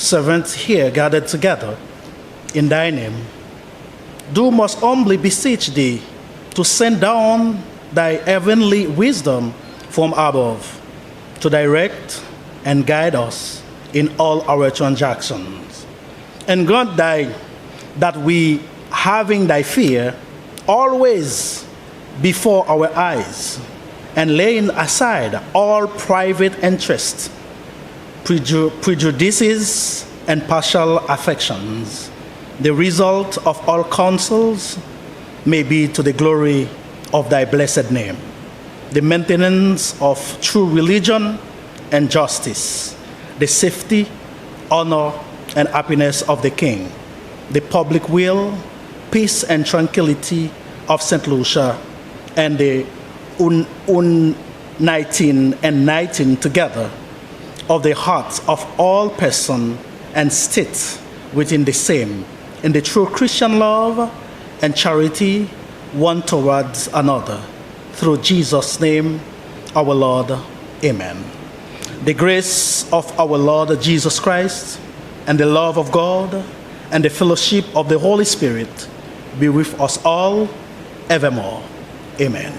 servants here gathered together in thy name, do most humbly beseech thee to send down thy heavenly wisdom from above, to direct and guide us in all our transactions. And grant that we, having thy fear always before our eyes, and laying aside all private interests, prejudices, and partial affections, the result of all counsels may be to the glory of thy blessed name, the maintenance of true religion and justice, the safety, honor, and happiness of the King, the public will, peace, and tranquility of St. Lucia, and the uniting and uniting together of the hearts of all persons and states within the same, in the true Christian love and charity one towards another. Through Jesus' name, our Lord. Amen. The grace of our Lord Jesus Christ, and the love of God, and the fellowship of the Holy Spirit be with us all evermore. Amen.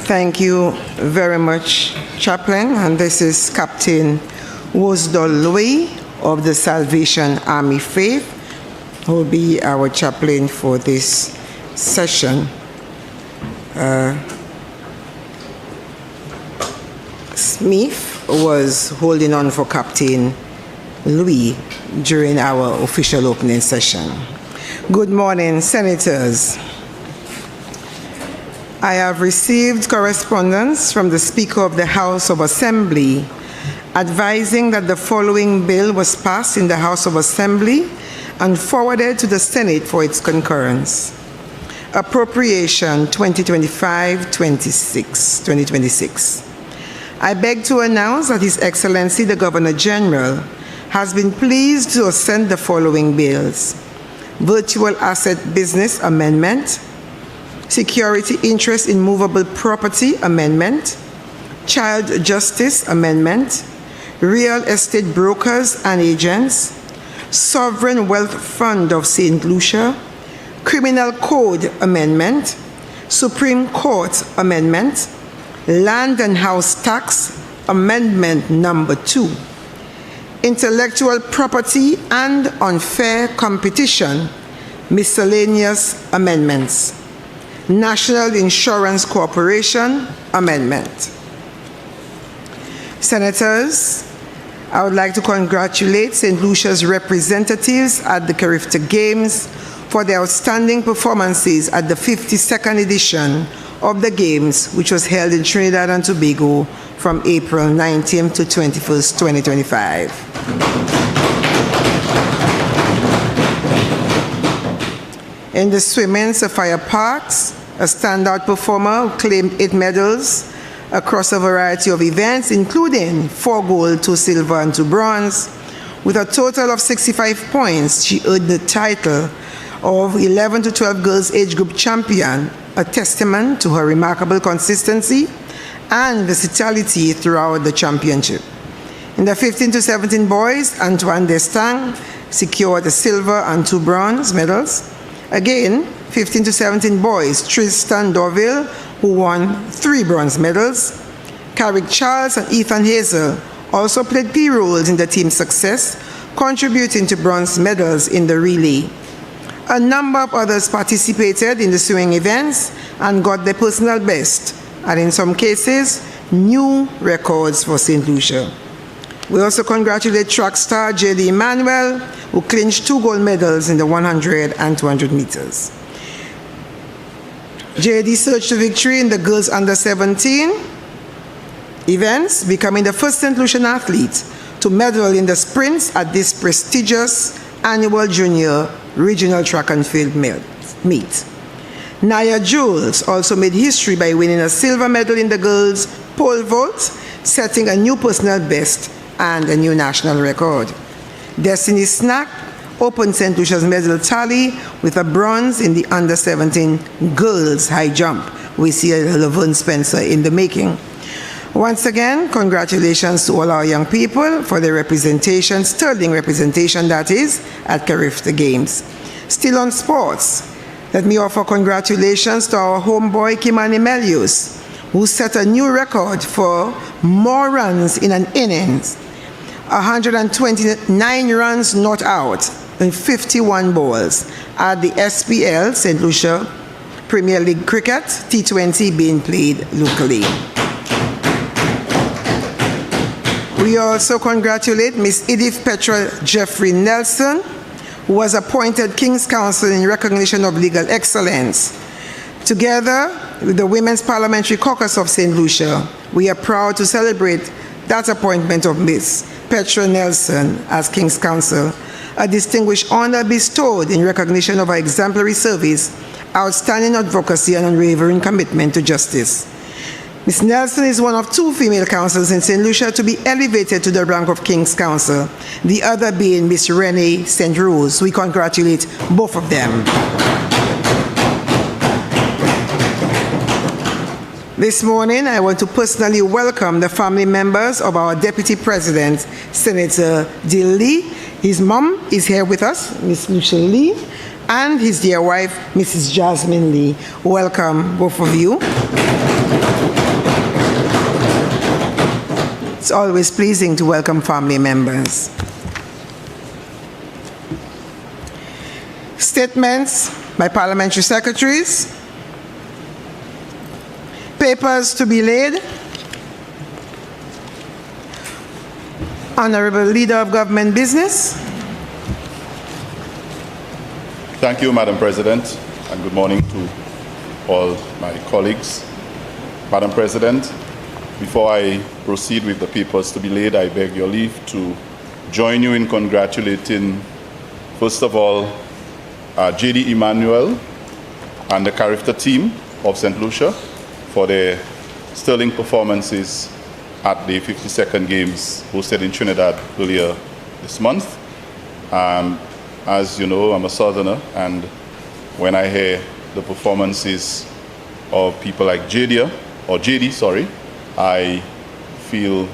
Thank you very much, Chaplain. And this is Captain Wosdol Louis of the Salvation Army Faith, who will be our chaplain for this session. Smith was holding on for Captain Louis during our official opening session. Good morning, Senators. I have received correspondence from the Speaker of the House of Assembly advising that the following bill was passed in the House of Assembly and forwarded to the Senate for its concurrence. Appropriation 2025-2026. I beg to announce that His Excellency the Governor General has been pleased to send the following bills: Virtual Asset Business Amendment, Security Interest in Movable Property Amendment, Child Justice Amendment, Real Estate Brokers and Agents, Sovereign Wealth Fund of St. Lucia, Criminal Code Amendment, Supreme Court Amendment, Land and House Tax Amendment Number 2, Intellectual Property and Unfair Competition, Miscellaneous Amendments, National Insurance Corporation Amendment. Senators, I would like to congratulate St. Lucia's representatives at the Carifta Games for their outstanding performances at the 52nd edition of the Games, which was held in Trinidad and Tobago from April 19th to 21st, 2025. In the swimming, Sophia Parks, a standout performer who claimed 8 medals across a variety of events, including 4 gold, 2 silver, and 2 bronze. With a total of 65 points, she earned the title of 11 to 12 girls age group champion, a testament to her remarkable consistency and versatility throughout the championship. In the 15 to 17 boys, Antoine Destang secured a silver and 2 bronze medals. Again, 15 to 17 boys, Tristan Dorville, who won 3 bronze medals. Carrick Charles and Ethan Hazel also played key roles in the team's success, contributing to bronze medals in the relay. A number of others participated in the swimming events and got their personal best, and in some cases, new records for St. Lucia. We also congratulate track star J.D. Emmanuel, who clinched 2 gold medals in the 100 and 200 meters. J.D. surged to victory in the girls under 17 events, becoming the first St. Lucian athlete to medal in the sprints at this prestigious annual junior regional track and field meet. Naya Jules also made history by winning a silver medal in the girls' pole vault, setting a new personal best and a new national record. Destiny Snack opened St. Lucia's medal tally with a bronze in the under-17 girls high jump. We see a Laverne Spencer in the making. Once again, congratulations to all our young people for their representation, sterling representation that is, at Carifta Games. Still on sports, let me offer congratulations to our homeboy Kimani Melius, who set a new record for more runs in an innings. 129 runs not out in 51 balls at the SPL, St. Lucia Premier League Cricket, T20 being played locally. We also congratulate Miss Edith Petra Jeffrey Nelson, who was appointed King's Counsel in recognition of legal excellence. Together with the Women's Parliamentary Caucus of St. Lucia, we are proud to celebrate that appointment of Miss Petra Nelson as King's Counsel, a distinguished honor bestowed in recognition of her exemplary service, outstanding advocacy, and unwavering commitment to justice. Ms. Nelson is one of 2 female counsels in St. Lucia to be elevated to the rank of King's Counsel, the other being Ms. Renee St. Rose. We congratulate both of them. This morning, I want to personally welcome the family members of our Deputy President, Senator Dill Lee. His mom is here with us, Ms. Lucia Lee, and his dear wife, Mrs. Jasmine Lee. Welcome, both of you. It's always pleasing to welcome family members. Statements by parliamentary secretaries. Papers to be laid. Honorable Leader of Government Business. Thank you, Madam President, and good morning to all my colleagues. Madam President, before I proceed with the papers to be laid, I beg your leave to join you in congratulating, first of all, J.D. Emmanuel and the Carifta team of St. Lucia for their sterling performances at the 52nd Games hosted in Trinidad earlier this month. As you know, I'm a Southerner, and when I hear the performances of people like JD, I feel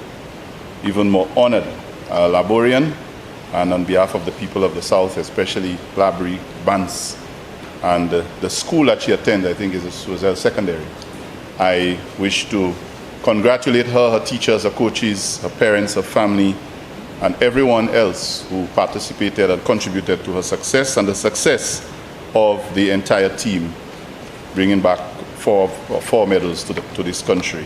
even more honored. Laborian, and on behalf of the people of the South, especially Labrie, Bance, and the school that she attended, I think was secondary. I wish to congratulate her, her teachers, her coaches, her parents, her family, and everyone else who participated and contributed to her success and the success of the entire team, bringing back four medals to this country.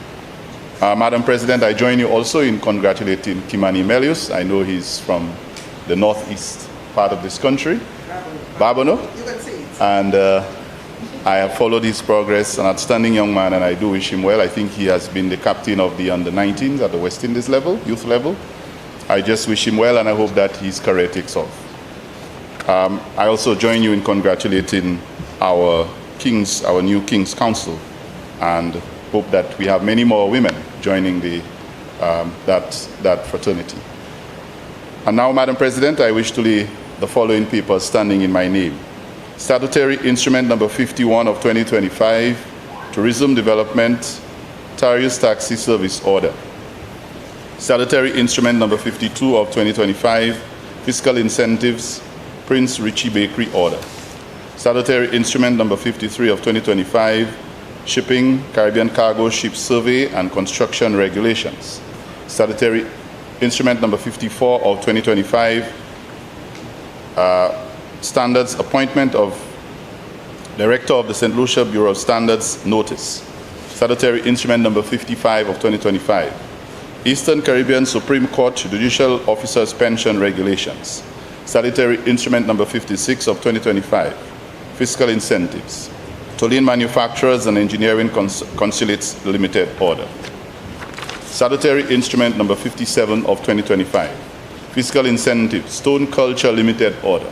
Madam President, I join you also in congratulating Kimani Melius. I know he's from the northeast part of this country, Babono. You can see it. And I have followed his progress, an outstanding young man, and I do wish him well. I think he has been the captain of the under-19s at the West Indies level, youth level. I just wish him well, and I hope that his career takes off. I also join you in congratulating our new King's Counsel, and hope that we have many more women joining that fraternity. And now, Madam President, I wish to lay the following papers standing in my name. Statutory Instrument Number 51 of 2025, Tourism Development, Tarius Taxi Service Order. Statutory Instrument Number 52 of 2025, Fiscal Incentives, Prince Richie Bakery Order. Statutory Instrument Number 53 of 2025, Shipping, Caribbean Cargo Ship Survey and Construction Regulations. Statutory Instrument Number 54 of 2025, Standards Appointment of Director of the St. Lucia Bureau of Standards Notice. Statutory Instrument Number 55 of 2025, Eastern Caribbean Supreme Court Judicial Officers Pension Regulations. Statutory Instrument Number 56 of 2025, Fiscal Incentives. Tolene Manufacturers and Engineering Consulates Limited Order. Statutory Instrument Number 57 of 2025, Fiscal Incentives, Stone Culture Limited Order.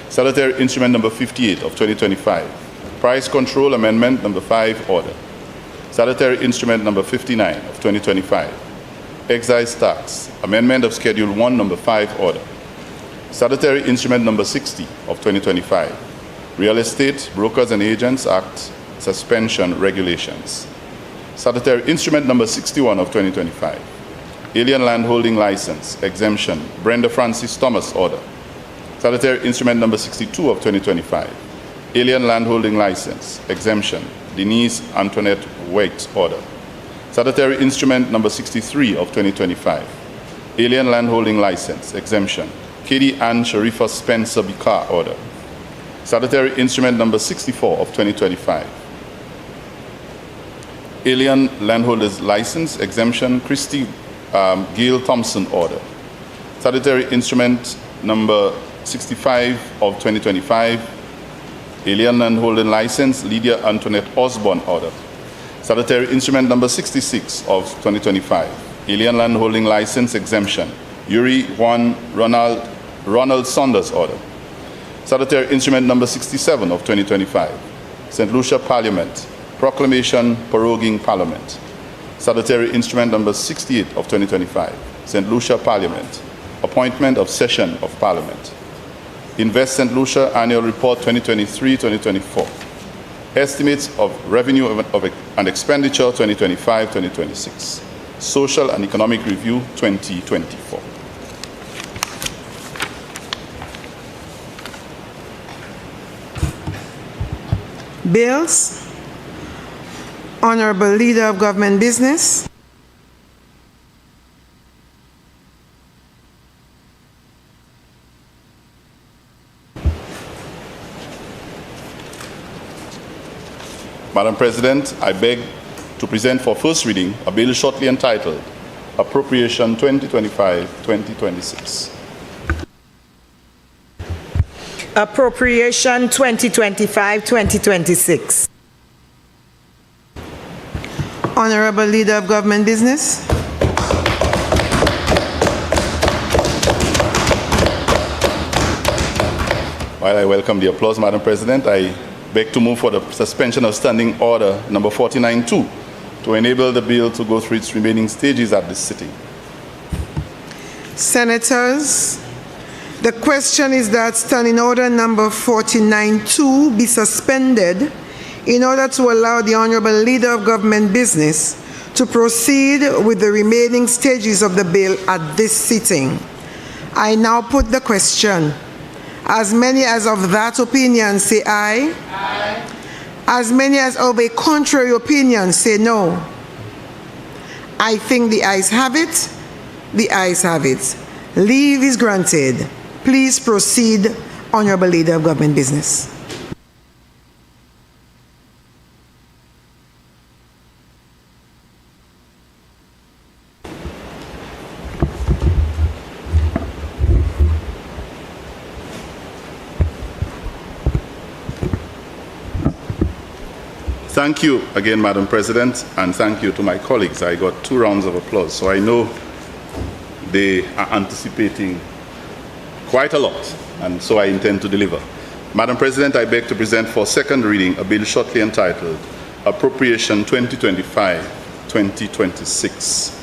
Statutory Instrument Number 58 of 2025, Price Control Amendment Number 5 Order. Salutary Instrument Number 59 of 2025. Excise Tax Amendment of Schedule 1 Number 5 Order. Salutary Instrument Number 60 of 2025. Real Estate Brokers and Agents Act Suspension Regulations. Salutary Instrument Number 61 of 2025. Alien Landholding License Exemption Brenda Francis Thomas Order. Salutary Instrument Number 62 of 2025. Alien Landholding License Exemption Denise Antoinette Waite Order. Salutary Instrument Number 63 of 2025. Alien Landholding License Exemption Katie Ann Sharifa Spencer Bikar Order. Salutary Instrument Number 64 of 2025. Alien Landholders License Exemption Christy Gail Thompson Order. Salutary Instrument Number 65 of 2025. Alien Landholding License Lydia Antoinette Osborne Order. Salutary Instrument Number 66 of 2025. Alien Landholding License Exemption Yuri Juan Ronald Saunders Order. Salutary Instrument Number 67 of 2025. St. Lucia Parliament Proclamation Proroguing Parliament. Salutary Instrument Number 68 of 2025. St. Lucia Parliament Appointment of Session of Parliament. Invest St. Lucia Annual Report 2023-2024. Estimates of Revenue and Expenditure 2025-2026. Social and Economic Review 2024. Bills. Honorable Leader of Government Business. Madam President, I beg to present for first reading a bill shortly entitled Appropriation 2025-2026. Appropriation 2025-2026. Honorable Leader of Government Business. While I welcome the applause, Madam President, I beg to move for the suspension of Standing Order Number 49-2 to enable the bill to go through its remaining stages at this sitting. Senators, the question is that Standing Order Number 49-2 be suspended in order to allow the Honorable Leader of Government Business to proceed with the remaining stages of the bill at this sitting. I now put the question. As many as of that opinion say aye. Aye. As many as of a contrary opinion say no. I think the ayes have it. The ayes have it. Leave is granted. Please proceed, Honorable Leader of Government Business. Thank you again, Madam President, and thank you to my colleagues. I got 2 rounds of applause, so I know they are anticipating quite a lot, and so I intend to deliver. Madam President, I beg to present for second reading a bill shortly entitled Appropriation 2025-2026.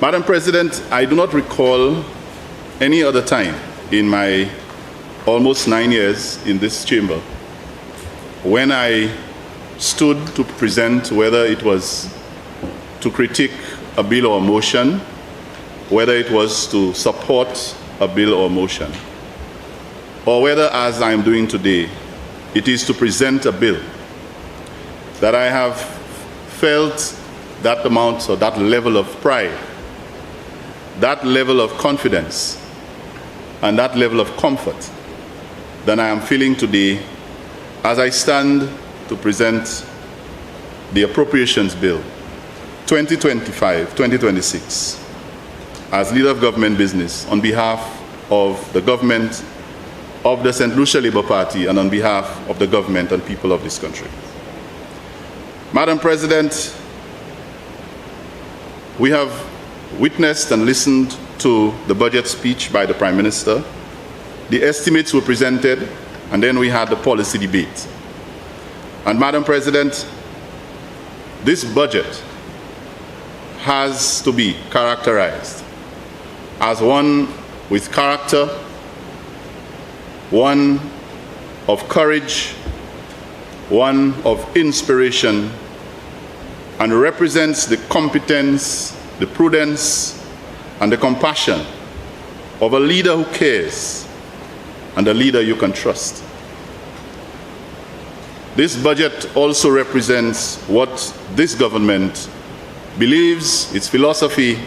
Madam President, I do not recall any other time in my almost 9 years in this chamber when I stood to present, whether it was to critique a bill or a motion, whether it was to support a bill or motion, or whether, as I am doing today, it is to present a bill, that I have felt that amount or that level of pride, that level of confidence, and that level of comfort that I am feeling today as I stand to present the Appropriations Bill 2025-2026 as Leader of Government Business on behalf of the government of the St. Lucia Labour Party and on behalf of the government and people of this country. Madam President, we have witnessed and listened to the budget speech by the Prime Minister. The estimates were presented, and then we had the policy debate. And Madam President, this budget has to be characterized as one with character, one of courage, one of inspiration, and represents the competence, the prudence, and the compassion of a leader who cares and a leader you can trust. This budget also represents what this government believes, its philosophy,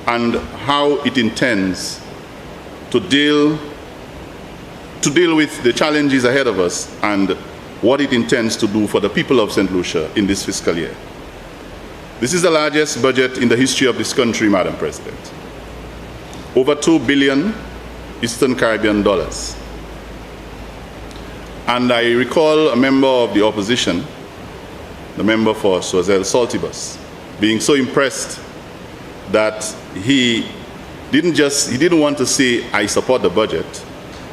and how it intends to deal with the challenges ahead of us and what it intends to do for the people of St. Lucia in this fiscal year. This is the largest budget in the history of this country, Madam President. Over 2 billion Eastern Caribbean dollars. And I recall a member of the opposition, the member for Soisel Saltibus, being so impressed that he didn't want to say, I support the budget,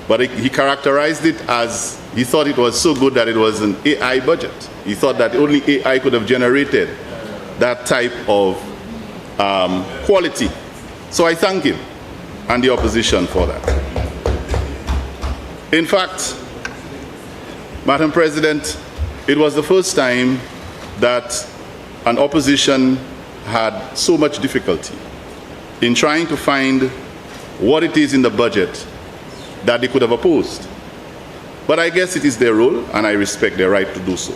but he characterized it as he thought it was so good that it was an AI budget. He thought that only AI could have generated that type of quality. So I thank him and the opposition for that. In fact, Madam President, it was the first time that an opposition had so much difficulty in trying to find what it is in the budget that they could have opposed. But I guess it is their role, and I respect their right to do so.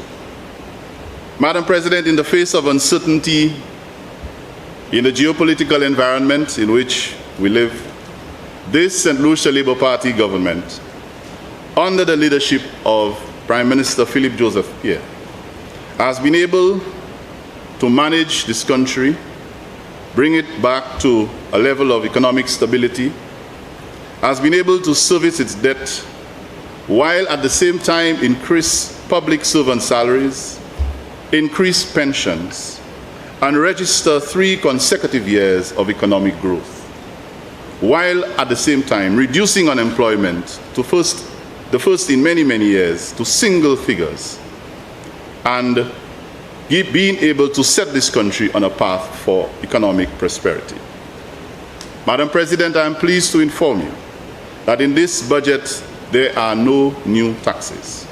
Madam President, in the face of uncertainty in the geopolitical environment in which we live, this St. Lucia Labour Party government, under the leadership of Prime Minister Philip Joseph Pierre, has been able to manage this country, bring it back to a level of economic stability, has been able to service its debt, while at the same time increase public servant salaries, increase pensions, and register 3 consecutive years of economic growth, while at the same time reducing unemployment to the first in many, many years to single figures, and being able to set this country on a path for economic prosperity. Madam President, I am pleased to inform you that in this budget there are no new taxes.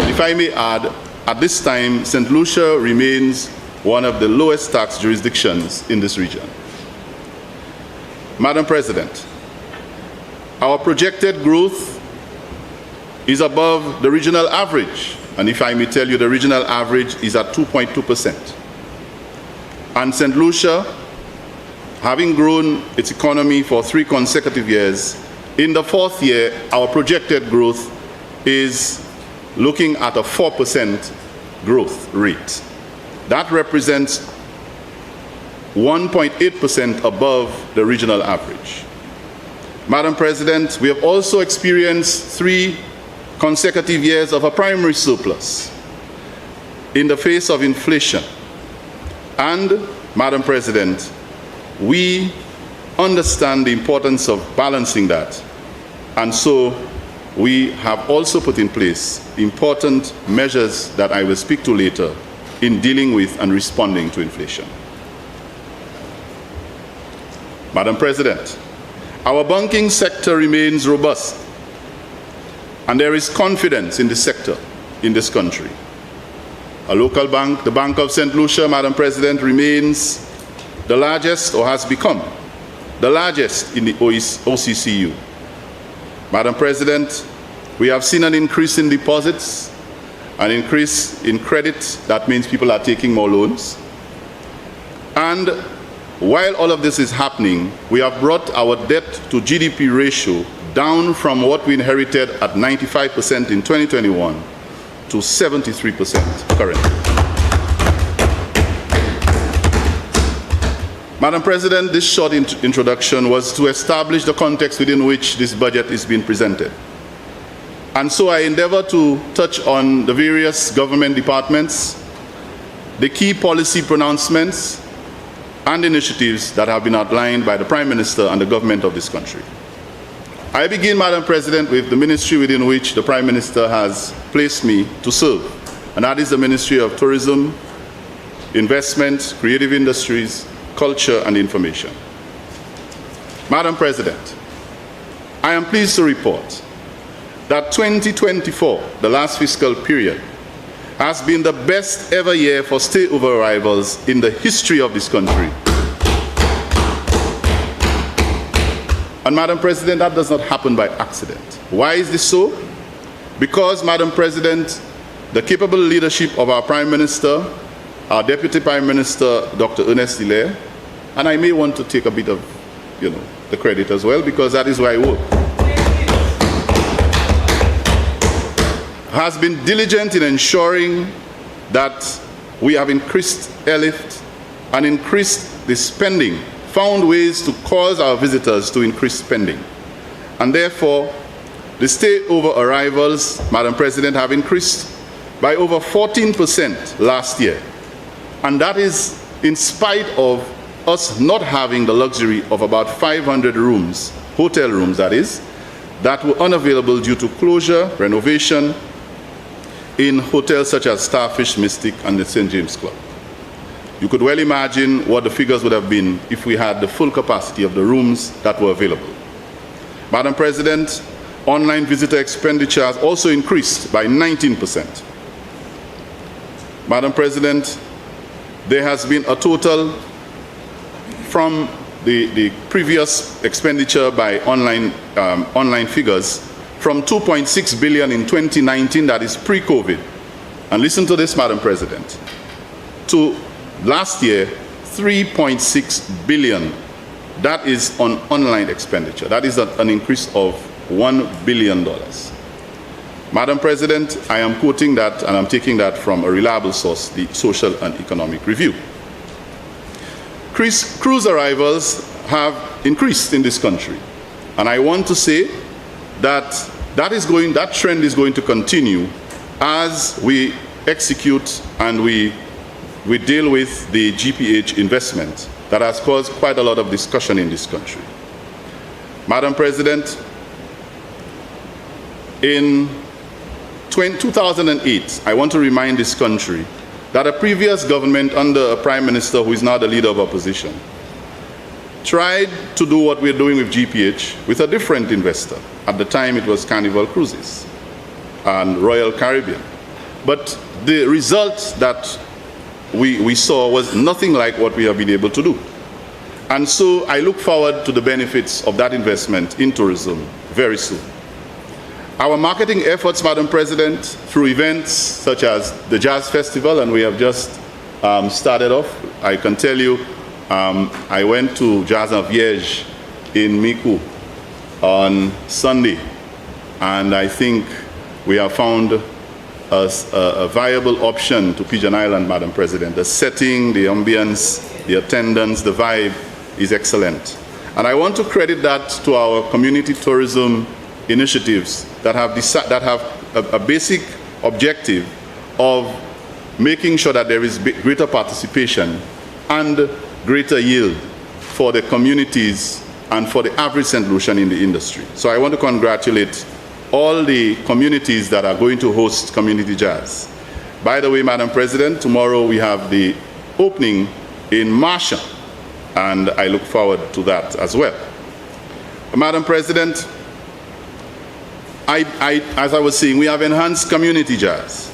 If I may add, at this time, St. Lucia remains one of the lowest tax jurisdictions in this region. Madam President, our projected growth is above the regional average, and if I may tell you, the regional average is at 2.2%. And St. Lucia, having grown its economy for 3 consecutive years, in the 4th year, our projected growth is looking at a 4% growth rate. That represents 1.8% above the regional average. Madam President, we have also experienced 3 consecutive years of a primary surplus in the face of inflation. And, Madam President, we understand the importance of balancing that. And so we have also put in place important measures that I will speak to later in dealing with and responding to inflation. Madam President, our banking sector remains robust, and there is confidence in the sector in this country. A local bank, the Bank of St. Lucia, Madam President, remains the largest, or has become the largest in the OCCU. Madam President, we have seen an increase in deposits, an increase in credit. That means people are taking more loans. And while all of this is happening, we have brought our debt to GDP ratio down from what we inherited at 95% in 2021 to 73% currently. Madam President, this short introduction was to establish the context within which this budget is being presented. And so I endeavor to touch on the various government departments, the key policy pronouncements, and initiatives that have been outlined by the Prime Minister and the government of this country. I begin, Madam President, with the ministry within which the Prime Minister has placed me to serve, and that is the Ministry of Tourism, Investment, Creative Industries, Culture and Information. Madam President, I am pleased to report that 2024, the last fiscal period, has been the best ever year for stay-over arrivals in the history of this country. And Madam President, that does not happen by accident. Why is this so? Because, Madam President, the capable leadership of our Prime Minister, our Deputy Prime Minister, Dr. Ernest Hilaire, and I may want to take a bit of, the credit as well, because that is where I work, has been diligent in ensuring that we have increased airlift and increased the spending, found ways to cause our visitors to increase spending. And therefore, the stay-over arrivals, Madam President, have increased by over 14% last year. And that is in spite of us not having the luxury of about 500 rooms, hotel rooms that is, that were unavailable due to closure, renovation, in hotels such as Starfish, Mystic, and the St. James Club. You could well imagine what the figures would have been if we had the full capacity of the rooms that were available. Madam President, online visitor expenditure has also increased by 19%. Madam President, there has been a total from the previous expenditure by online figures from 2.6 billion in 2019, that is pre-COVID, and listen to this, Madam President, to last year, 3.6 billion. That is on online expenditure. That is an increase of $1 billion. Madam President, I am quoting that, and I'm taking that from a reliable source, the Social and Economic Review. Cruise arrivals have increased in this country, and I want to say that that trend is going to continue as we execute and we deal with the GPH investment that has caused quite a lot of discussion in this country. Madam President, in 2008, I want to remind this country that a previous government under a Prime Minister who is now the leader of opposition tried to do what we're doing with GPH with a different investor. At the time, it was Carnival Cruises and Royal Caribbean. But the result that we saw was nothing like what we have been able to do. And so I look forward to the benefits of that investment in tourism very soon. Our marketing efforts, Madam President, through events such as the Jazz Festival, and we have just started off. I can tell you, I went to Jazz en Viège in Micoud on Sunday, and I think we have found a viable option to Pigeon Island, Madam President. The setting, the ambience, the attendance, the vibe is excellent. And I want to credit that to our community tourism initiatives that have a basic objective of making sure that there is greater participation and greater yield for the communities and for the average St. Lucian in the industry. So I want to congratulate all the communities that are going to host community jazz. By the way, Madam President, tomorrow we have the opening in Marshall, and I look forward to that as well. Madam President, as I was saying, we have enhanced community jazz.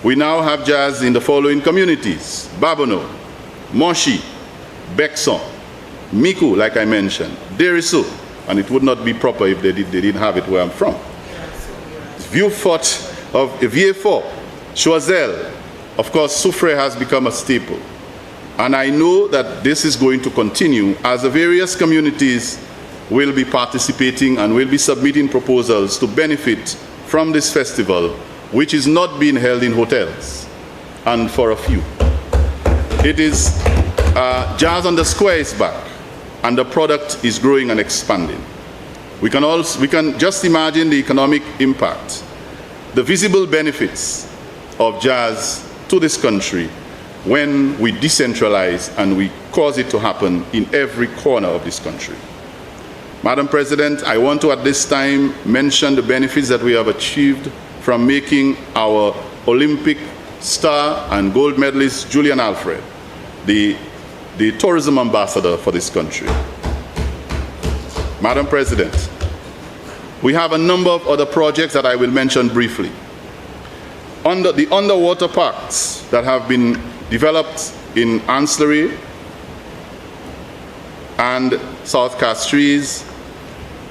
We now have jazz in the following communities: Babono, Moshi, Bexon, Micoud, like I mentioned, Deriso, and it would not be proper if they didn't have it where I'm from. Vieux-Fort of Vieux-Fort, Choiseul, of course, Soufrière has become a staple. And I know that this is going to continue as the various communities will be participating and will be submitting proposals to benefit from this festival, which is not being held in hotels, and for a few. It is Jazz on the Square is back, and the product is growing and expanding. We can just imagine the economic impact, the visible benefits of jazz to this country, when we decentralize and we cause it to happen in every corner of this country. Madam President, I want to at this time mention the benefits that we have achieved from making our Olympic star and gold medalist Julian Alfred the tourism ambassador for this country. Madam President, we have a number of other projects that I will mention briefly. Under the underwater parks that have been developed in Ancillary and South Castries,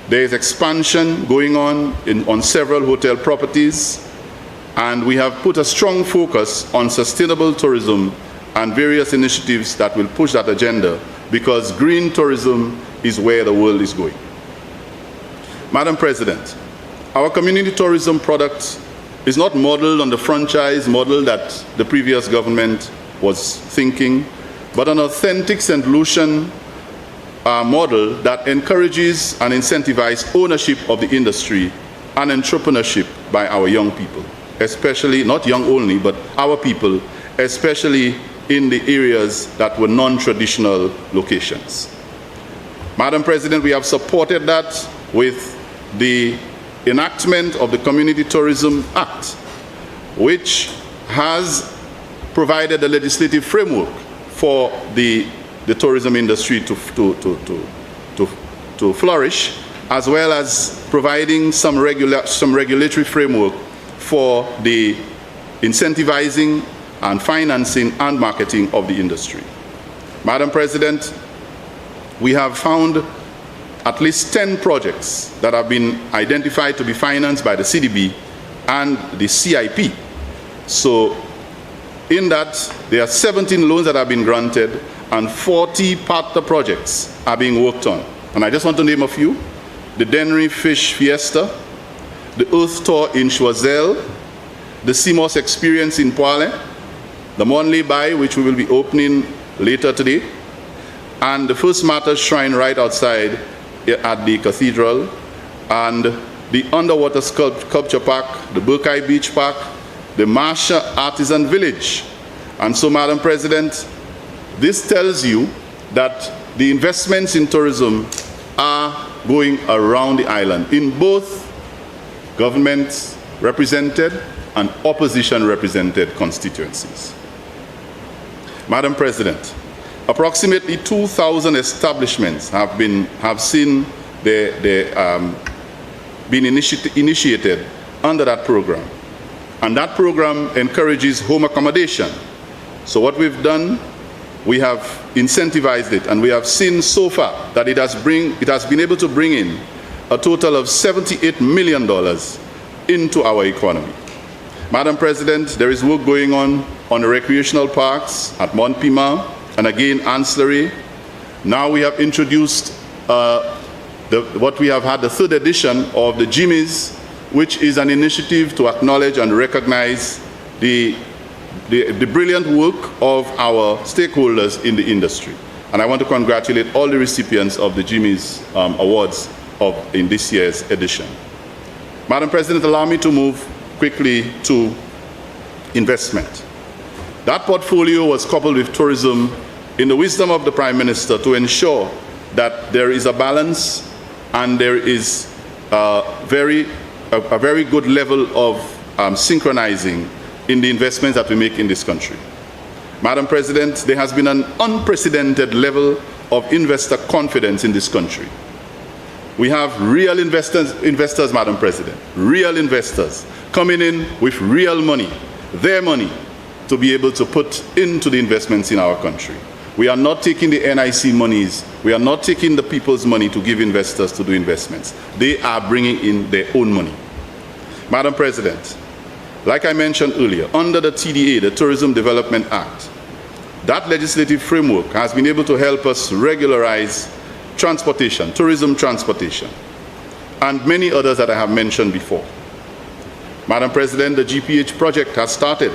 there is expansion going on several hotel properties, and we have put a strong focus on sustainable tourism and various initiatives that will push that agenda, because green tourism is where the world is going. Madam President, our community tourism product is not modeled on the franchise model that the previous government was thinking, but an authentic St. Lucian model that encourages and incentivizes ownership of the industry and entrepreneurship by our young people, especially, not young only, but our people, especially in the areas that were non-traditional locations. Madam President, we have supported that with the enactment of the Community Tourism Act, which has provided a legislative framework for the tourism industry to flourish, as well as providing some regulatory framework for the incentivizing and financing and marketing of the industry. Madam President, we have found at least 10 projects that have been identified to be financed by the CDB and the CIP. So in that, there are 17 loans that have been granted and 40 partner projects are being worked on. And I just want to name a few: the Dennery Fish Fiesta, the Earth Tour in Choiseul, the CMOS Experience in Poile, the Monley Bay, which we will be opening later today, and the First Martyrs Shrine right outside at the cathedral, and the Underwater Sculpture Park, the Burkai Beach Park, the Marsha Artisan Village. And so, Madam President, this tells you that the investments in tourism are going around the island in both government represented and opposition represented constituencies. Madam President, approximately 2,000 establishments have been initiated under that program, and that program encourages home accommodation. So what we've done, we have incentivized it, and we have seen so far that it has been able to bring in a total of $78 million into our economy. Madam President, there is work going on the recreational parks at Mont Pima, and again Ancillary. Now we have introduced what we have had, the third edition of the Jimmy's, which is an initiative to acknowledge and recognize the brilliant work of our stakeholders in the industry. And I want to congratulate all the recipients of the Jimmy's Awards in this year's edition. Madam President, allow me to move quickly to investment. That portfolio was coupled with tourism in the wisdom of the Prime Minister to ensure that there is a balance and there is a very good level of synchronizing in the investments that we make in this country. Madam President, there has been an unprecedented level of investor confidence in this country. We have real investors, Madam President, real investors coming in with real money, their money, to be able to put into the investments in our country. We are not taking the NIC monies, we are not taking the people's money to give investors to do investments. They are bringing in their own money. Madam President, like I mentioned earlier, under the TDA, the Tourism Development Act, that legislative framework has been able to help us regularize transportation, tourism transportation, and many others that I have mentioned before. Madam President, the GPH project has started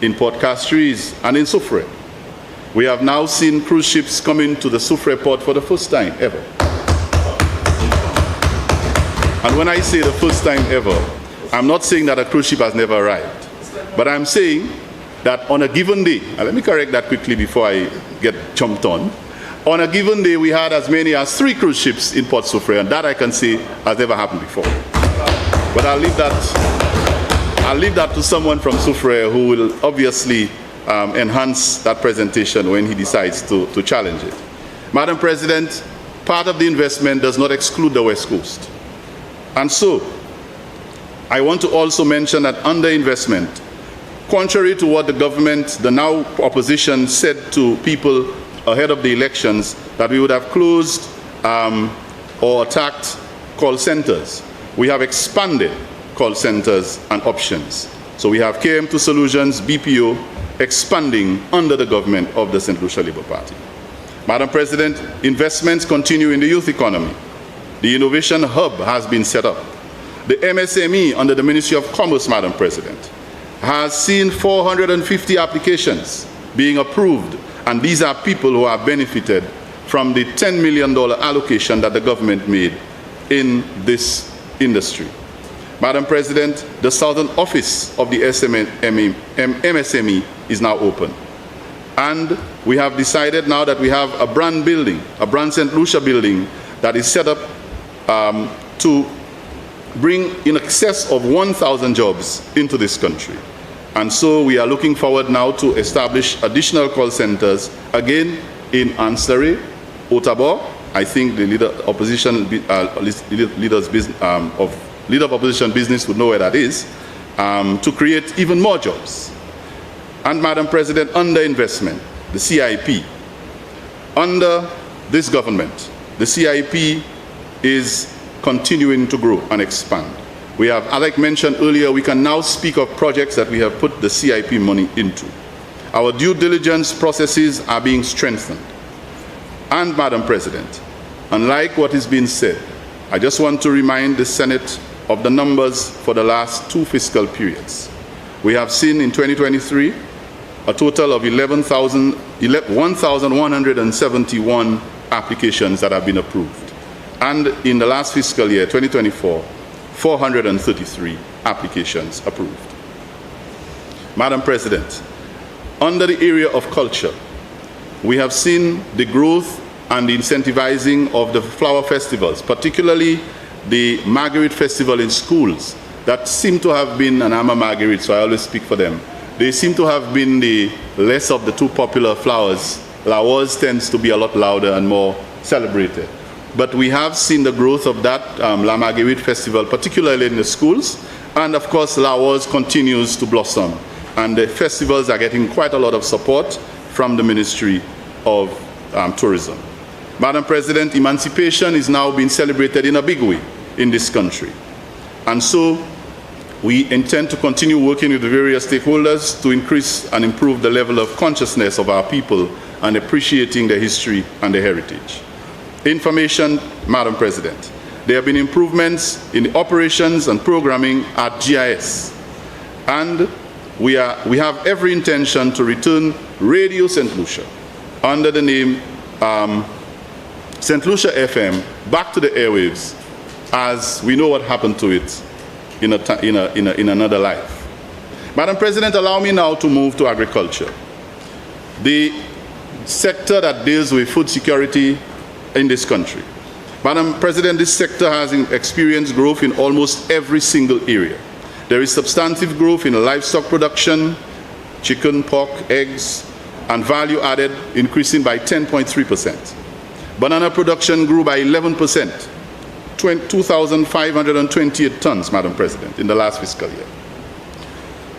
in Port Castries and in Soufrière. We have now seen cruise ships come into the Soufrière port for the first time ever. And when I say the first time ever, I'm not saying that a cruise ship has never arrived, but I'm saying that on a given day, and let me correct that quickly before I get jumped on a given day we had as many as 3 cruise ships in Port Soufriere, and that I can say has never happened before. But I'll leave that to someone from Soufriere who will obviously enhance that presentation when he decides to challenge it. Madam President, part of the investment does not exclude the West Coast. And so, I want to also mention that underinvestment, contrary to what the government, the now opposition, said to people ahead of the elections, that we would have closed or attacked call centers. We have expanded call centers and options. So we have KM2 Solutions, BPO, expanding under the government of the St. Lucia Labour Party. Madam President, investments continue in the youth economy. The Innovation Hub has been set up. The MSME under the Ministry of Commerce, Madam President, has seen 450 applications being approved, and these are people who have benefited from the $10 million allocation that the government made in this industry. Madam President, the Southern Office of the MSME is now open. And we have decided now that we have a brand building, a brand St. Lucia building that is set up to bring in excess of 1,000 jobs into this country. And so we are looking forward now to establish additional call centers, again in Ansari, Otabor. I think the leader of opposition business would know where that is, to create even more jobs. And Madam President, underinvestment, the CIP. Under this government, the CIP is continuing to grow and expand. We have, as I mentioned earlier, we can now speak of projects that we have put the CIP money into. Our due diligence processes are being strengthened. And Madam President, unlike what is being said, I just want to remind the Senate of the numbers for the last 2 fiscal periods. We have seen in 2023 a total of 1,171 applications that have been approved. And in the last fiscal year, 2024, 433 applications approved. Madam President, under the area of culture, we have seen the growth and the incentivizing of the flower festivals, particularly the Marguerite Festival in schools that seem to have been, and I'm a Marguerite, so I always speak for them, they seem to have been the less of the 2 popular flowers. La Rose tends to be a lot louder and more celebrated. But we have seen the growth of that La Marguerite Festival, particularly in the schools, and of course La Rose continues to blossom. And the festivals are getting quite a lot of support from the Ministry of Tourism. Madam President, emancipation is now being celebrated in a big way in this country. And so we intend to continue working with the various stakeholders to increase and improve the level of consciousness of our people and appreciating their history and their heritage. Information, Madam President, there have been improvements in the operations and programming at GIS. And we have every intention to return Radio St. Lucia under the name St. Lucia FM back to the airwaves, as we know what happened to it in another life. Madam President, allow me now to move to agriculture. The sector that deals with food security in this country. Madam President, this sector has experienced growth in almost every single area. There is substantive growth in livestock production, chicken, pork, eggs, and value added increasing by 10.3%. Banana production grew by 11%, 2,528 tons, Madam President, in the last fiscal year.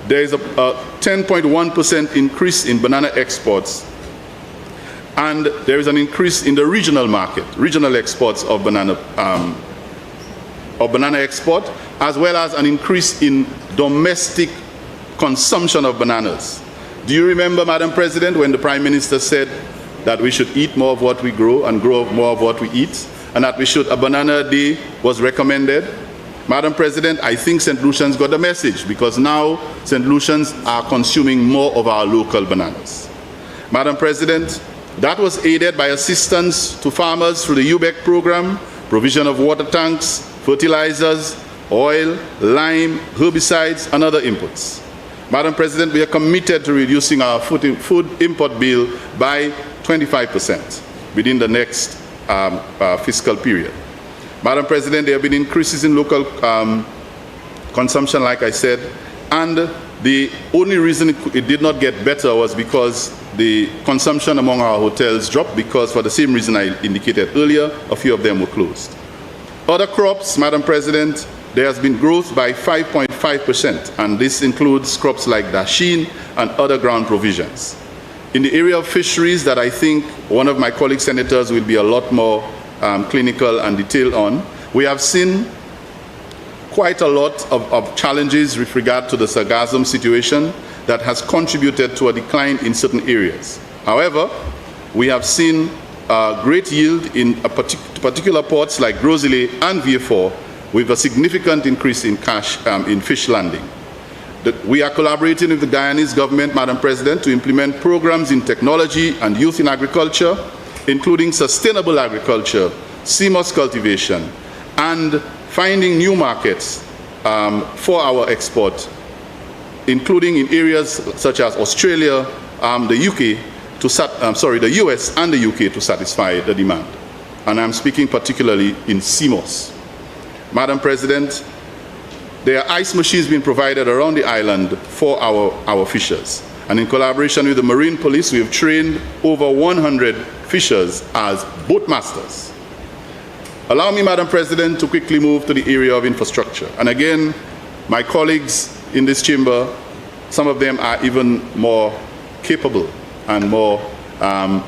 There is a 10.1% increase in banana exports, and there is an increase in the regional market, regional exports of banana export, as well as an increase in domestic consumption of bananas. Do you remember, Madam President, when the Prime Minister said that we should eat more of what we grow and grow more of what we eat, and that a banana a day was recommended? Madam President, I think St. Lucians got the message, because now St. Lucians are consuming more of our local bananas. Madam President, that was aided by assistance to farmers through the UBEC program, provision of water tanks, fertilizers, oil, lime, herbicides, and other inputs. Madam President, we are committed to reducing our food import bill by 25% within the next fiscal period. Madam President, there have been increases in local consumption, like I said, and the only reason it did not get better was because the consumption among our hotels dropped, because for the same reason I indicated earlier, a few of them were closed. Other crops, Madam President, there has been growth by 5.5%, and this includes crops like dasheen and other ground provisions. In the area of fisheries, that I think one of my colleague senators will be a lot more clinical and detailed on, we have seen quite a lot of challenges with regard to the sargassum situation that has contributed to a decline in certain areas. However, we have seen great yield in particular ports like Grosile and Vieux-Fort, with a significant increase in in fish landing. We are collaborating with the Guyanese government, Madam President, to implement programs in technology and youth in agriculture, including sustainable agriculture, sea moss cultivation, and finding new markets for our export, including in areas such as Australia, the US and the UK to satisfy the demand. And I'm speaking particularly in sea moss. Madam President, there are ice machines being provided around the island for our fishers. And in collaboration with the Marine Police, we have trained over 100 fishers as boat masters. Allow me, Madam President, to quickly move to the area of infrastructure. And again, my colleagues in this chamber, some of them are even more capable and more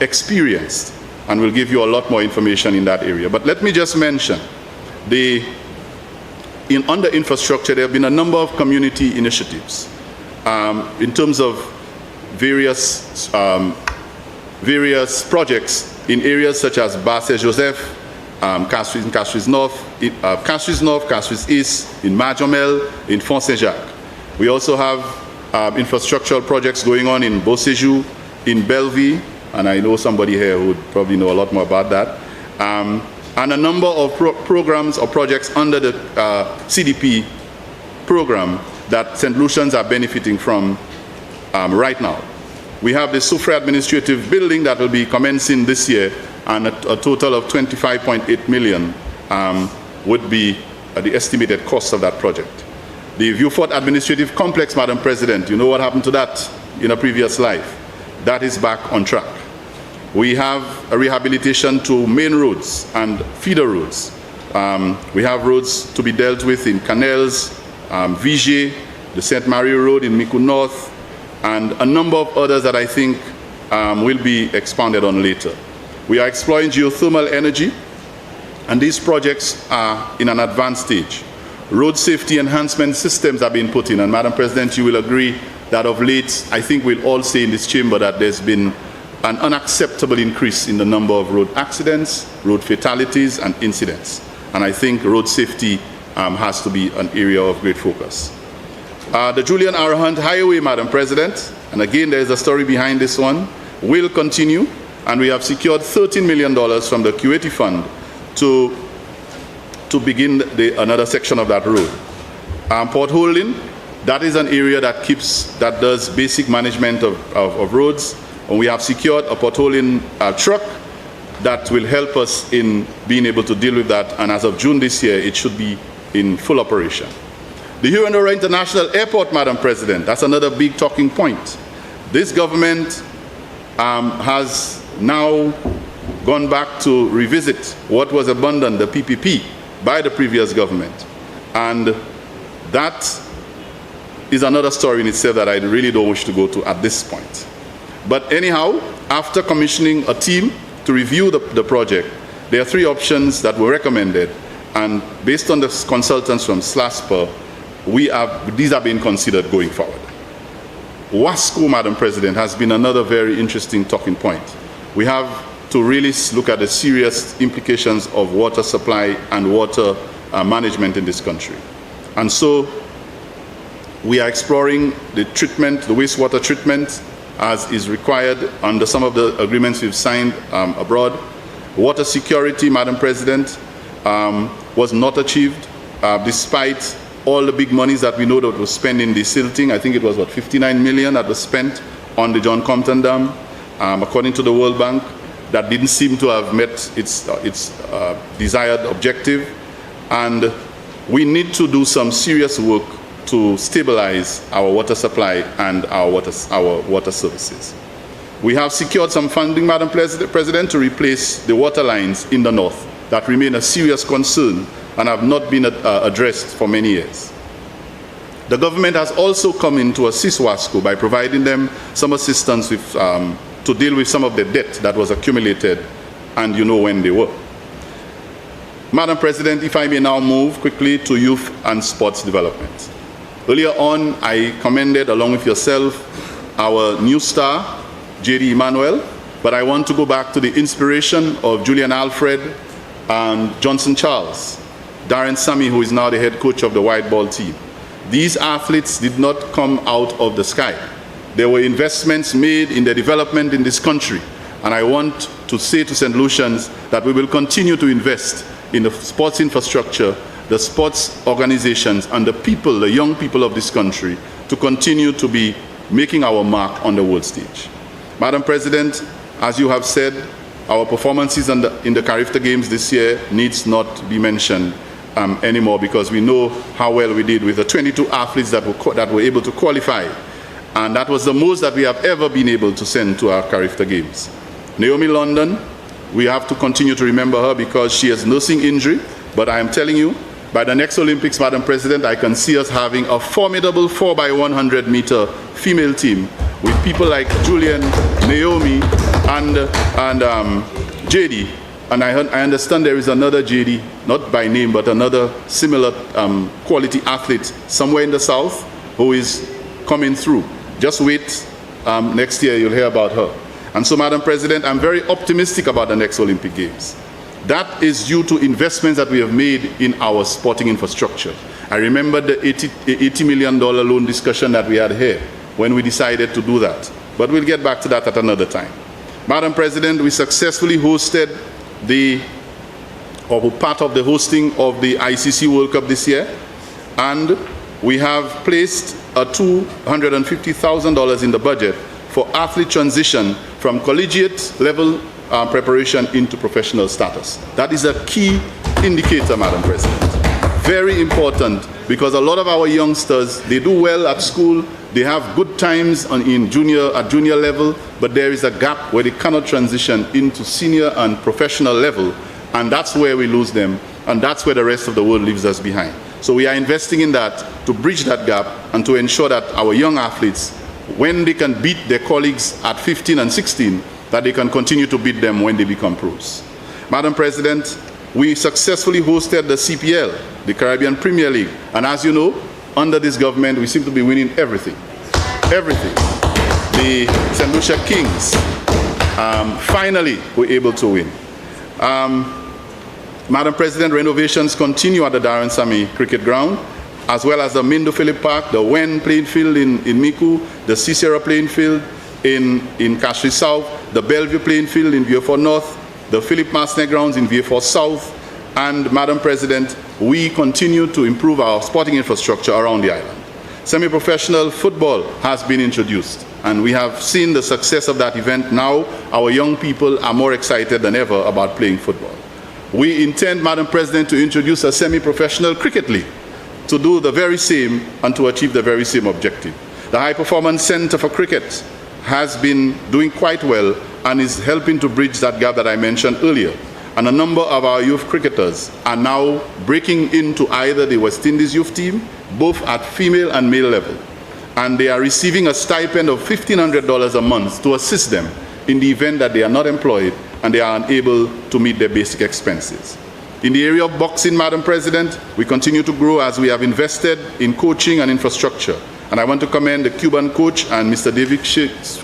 experienced, and will give you a lot more information in that area. But let me just mention, under infrastructure, there have been a number of community initiatives in terms of various projects in areas such as Basse-Joseph, Castries North, Castries East, in Majomel, in Font Saint-Jacques. We also have infrastructural projects going on in Beauséjour, in Belleville, and I know somebody here who would probably know a lot more about that. And a number of programs or projects under the CDP program that St. Lucians are benefiting from right now. We have the Soufre Administrative Building that will be commencing this year, and a total of 25.8 million would be the estimated cost of that project. The Vieux-Fort Administrative Complex, Madam President, you know what happened to that in a previous life. That is back on track. We have a rehabilitation to main roads and feeder roads. We have roads to be dealt with in Canals, Vigier, the St. Marie Road in Micoud North, and a number of others that I think will be expounded on later. We are exploring geothermal energy, and these projects are in an advanced stage. Road safety enhancement systems are being put in, and Madam President, you will agree that of late, I think we'll all say in this chamber that there's been an unacceptable increase in the number of road accidents, road fatalities, and incidents. And I think road safety has to be an area of great focus. The Julian R. Hunt Highway, Madam President, and again there's a story behind this one, will continue, and we have secured $13 million from the Kuwaiti Fund to begin another section of that road. Port Holding, that is an area that does basic management of roads. And we have secured a potholing truck that will help us in being able to deal with that. And as of June this year, it should be in full operation. The Huron International Airport, Madam President, that's another big talking point. This government has now gone back to revisit what was abandoned, the PPP, by the previous government. And that is another story in itself that I really don't wish to go to at this point. But anyhow, after commissioning a team to review the project, there are three options that were recommended, and based on the consultants from SLASPER, these are being considered going forward. WASCO, Madam President, has been another very interesting talking point. We have to really look at the serious implications of water supply and water management in this country. And so we are exploring the treatment, the wastewater treatment, as is required under some of the agreements we've signed abroad. Water security, Madam President, was not achieved despite all the big monies that we know that was spent in the silting. I think it was, what, 59 million that was spent on the John Compton Dam, according to the World Bank. That didn't seem to have met its desired objective. And we need to do some serious work to stabilize our water supply and our water services. We have secured some funding, Madam President, to replace the water lines in the north that remain a serious concern and have not been addressed for many years. The government has also come in to assist WASCO by providing them some assistance with, to deal with some of the debt that was accumulated, and you know when they were. Madam President, if I may now move quickly to youth and sports development. Earlier on, I commended, along with yourself, our new star, J.D. Emmanuel, but I want to go back to the inspiration of Julian Alfred and Johnson Charles, Darren Sammy, who is now the head coach of the white ball team. These athletes did not come out of the sky. There were investments made in their development in this country, and I want to say to St. Lucians that we will continue to invest in the sports infrastructure, the sports organizations, and the people, the young people of this country, to continue to be making our mark on the world stage. Madam President, as you have said, our performances in the Carifta Games this year needs not be mentioned anymore, because we know how well we did with the 22 athletes that were able to qualify. And that was the most that we have ever been able to send to our Carifta Games. Naomi London, we have to continue to remember her because she has nursing injury, but I am telling you, by the next Olympics, Madam President, I can see us having a formidable 4x100 meter female team with people like Julian, Naomi, and JD. And I understand there is another JD, not by name, but another similar quality athlete somewhere in the south who is coming through. Just wait, next year you'll hear about her. And so, Madam President, I'm very optimistic about the next Olympic Games. That is due to investments that we have made in our sporting infrastructure. I remember the $80 million loan discussion that we had here when we decided to do that. But we'll get back to that at another time. Madam President, we successfully hosted part of the hosting of the ICC World Cup this year, and we have placed a $250,000 in the budget for athlete transition from collegiate level preparation into professional status. That is a key indicator, Madam President. Very important, because a lot of our youngsters, they do well at school, they have good times at junior level, but there is a gap where they cannot transition into senior and professional level, and that's where we lose them, and that's where the rest of the world leaves us behind. So we are investing in that to bridge that gap and to ensure that our young athletes, when they can beat their colleagues at 15 and 16, that they can continue to beat them when they become pros. Madam President, we successfully hosted the CPL, the Caribbean Premier League, and as you know, under this government, we seem to be winning everything. Everything. The St. Lucia Kings finally were able to win. Madam President, renovations continue at the Darren Sammy Cricket Ground, as well as the Mindo Philip Park, the Wen playing field in Miku, the Cicero playing field in Castries South, the Bellevue playing field in Vieux-Fort North, the Philip Masnet grounds in Vieux-Fort South, and Madam President, we continue to improve our sporting infrastructure around the island. Semi-professional football has been introduced, and we have seen the success of that event. Now our young people are more excited than ever about playing football. We intend, Madam President, to introduce a semi-professional cricket league to do the very same and to achieve the very same objective. The High Performance Center for Cricket has been doing quite well and is helping to bridge that gap that I mentioned earlier. And a number of our youth cricketers are now breaking into either the West Indies youth team, both at female and male level. And they are receiving a stipend of $1,500 a month to assist them in the event that they are not employed and they are unable to meet their basic expenses. In the area of boxing, Madam President, we continue to grow as we have invested in coaching and infrastructure. And I want to commend the Cuban coach and Mr. David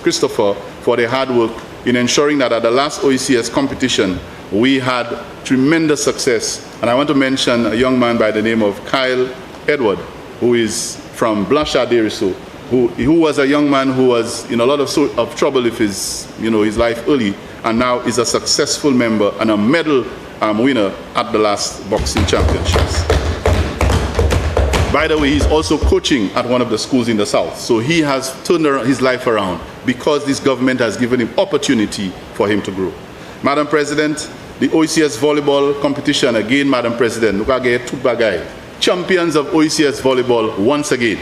Christopher for their hard work in ensuring that at the last OECS competition, we had tremendous success. And I want to mention a young man by the name of Kyle Edward, who is from Blanchard Deriso, who was a young man who was in a lot of trouble with his life early, and now is a successful member and a medal winner at the last boxing championships. By the way, he's also coaching at one of the schools in the South. So he has turned his life around because this government has given him opportunity for him to grow. Madam President, the OECS volleyball competition again, Madam President, champions of OECS volleyball once again.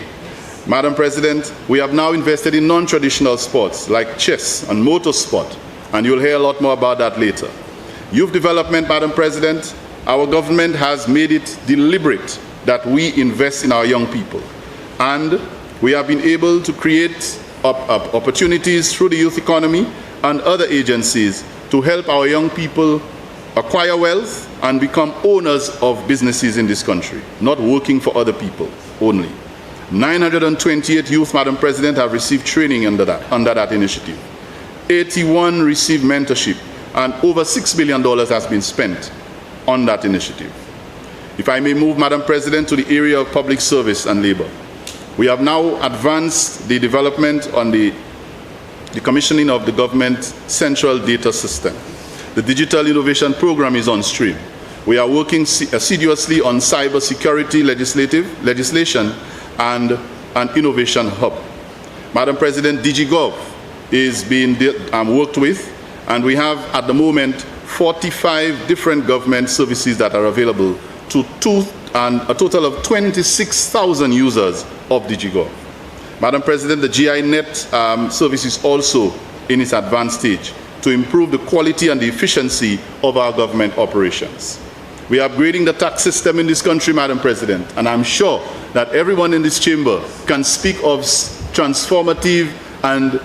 Madam President, we have now invested in non-traditional sports like chess and motorsport, and you'll hear a lot more about that later. Youth development, Madam President, our government has made it deliberate that we invest in our young people. And we have been able to create opportunities through the youth economy and other agencies to help our young people acquire wealth and become owners of businesses in this country, not working for other people only. 928 youth, Madam President, have received training under that initiative. 81 received mentorship, and over $6 billion has been spent on that initiative. If I may move, Madam President, to the area of public service and labor. We have now advanced the development on the commissioning of the government central data system. The Digital Innovation Program is on stream. We are working assiduously on cybersecurity legislation and an innovation hub. Madam President, DigiGov is being worked with, and we have at the moment 45 different government services that are available to a total of 26,000 users of DigiGov. Madam President, the GINet service is also in its advanced stage to improve the quality and the efficiency of our government operations. We are upgrading the tax system in this country, Madam President, and I'm sure that everyone in this chamber can speak of transformative and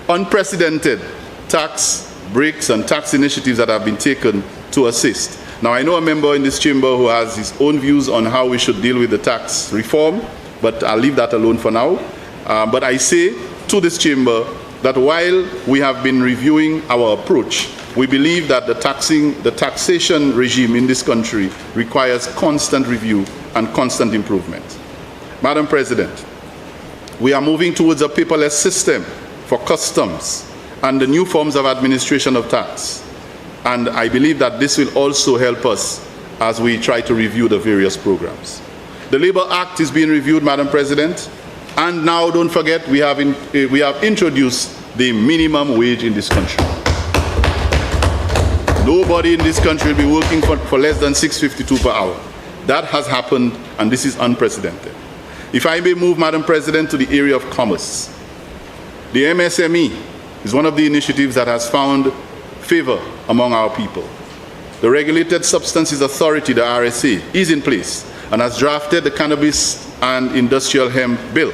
unprecedented tax breaks and tax initiatives that have been taken to assist. Now, I know a member in this chamber who has his own views on how we should deal with the tax reform, but I'll leave that alone for now. But I say to this chamber that while we have been reviewing our approach, we believe that the taxation regime in this country requires constant review and constant improvement. Madam President, we are moving towards a paperless system for customs and the new forms of administration of tax. And I believe that this will also help us as we try to review the various programs. The Labor Act is being reviewed, Madam President, and now don't forget we have introduced the minimum wage in this country. Nobody in this country will be working for less than $6.52 per hour. That has happened, and this is unprecedented. If I may move, Madam President, to the area of commerce. The MSME is one of the initiatives that has found favor among our people. The Regulated Substances Authority, the RSA, is in place and has drafted the Cannabis and Industrial Hemp Bill.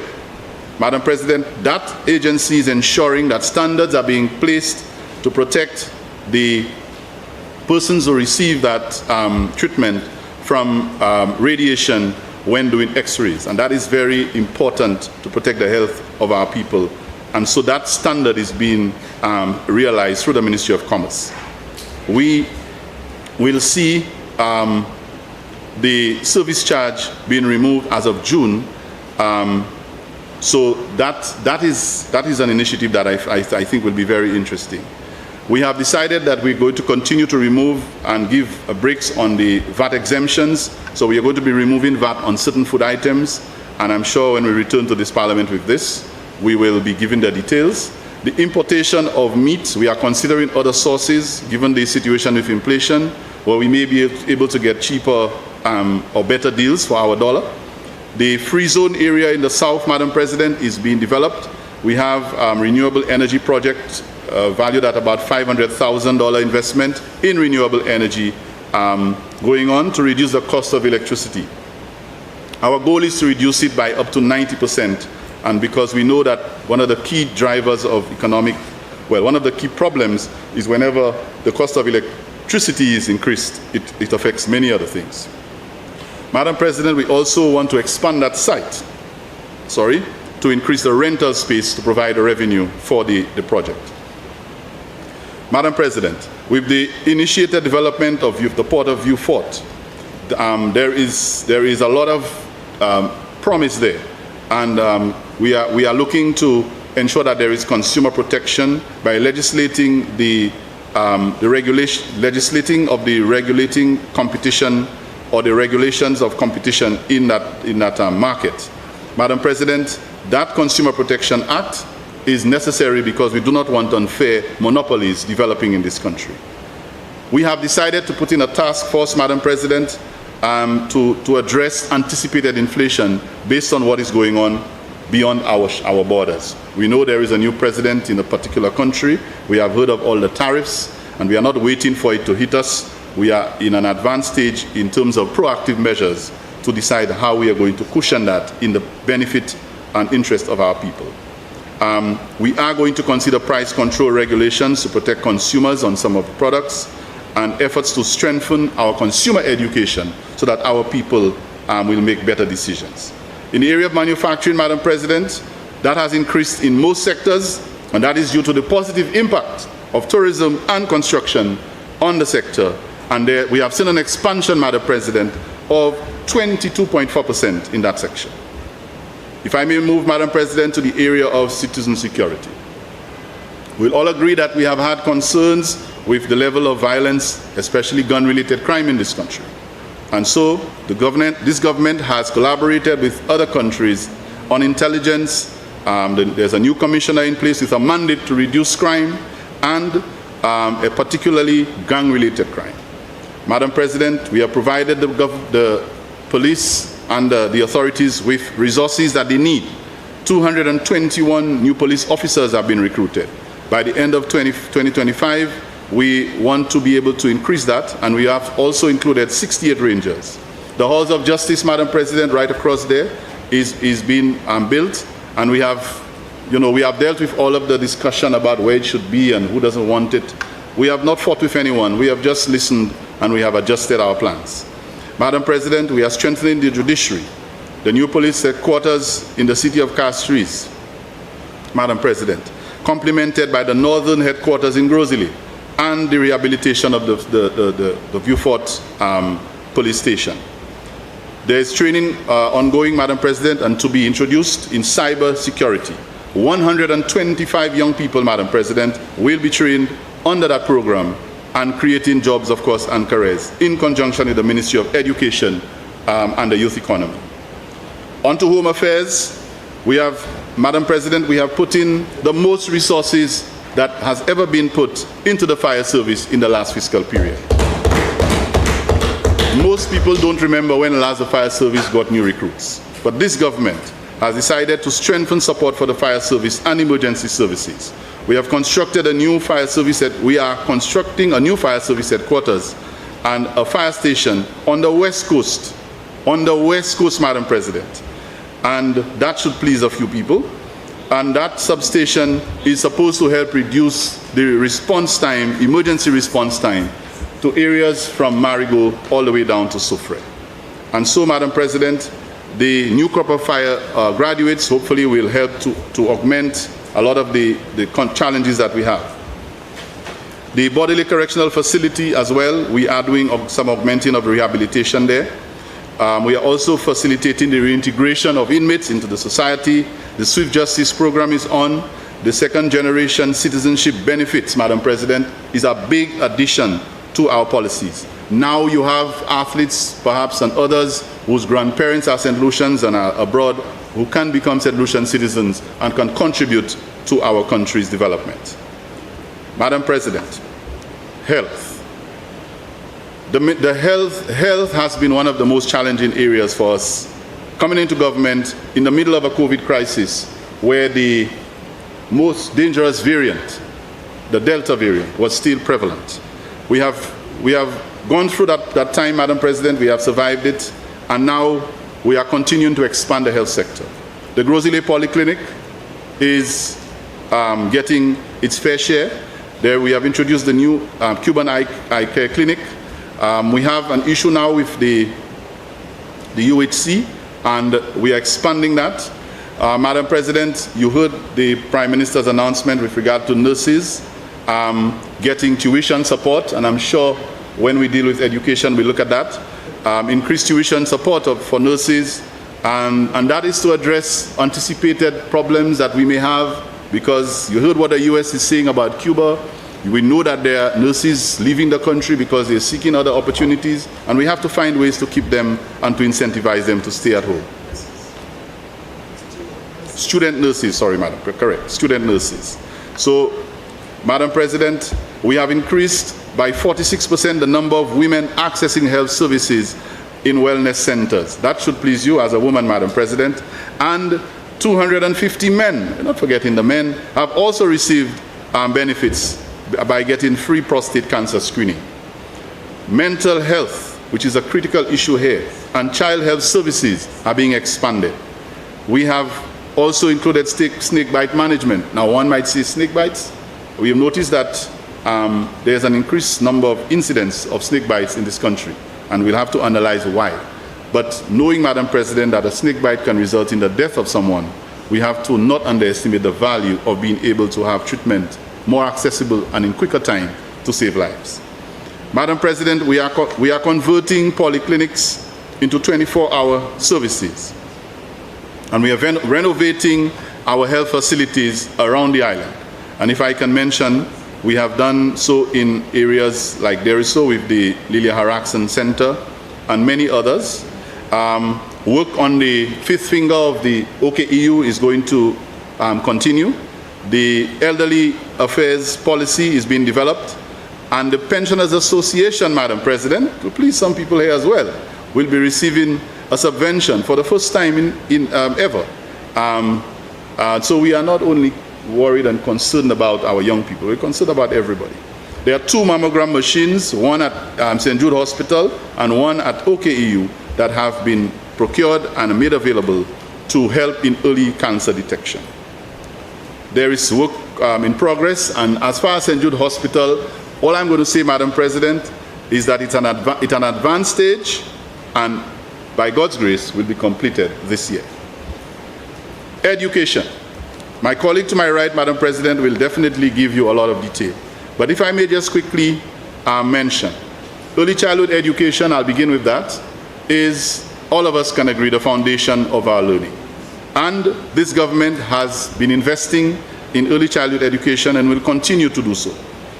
Madam President, that agency is ensuring that standards are being placed to protect the persons who receive that treatment from radiation when doing x-rays, and that is very important to protect the health of our people. And so that standard is being realized through the Ministry of Commerce. We will see the service charge being removed as of June. So that is an initiative that I think will be very interesting. We have decided that we're going to continue to remove and give breaks on the VAT exemptions. So we are going to be removing VAT on certain food items, and I'm sure when we return to this Parliament with this, we will be given the details. The importation of meat, we are considering other sources, given the situation with inflation, where we may be able to get cheaper or better deals for our dollar. The free zone area in the South, Madam President, is being developed. We have renewable energy projects valued at about $500,000 investment in renewable energy going on to reduce the cost of electricity. Our goal is to reduce it by up to 90%. And because we know that one of the key drivers of one of the key problems is whenever the cost of electricity is increased, it affects many other things. Madam President, we also want to expand that site, to increase the rental space to provide a revenue for the project. Madam President, with the initiated development of the Port of Vieux Fort, there is a lot of promise there. And we are looking to ensure that there is consumer protection by legislating legislating of the regulating competition or the regulations of competition in that market. Madam President, that Consumer Protection Act is necessary because we do not want unfair monopolies developing in this country. We have decided to put in a task force, Madam President, to address anticipated inflation based on what is going on beyond our borders. We know there is a new president in a particular country. We have heard of all the tariffs, and we are not waiting for it to hit us. We are in an advanced stage in terms of proactive measures to decide how we are going to cushion that in the benefit and interest of our people. We are going to consider price control regulations to protect consumers on some of the products, and efforts to strengthen our consumer education so that our people will make better decisions. In the area of manufacturing, Madam President, that has increased in most sectors, and that is due to the positive impact of tourism and construction on the sector. And there, we have seen an expansion, Madam President, of 22.4% in that section. If I may move, Madam President, to the area of citizen security. We'll all agree that we have had concerns with the level of violence, especially gun-related crime in this country. And so this government has collaborated with other countries on intelligence. There's a new commissioner in place with a mandate to reduce crime and a particularly gang-related crime. Madam President, we have provided the police and the authorities with resources that they need. 221 new police officers have been recruited. By the end of 2025, we want to be able to increase that, and we have also included 68 rangers. The Halls of Justice, Madam President, right across there is being built, and we have dealt with all of the discussion about where it should be and who doesn't want it. We have not fought with anyone. We have just listened, and we have adjusted our plans. Madam President, we are strengthening the judiciary. The new police headquarters in the city of Castries, Madam President, complemented by the northern headquarters in Grosile, and the rehabilitation of the Beaufort police station. There is training ongoing, Madam President, and to be introduced in cyber security. 125 young people, Madam President, will be trained under that program and creating jobs, of course, and careers in conjunction with the Ministry of Education and the youth economy. On to Home Affairs, Madam President, we have put in the most resources that has ever been put into the fire service in the last fiscal period. Most people don't remember when last the fire service got new recruits, but this government has decided to strengthen support for the fire service and emergency services. We have constructed a new fire service. We are constructing a new fire service headquarters and a fire station on the West Coast. On the West Coast, Madam President. And that should please a few people. And that substation is supposed to help reduce the response time, emergency response time, to areas from Marigot all the way down to Soufrière. And so, Madam President, the new crop of fire graduates hopefully will help to augment a lot of the challenges that we have. The Bodily Correctional Facility as well, we are doing some augmenting of rehabilitation there. We are also facilitating the reintegration of inmates into the society. The Swift Justice Program is on. The second generation citizenship benefits, Madam President, is a big addition to our policies. Now you have athletes, perhaps, and others whose grandparents are St. Lucians and are abroad, who can become St. Lucian citizens and can contribute to our country's development. Madam President, health. Health has been one of the most challenging areas for us. Coming into government in the middle of a COVID crisis, where the most dangerous variant, the Delta variant, was still prevalent. We have gone through that time, Madam President. We have survived it, and now we are continuing to expand the health sector. The Grosile Polyclinic is getting its fair share. There we have introduced the new Cuban eye care clinic. We have an issue now with the UHC, and we are expanding that. Madam President, you heard the Prime Minister's announcement with regard to nurses getting tuition support, and I'm sure when we deal with education, we look at that. Increased tuition support for nurses, and that is to address anticipated problems that we may have, because you heard what the US is saying about Cuba. We know that there are nurses leaving the country because they're seeking other opportunities, and we have to find ways to keep them and to incentivize them to stay at home. Student nurses, sorry, madam, correct, student nurses. So, Madam President, we have increased by 46% the number of women accessing health services in wellness centers. That should please you as a woman, Madam President. And 250 men, you're not forgetting the men, have also received benefits by getting free prostate cancer screening. Mental health, which is a critical issue here, and child health services are being expanded. We have also included snake bite management. Now, one might say snake bites. We have noticed that there's an increased number of incidents of snake bites in this country, and we'll have to analyze why. But knowing, Madam President, that a snake bite can result in the death of someone, we have to not underestimate the value of being able to have treatment more accessible and in quicker time to save lives. Madam President, we are converting polyclinics into 24-hour services, and we are renovating our health facilities around the island. And if I can mention, we have done so in areas like Deriso with the Lilia Haraxon Center and many others. Work on the fifth finger of the OKEU is going to continue. The elderly affairs policy is being developed, and the Pensioners Association, Madam President, to please some people here as well, will be receiving a subvention for the first time ever. So we are not only worried and concerned about our young people, we're concerned about everybody. There are 2 mammogram machines, one at St. Jude Hospital and one at OKEU, that have been procured and made available to help in early cancer detection. There is work in progress, and as far as St. Jude Hospital, all I'm going to say, Madam President, is that it's an advanced stage, and by God's grace will be completed this year. Education. My colleague to my right, Madam President, will definitely give you a lot of detail. But if I may just quickly mention, early childhood education, I'll begin with that, is, all of us can agree, the foundation of our learning. And this government has been investing in early childhood education and will continue to do so.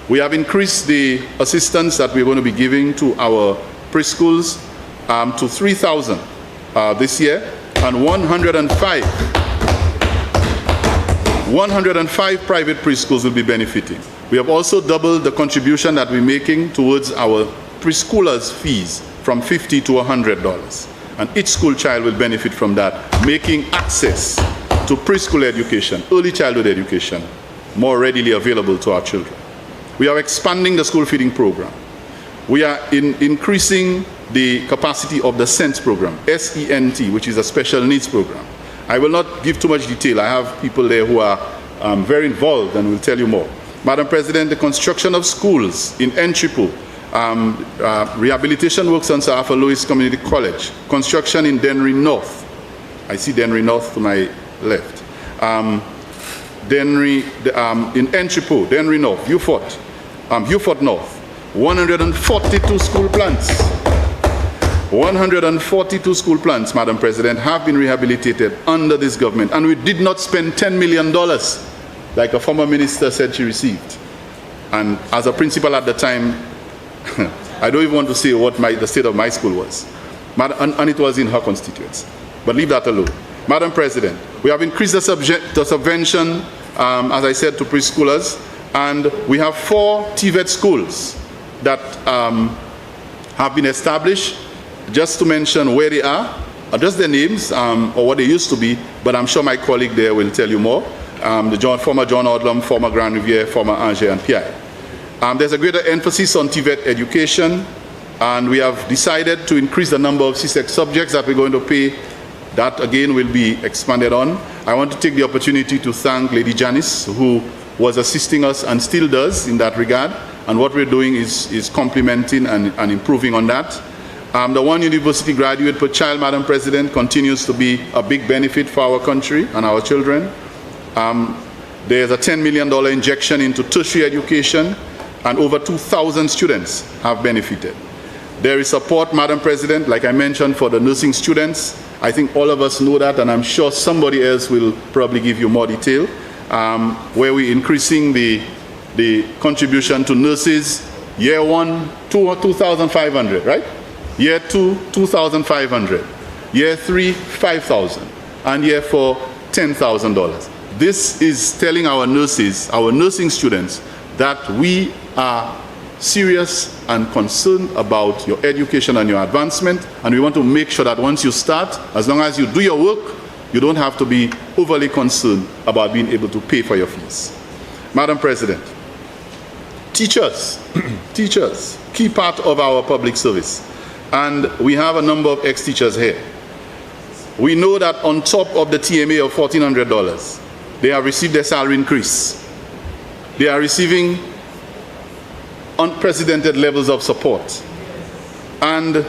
We have increased the assistance that we're going to be giving to our preschools to 3,000 this year, and 105 private preschools will be benefiting. We have also doubled the contribution that we're making towards our preschoolers' fees from $50 to $100. And each school child will benefit from that, making access to preschool education, early childhood education, more readily available to our children. We are expanding the school feeding program. We are increasing the capacity of the SENT program, S-E-N-T, which is a special needs program. I will not give too much detail. I have people there who are very involved and will tell you more. Madam President, the construction of schools in Entripo, rehabilitation works on Sir Arthur Lewis Community College, construction in Dennery North. I see Dennery North to my left. In Entripo, Dennery North, Beaufort North, 142 school plants. 142 school plants, Madam President, have been rehabilitated under this government, and we did not spend $10 million like a former minister said she received. And as a principal at the time, I don't even want to say what the state of my school was. And it was in her constituents. But leave that alone. Madam President, we have increased the subvention, as I said, to preschoolers, and we have 4 TVET schools that have been established. Just to mention where they are, just their names or what they used to be, but I'm sure my colleague there will tell you more. Former John Odlum, former Grand Riviere, former Angers and PI. There's a greater emphasis on TVET education, and we have decided to increase the number of CSEC subjects that we're going to pay. That again will be expanded on. I want to take the opportunity to thank Lady Janice, who was assisting us and still does in that regard, and what we're doing is complementing and improving on that. The 1 university graduate per child, Madam President, continues to be a big benefit for our country and our children. There's a $10 million injection into tertiary education, and over 2,000 students have benefited. There is support, Madam President, like I mentioned, for the nursing students. I think all of us know that, and I'm sure somebody else will probably give you more detail, where we're increasing the the contribution to nurses, year 1, 2,500, right? Year 2, 2,500. Year 3, 5,000. And year 4, $10,000. This is telling our nurses, our nursing students, that we are serious and concerned about your education and your advancement, and we want to make sure that once you start, as long as you do your work, you don't have to be overly concerned about being able to pay for your fees. Madam President, teachers, teachers, key part of our public service, and we have a number of ex-teachers here. We know that on top of the TMA of $1,400, they have received their salary increase. They are receiving unprecedented levels of support. And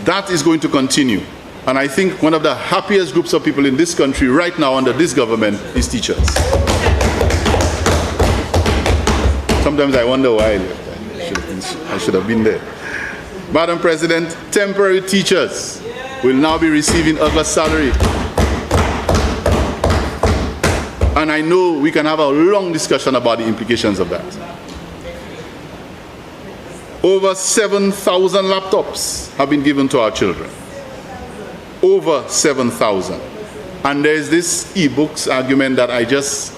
that is going to continue. And I think one of the happiest groups of people in this country right now under this government is teachers. Sometimes I wonder why I left. I should have been there. Madam President, temporary teachers will now be receiving August salary. And I know we can have a long discussion about the implications of that. Over 7,000 laptops have been given to our children. Over 7,000. And there's this e-books argument that I just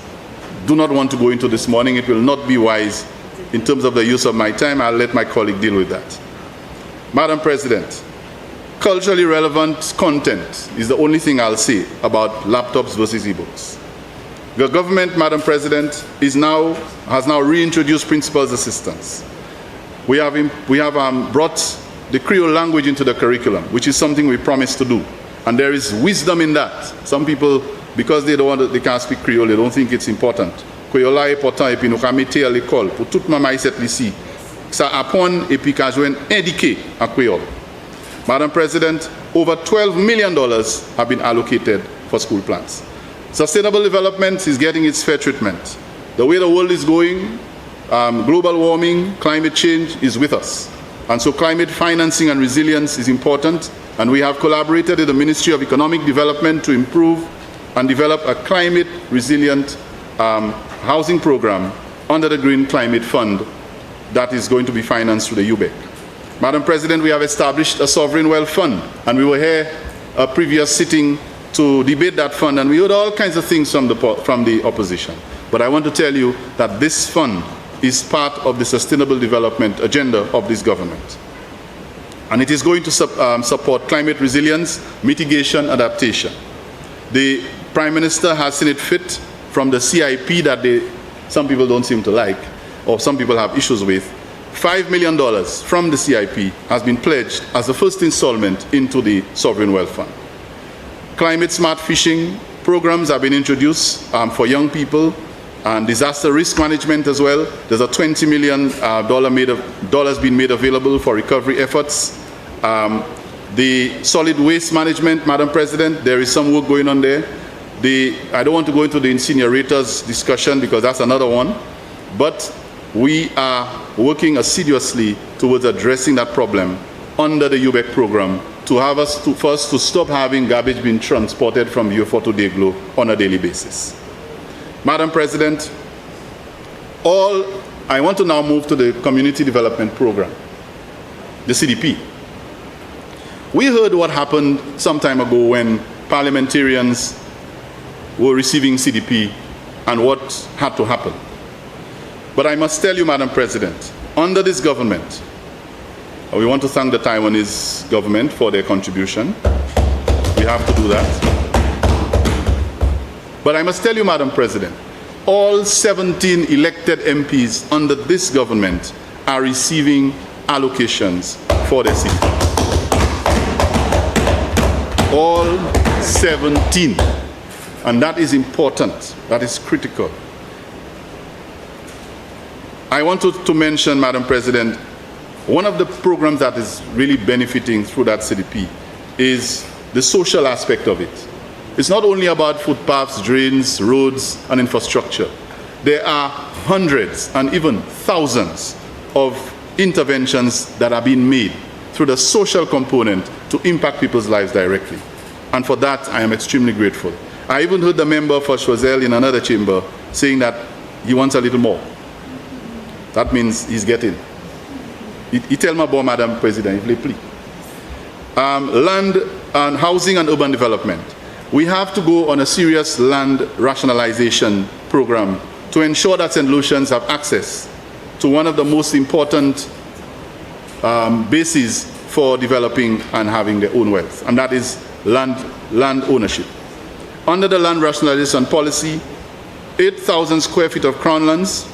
do not want to go into this morning. It will not be wise in terms of the use of my time. I'll let my colleague deal with that. Madam President, culturally relevant content is the only thing I'll say about laptops versus e-books. The government, Madam President, has now reintroduced principal's assistance. We have brought the Creole language into the curriculum, which is something we promised to do. And there is wisdom in that. Some people, because they can't speak Creole, they don't think it's important. Creole est important et puis nous avons mis à l'école pour toute maman ici ici. Ça apprend et puis qu'à jouer éduquer à Creole. Madam President, over $12 million have been allocated for school plans. Sustainable development is getting its fair treatment. The way the world is going, global warming, climate change is with us. And so climate financing and resilience is important. And we have collaborated with the Ministry of Economic Development to improve and develop a climate resilient housing program under the Green Climate Fund that is going to be financed through the UBEC. Madam President, we have established a sovereign wealth fund, and we were here a previous sitting to debate that fund, and we heard all kinds of things from the opposition. But I want to tell you that this fund is part of the sustainable development agenda of this government. And it is going to support climate resilience, mitigation, adaptation. The Prime Minister has seen it fit from the CIP that some people don't seem to like, or some people have issues with. $5 million from the CIP has been pledged as the first installment into the Sovereign Wealth Fund. Climate smart fishing programs have been introduced for young people, and disaster risk management as well. There's a $20 million being made available for recovery efforts. The solid waste management, Madam President, there is some work going on there. I don't want to go into the incinerators discussion because that's another one, but we are working assiduously towards addressing that problem under the UBEC program to have us first to stop having garbage being transported from UFO to Deglo on a daily basis. Madam President, I want to now move to the Community Development Program, the CDP. We heard what happened some time ago when parliamentarians were receiving CDP and what had to happen. But I must tell you, Madam President, under this government, we want to thank the Taiwanese government for their contribution. We have to do that. But I must tell you, Madam President, all 17 elected MPs under this government are receiving allocations for their city. All 17. And that is important. That is critical. I want to mention, Madam President, one of the programs that is really benefiting through that CDP is the social aspect of it. It's not only about footpaths, drains, roads, and infrastructure. There are hundreds and even thousands of interventions that are being made through the social component to impact people's lives directly. And for that, I am extremely grateful. I even heard the member for Choiseul in another chamber saying that he wants a little more. That means he's getting. He tell me about Madam President, if they please. Land and housing and urban development. We have to go on a serious land rationalization program to ensure that St. Lucians have access to one of the most important bases for developing and having their own wealth, and that is land ownership. Under the land rationalization policy, 8,000 square feet of crown lands,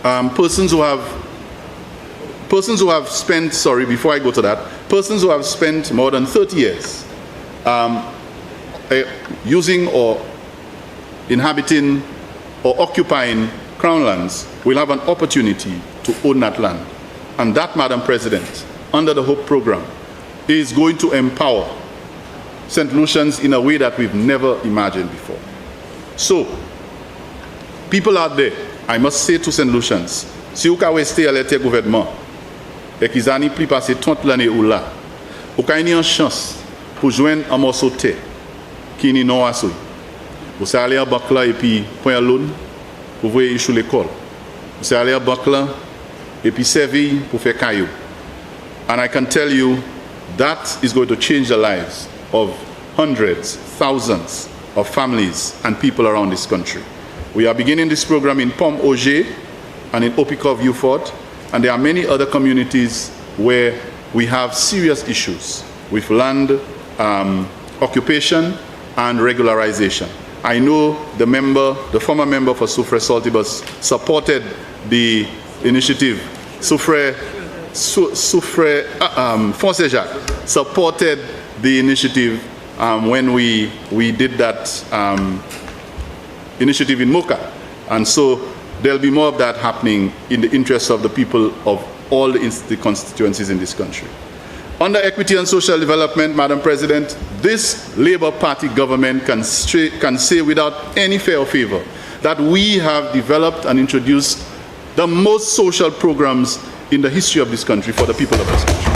persons who have spent, sorry, before I go to that, persons who have spent more than 30 years using or inhabiting or occupying crown lands will have an opportunity to own that land. And that, Madam President, under the HOPE program, is going to empower St. Lucians in a way that we've never imagined before. So, people out there, I must say to St. Lucians, si vous avez resté à l'été gouvernement, et qu'ils ont plus passé 30 l'année ou là, vous avez une chance pour joindre un morceau de terre qui n'est non assoui. Vous allez à la banque là et puis prendre l'eau pour vous échouer l'école. Vous allez à la banque là et puis servir pour faire caillou. And I can tell you that is going to change the lives of hundreds, thousands of families and people around this country. We are beginning this program in Pomme Auger and in Opikov Ufort, and there are many other communities where we have serious issues with land occupation and regularization. I know the former member for Soufre Saltibus supported the initiative. Soufre Fonsejac supported the initiative when we did that initiative in Mocha. And so there'll be more of that happening in the interest of the people of all the constituencies in this country. Under equity and social development, Madam President, this Labour Party government can say without any fear or favor that we have developed and introduced the most social programs in the history of this country for the people of this country.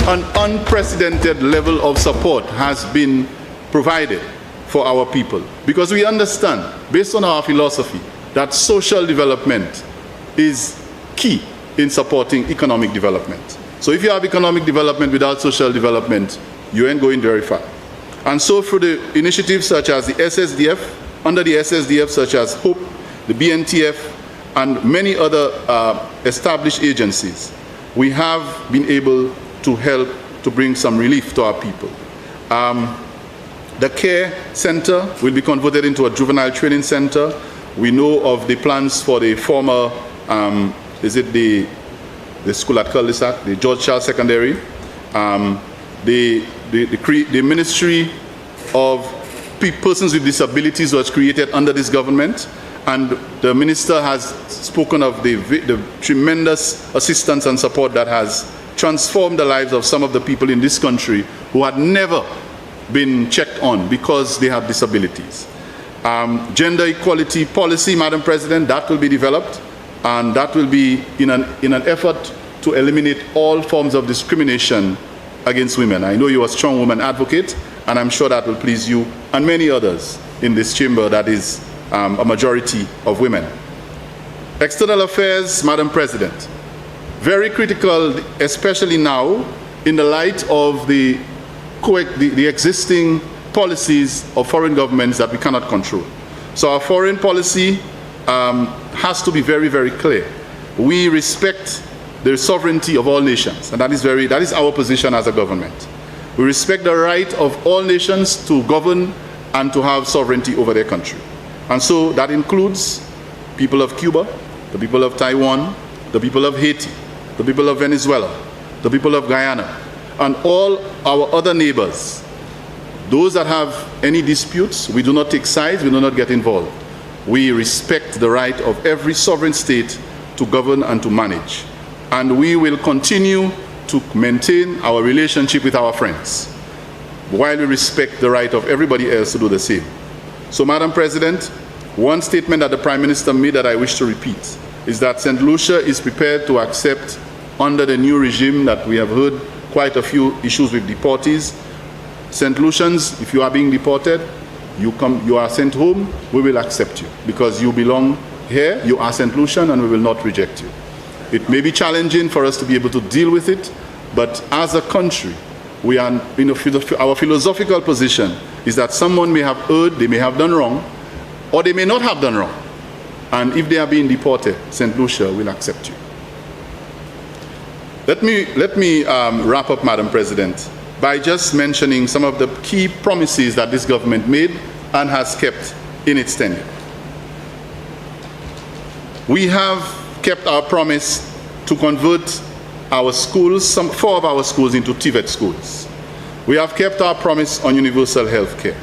An unprecedented level of support has been provided for our people because we understand, based on our philosophy, that social development is key in supporting economic development. So if you have economic development without social development, you ain't going very far. And so for the initiatives such as the SSDF, under the SSDF such as HOPE, the BNTF, and many other established agencies, we have been able to help to bring some relief to our people. The care center will be converted into a juvenile training center. We know of the plans for the former, the school at Cul-de-Sac, the George Charles Secondary, the Ministry of Persons with Disabilities was created under this government, and the minister has spoken of the tremendous assistance and support that has transformed the lives of some of the people in this country who had never been checked on because they have disabilities. Gender equality policy, Madam President, that will be developed, and that will be in an effort to eliminate all forms of discrimination against women. I know you're a strong woman advocate, and I'm sure that will please you and many others in this chamber that is a majority of women. External affairs, Madam President, very critical, especially now in the light of the existing policies of foreign governments that we cannot control. So our foreign policy has to be very, very clear. We respect the sovereignty of all nations, and that is our position as a government. We respect the right of all nations to govern and to have sovereignty over their country. And so that includes people of Cuba, the people of Taiwan, the people of Haiti, the people of Venezuela, the people of Guyana, and all our other neighbors. Those that have any disputes, we do not take sides, we do not get involved. We respect the right of every sovereign state to govern and to manage. And we will continue to maintain our relationship with our friends, while we respect the right of everybody else to do the same. So, Madam President, one statement that the Prime Minister made that I wish to repeat is that St. Lucia is prepared to accept, under the new regime that we have heard quite a few issues with deportees. St. Lucians, if you are being deported, you are sent home, we will accept you because you belong here, you are St. Lucian, and we will not reject you. It may be challenging for us to be able to deal with it, but as a country, we are, our philosophical position is that someone may have erred, they may have done wrong, or they may not have done wrong. And if they are being deported, St. Lucia will accept you. Let me wrap up, Madam President, by just mentioning some of the key promises that this government made and has kept in its tenure. We have kept our promise to convert our schools, 4 of our schools, into TVET schools. We have kept our promise on universal health care.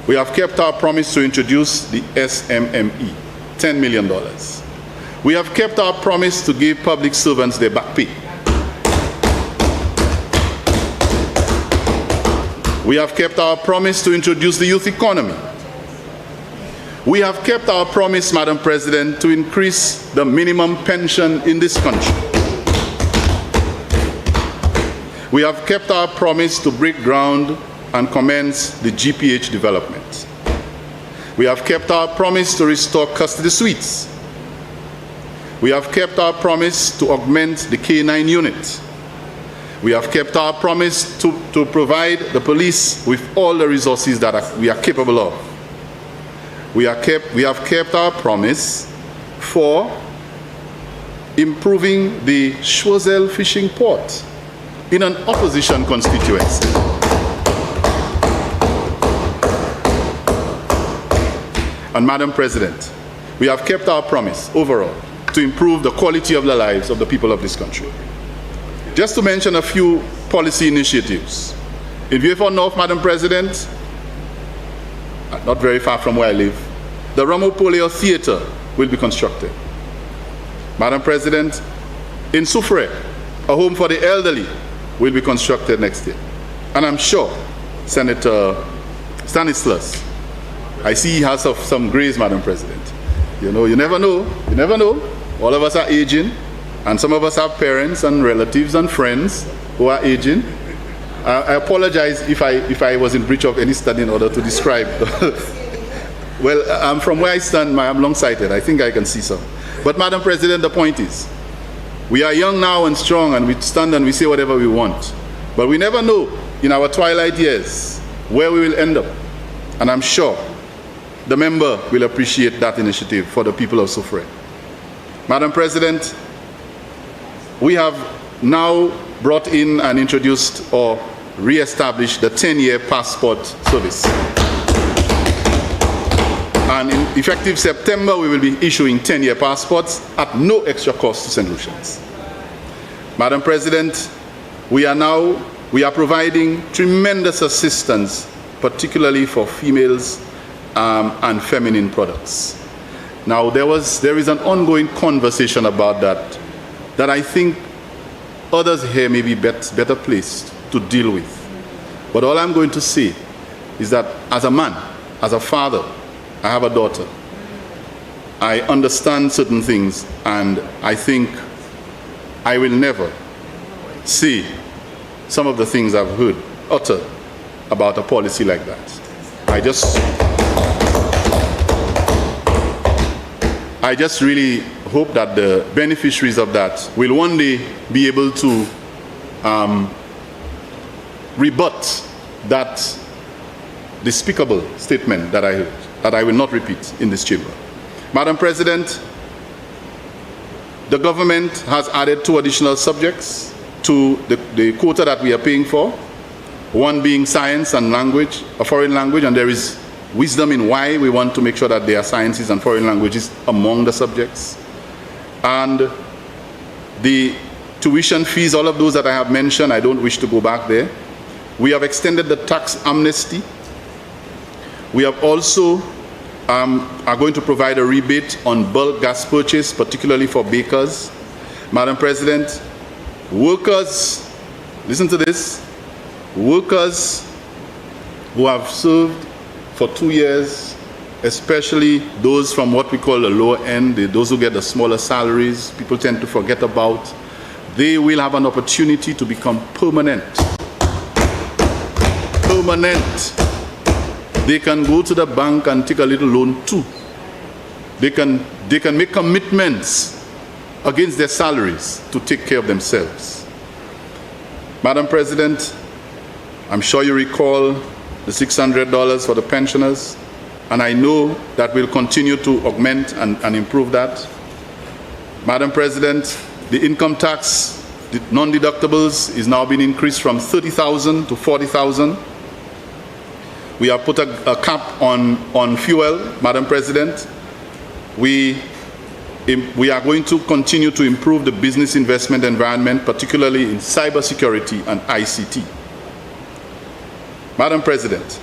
We have kept our promise to introduce the SMME, $10 million. We have kept our promise to give public servants their back pay. We have kept our promise to introduce the youth economy. We have kept our promise, Madam President, to increase the minimum pension in this country. We have kept our promise to break ground and commence the GPH development. We have kept our promise to restore custody suites. We have kept our promise to augment the K9 unit. We have kept our promise to provide the police with all the resources that we are capable of. We have kept our promise for improving the Choiseul fishing port in an opposition constituency. And Madam President, we have kept our promise overall to improve the quality of the lives of the people of this country. Just to mention a few policy initiatives. In Vieux-Fort North, Madam President, not very far from where I live, the Rameau-Polear Theatre will be constructed. Madam President, in Soufrière, a home for the elderly will be constructed next year. And I'm sure Senator Stanislas, I see he has some grace, Madam President. You know, you never know. You never know. All of us are aging, and some of us have parents and relatives and friends who are aging. I apologize if I was in breach of any study in order to describe. Well, from where I stand, I'm long-sighted. I think I can see some. But Madam President, the point is, we are young now and strong, and we stand and we say whatever we want. But we never know in our twilight years where we will end up. And I'm sure the member will appreciate that initiative for the people of Soufrière. Madam President, we have now brought in and introduced or re-established the 10-year passport service. And in effective September, we will be issuing 10-year passports at no extra cost to St. Lucians. Madam President, we are providing tremendous assistance, particularly for females and feminine products. Now, there is an ongoing conversation about that I think others here may be better placed to deal with. But all I'm going to say is that as a man, as a father, I have a daughter. I understand certain things, and I think I will never say some of the things I've heard uttered about a policy like that. I just really hope that the beneficiaries of that will one day be able to rebut that despicable statement that I heard, that I will not repeat in this chamber. Madam President, the government has added 2 additional subjects to the quota that we are paying for, one being science and language, a foreign language, and there is wisdom in why we want to make sure that there are sciences and foreign languages among the subjects. And the tuition fees, all of those that I have mentioned, I don't wish to go back there. We have extended the tax amnesty. We have also are going to provide a rebate on bulk gas purchase, particularly for bakers. Madam President, workers, listen to this, workers who have served for 2 years, especially those from what we call the lower end, those who get the smaller salaries, people tend to forget about, they will have an opportunity to become permanent. Permanent. They can go to the bank and take a little loan too. They can they can make commitments against their salaries to take care of themselves. Madam President, I'm sure you recall the $600 for the pensioners, and I know that we'll continue to augment and improve that. Madam President, the income tax, the non-deductibles is now being increased from $30,000 to $40,000. We have put a cap on fuel, Madam President. We are going to continue to improve the business investment environment, particularly in cybersecurity and ICT. Madam President,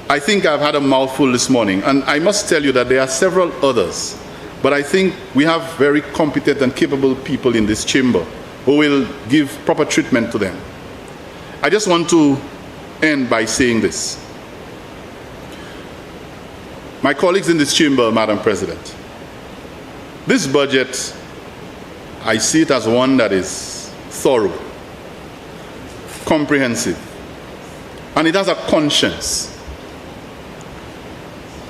I think I've had a mouthful this morning, and I must tell you that there are several others, but I think we have very competent and capable people in this chamber who will give proper treatment to them. I just want to end by saying this. My colleagues in this chamber, Madam President, this budget, I see it as one that is thorough, comprehensive, and it has a conscience.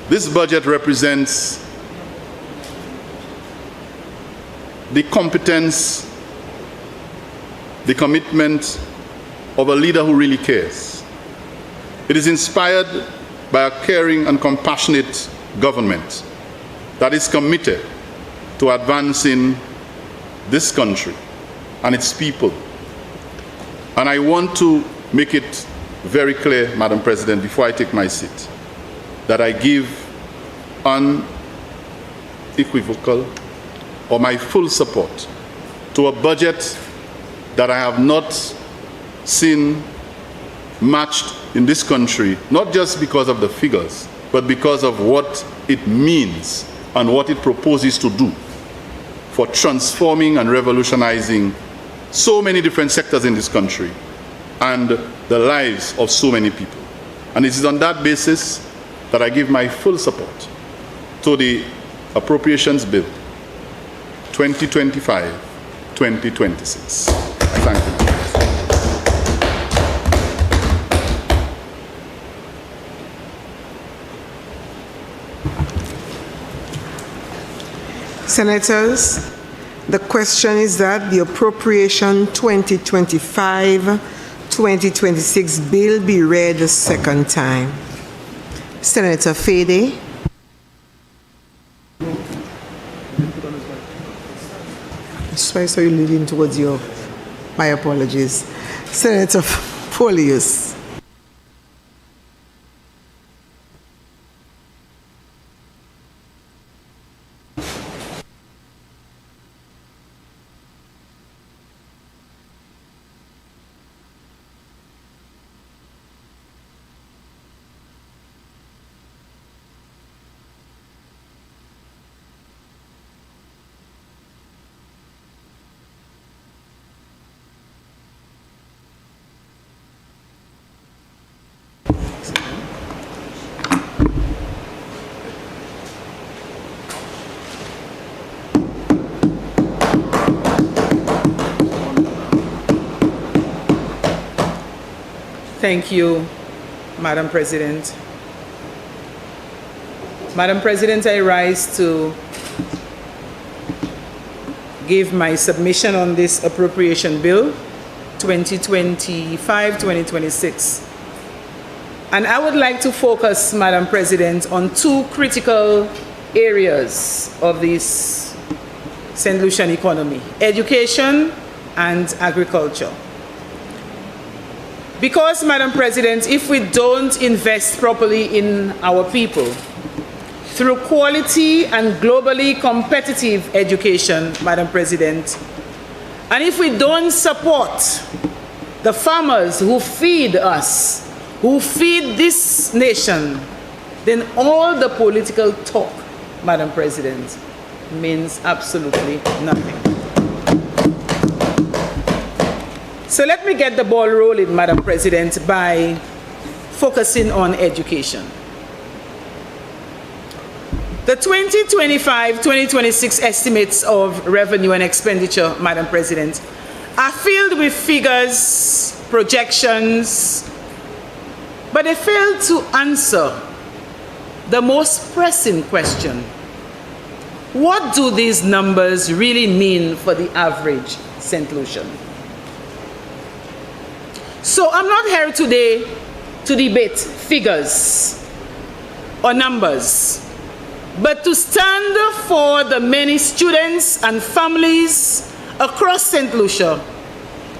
This budget represents the competence, the commitment of a leader who really cares. It is inspired by a caring and compassionate government that is committed to advancing this country and its people. And I want to make it very clear, Madam President, before I take my seat, that I give unequivocal or my full support to a budget that I have not seen matched in this country, not just because of the figures, but because of what it means and what it proposes to do for transforming and revolutionizing so many different sectors in this country and the lives of so many people. And it is on that basis that I give my full support to the Appropriations Bill 2025-2026. I thank you. Senators, the question is that the Appropriation 2025-2026 bill be read a second time. Senator Fede. I saw you leading towards your, my apologies. Senator Folius. Thank you, Madam President. Madam President, I rise to give my submission on this appropriation bill 2025-2026. And I would like to focus, Madam President, on two critical areas of this St. Lucian economy: education and agriculture. Because, Madam President, if we don't invest properly in our people through quality and globally competitive education, Madam President, and if we don't support the farmers who feed us, who feed this nation, then all the political talk, Madam President, means absolutely nothing. So let me get the ball rolling, Madam President, by focusing on education. The 2025-2026 estimates of revenue and expenditure, Madam President, are filled with figures, projections, but they fail to answer the most pressing question: What do these numbers really mean for the average St. Lucian? So I'm not here today to debate figures or numbers, but to stand for the many students and families across St. Lucia,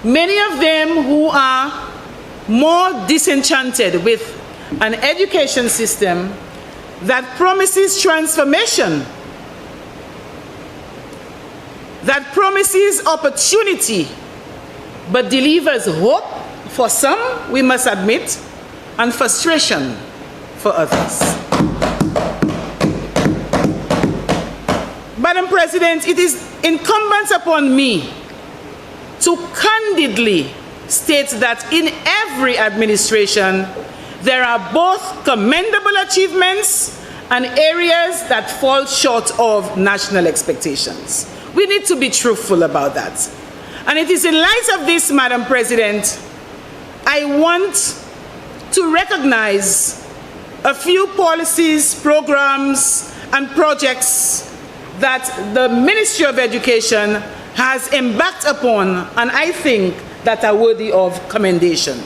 many of them who are more disenchanted with an education system that promises transformation, that promises opportunity, but delivers hope for some, we must admit, and frustration for others. Madam President, it is incumbent upon me to candidly state that in every administration, there are both commendable achievements and areas that fall short of national expectations. We need to be truthful about that. And it is in light of this, Madam President, I want to recognize a few policies, programs, and projects that the Ministry of Education has embarked upon, and I think that are worthy of commendation.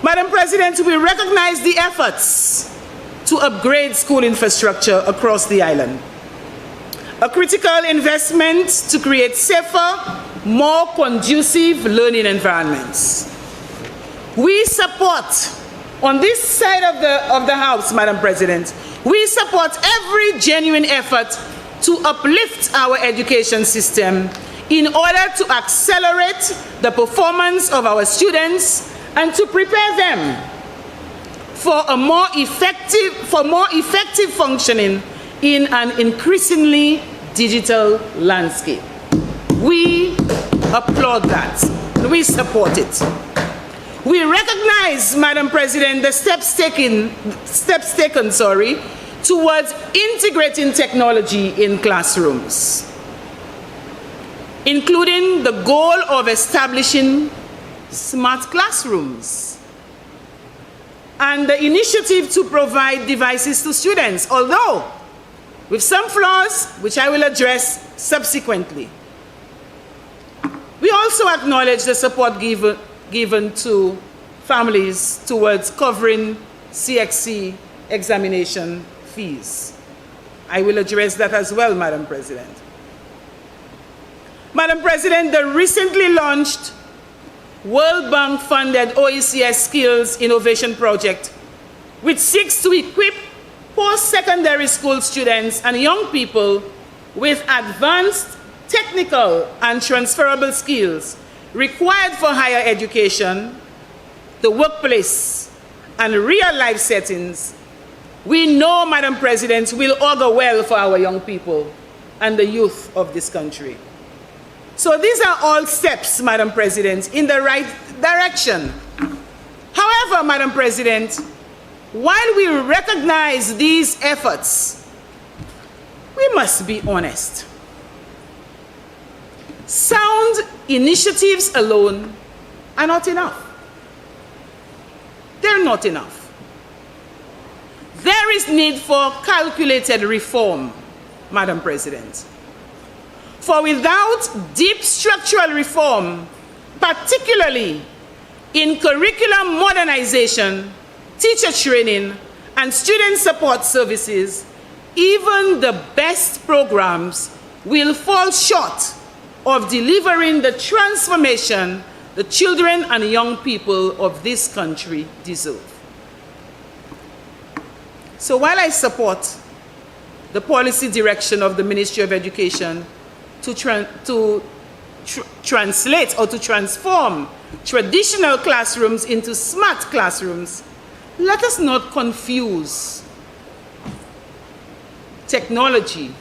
Madam President, we recognize the efforts to upgrade school infrastructure across the island. A critical investment to create safer, more conducive learning environments. We support, on this side of the House, Madam President, we support every genuine effort to uplift our education system in order to accelerate the performance of our students and to prepare them for more effective functioning in an increasingly digital landscape. We applaud that. We support it. We recognize, Madam President, the steps taken, towards integrating technology in classrooms, including the goal of establishing smart classrooms and the initiative to provide devices to students, although with some flaws, which I will address subsequently. We also acknowledge the support given to families towards covering CXC examination fees. I will address that as well, Madam President. Madam President, the recently launched World Bank-funded OECS Skills Innovation Project, which seeks to equip post-secondary school students and young people with advanced technical and transferable skills required for higher education, the workplace, and real-life settings, we know, Madam President, will augur well for our young people and the youth of this country. So these are all steps, Madam President, in the right direction. However, Madam President, while we recognize these efforts, we must be honest. Sound initiatives alone are not enough. They're not enough. There is need for calculated reform, Madam President. For without deep structural reform, particularly in curriculum modernization, teacher training, and student support services, even the best programs will fall short of delivering the transformation the children and young people of this country deserve. So while I support the policy direction of the Ministry of Education to translate or to transform traditional classrooms into smart classrooms, let us not confuse technology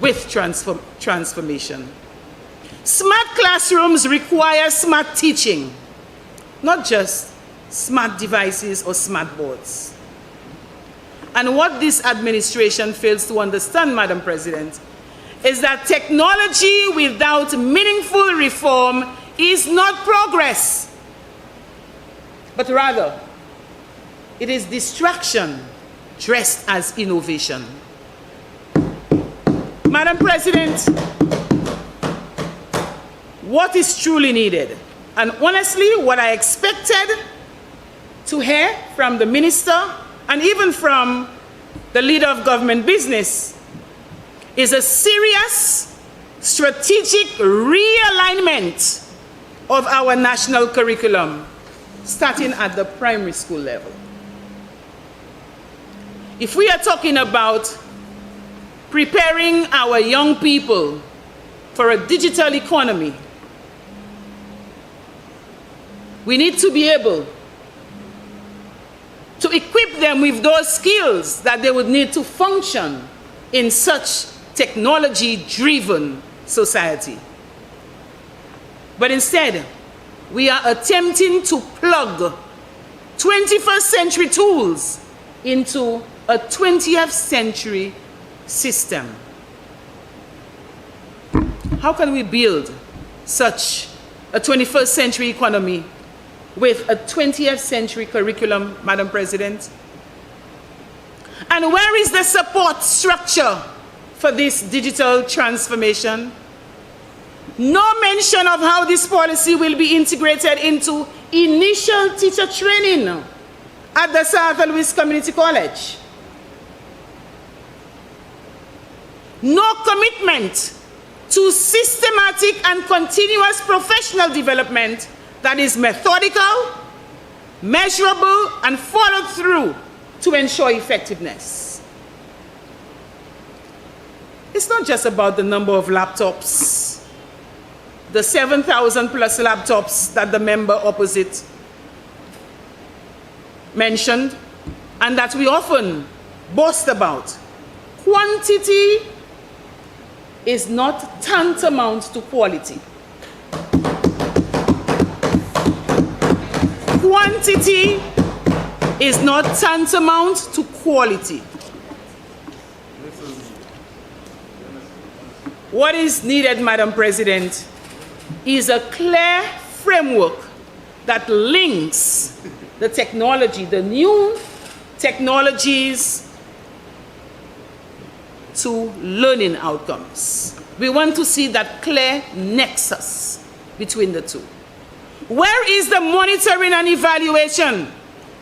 with transformation. Smart classrooms require smart teaching, not just smart devices or smart boards. And what this administration fails to understand, Madam President, is that technology without meaningful reform is not progress, but rather it is distraction dressed as innovation. Madam President, what is truly needed, and honestly, what I expected to hear from the minister and even from the leader of government business, is a serious strategic realignment of our national curriculum, starting at the primary school level. If we are talking about preparing our young people for a digital economy, we need to be able to equip them with those skills that they would need to function in such technology-driven society. But instead, we are attempting to plug 21st century tools into a 20th century system. How can we build such a 21st century economy with a 20th century curriculum, Madam President? And where is the support structure for this digital transformation? No mention of how this policy will be integrated into initial teacher training at the South Louis Community College. No commitment to systematic and continuous professional development that is methodical, measurable, and followed through to ensure effectiveness. It's not just about the number of laptops, the 7,000 plus laptops that the member opposite mentioned, and that we often boast about. Quantity is not tantamount to quality. Quantity is not tantamount to quality. What is needed, Madam President, is a clear framework that links the technology, the new technologies, to learning outcomes. We want to see that clear nexus between the two. Where is the monitoring and evaluation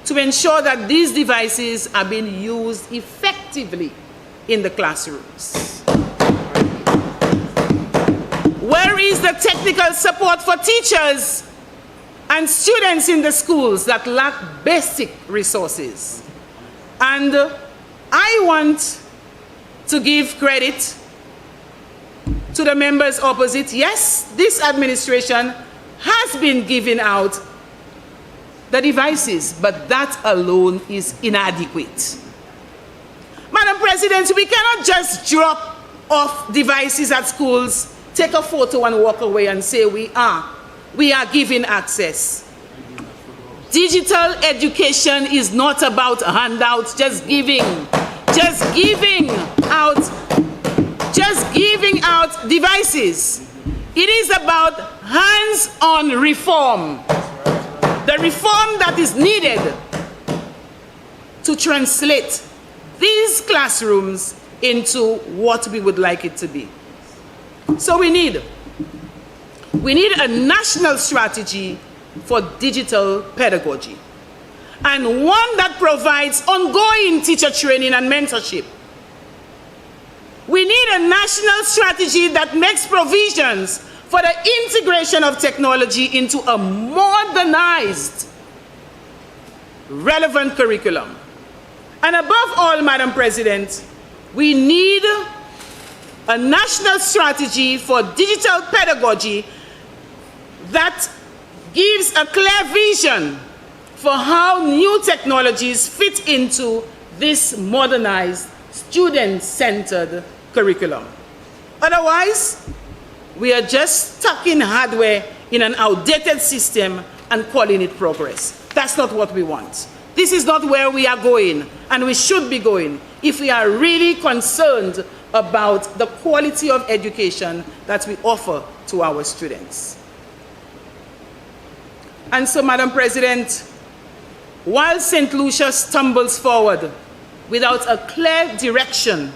to ensure that these devices are being used effectively in the classrooms? Where is the technical support for teachers and students in the schools that lack basic resources? And I want to give credit to the members opposite. Yes, this administration has been giving out the devices, but that alone is inadequate. Madam President, we cannot just drop off devices at schools, take a photo and walk away and say we are giving access. Digital education is not about handouts, just giving out devices. It is about hands-on reform. The reform that is needed to translate these classrooms into what we would like it to be. So we need a national strategy for digital pedagogy, and one that provides ongoing teacher training and mentorship. We need a national strategy that makes provisions for the integration of technology into a modernized, relevant curriculum. And above all, Madam President, we need a national strategy for digital pedagogy that gives a clear vision for how new technologies fit into this modernized, student-centered curriculum. Otherwise, we are just stuck in hardware in an outdated system and calling it progress. That's not what we want. This is not where we are going, and we should be going if we are really concerned about the quality of education that we offer to our students. And so, Madam President, while St. Lucia stumbles forward without a clear direction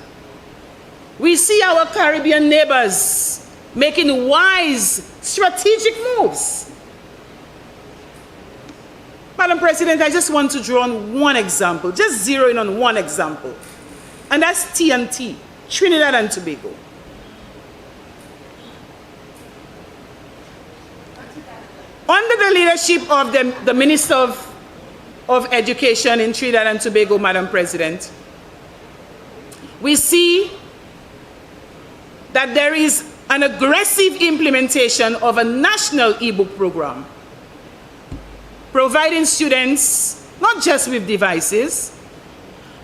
We see our Caribbean neighbors making wise, strategic moves. Madam President, I just want to draw on one example, just zero in on one example, and that's TNT, Trinidad and Tobago. Under the leadership of the Minister of Education in Trinidad and Tobago, Madam President, we see that there is an aggressive implementation of a national e-book program, providing students not just with devices,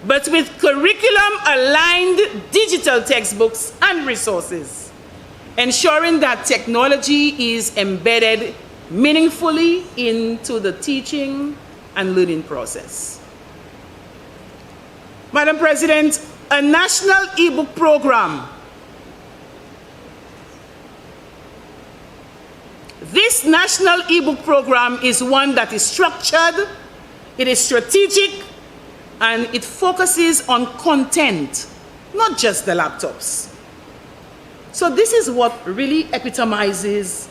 but with curriculum-aligned digital textbooks and resources, ensuring that technology is embedded meaningfully into the teaching and learning process. Madam President, a national e-book program. This national e-book program is one that is structured, it is strategic, and it focuses on content, not just the laptops. So this is what really epitomizes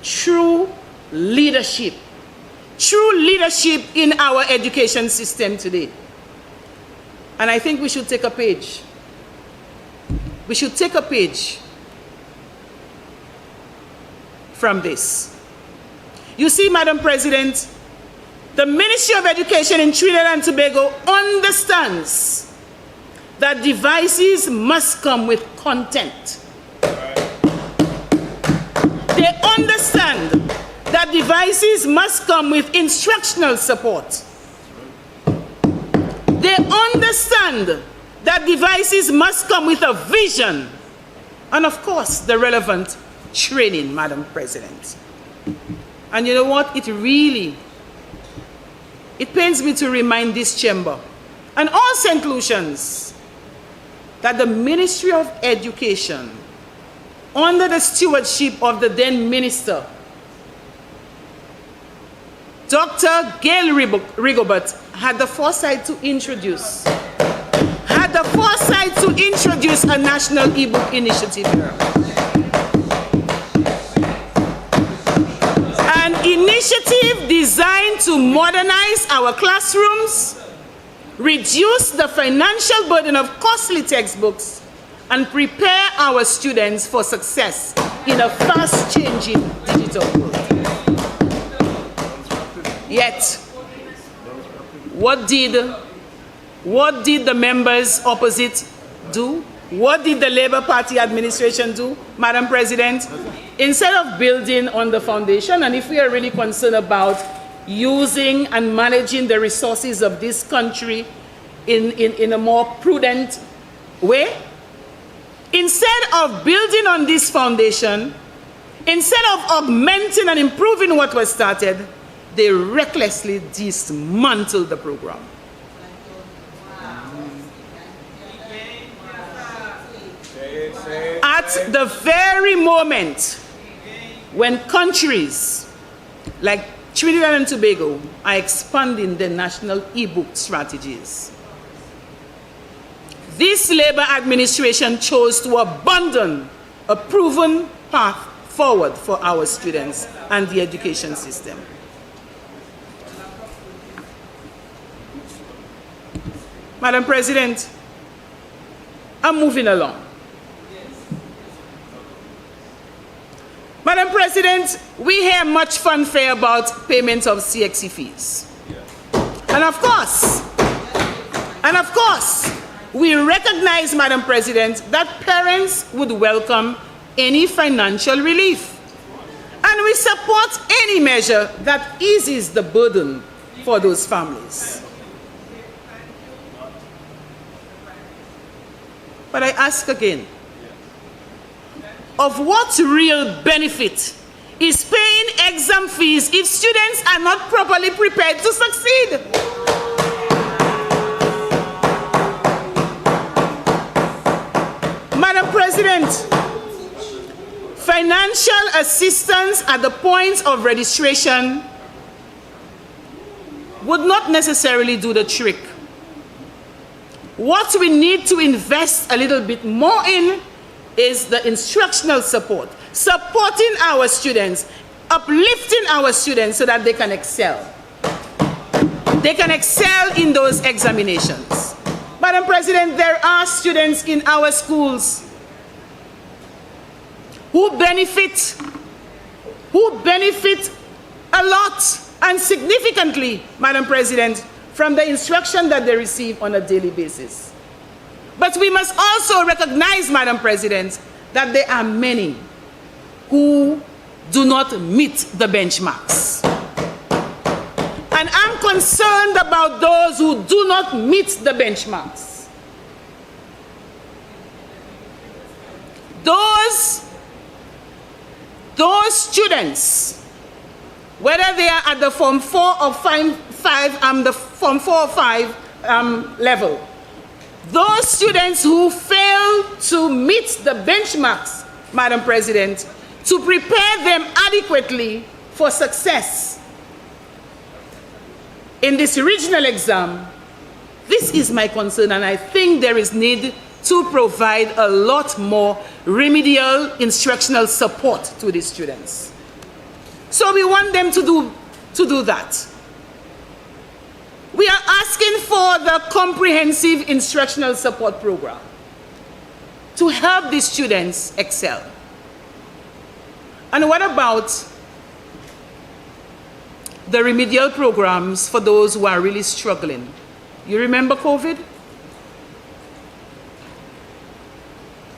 true leadership in our education system today. And I think we should take a page. We should take a page from this. You see, Madam President, the Ministry of Education in Trinidad and Tobago understands that devices must come with content. They understand that devices must come with instructional support. They understand that devices must come with a vision and, of course, the relevant training, Madam President. And you know what? It pains me to remind this chamber and all St. Lucians that the Ministry of Education, under the stewardship of the then Minister, Dr. Gail Rigobert, had the foresight to introduce a national e-book initiative here. An initiative designed to modernize our classrooms, reduce the financial burden of costly textbooks, and prepare our students for success in a fast-changing digital world. Yet, what did the members opposite do? What did the Labour Party administration do, Madam President? Instead of building on the foundation, and if we are really concerned about using and managing the resources of this country in a more prudent way, instead of building on this foundation, instead of augmenting and improving what was started, they recklessly dismantled the program. At the very moment when countries like Trinidad and Tobago are expanding their national e-book strategies, this Labour administration chose to abandon a proven path forward for our students and the education system. Madam President, I'm moving along. Madam President, we hear much fanfare about payment of CXC fees. And of course, we recognize, Madam President, that parents would welcome any financial relief. And we support any measure that eases the burden for those families. But I ask again, of what real benefit is paying exam fees if students are not properly prepared to succeed? Madam President, financial assistance at the point of registration would not necessarily do the trick. What we need to invest a little bit more in is the instructional support, supporting our students, uplifting our students so that they can excel. They can excel in those examinations. Madam President, there are students in our schools who benefit a lot and significantly, Madam President, from the instruction that they receive on a daily basis. But we must also recognize, Madam President, that there are many who do not meet the benchmarks. And I'm concerned about those who do not meet the benchmarks. Those students, whether they are at the Form 4 or the Form 4 or 5 level, those students who fail to meet the benchmarks, Madam President, to prepare them adequately for success in this regional exam, this is my concern, and I think there is need to provide a lot more remedial instructional support to these students. So we want them to do that. We are asking for the comprehensive instructional support program to help these students excel. And what about the remedial programs for those who are really struggling? You remember COVID?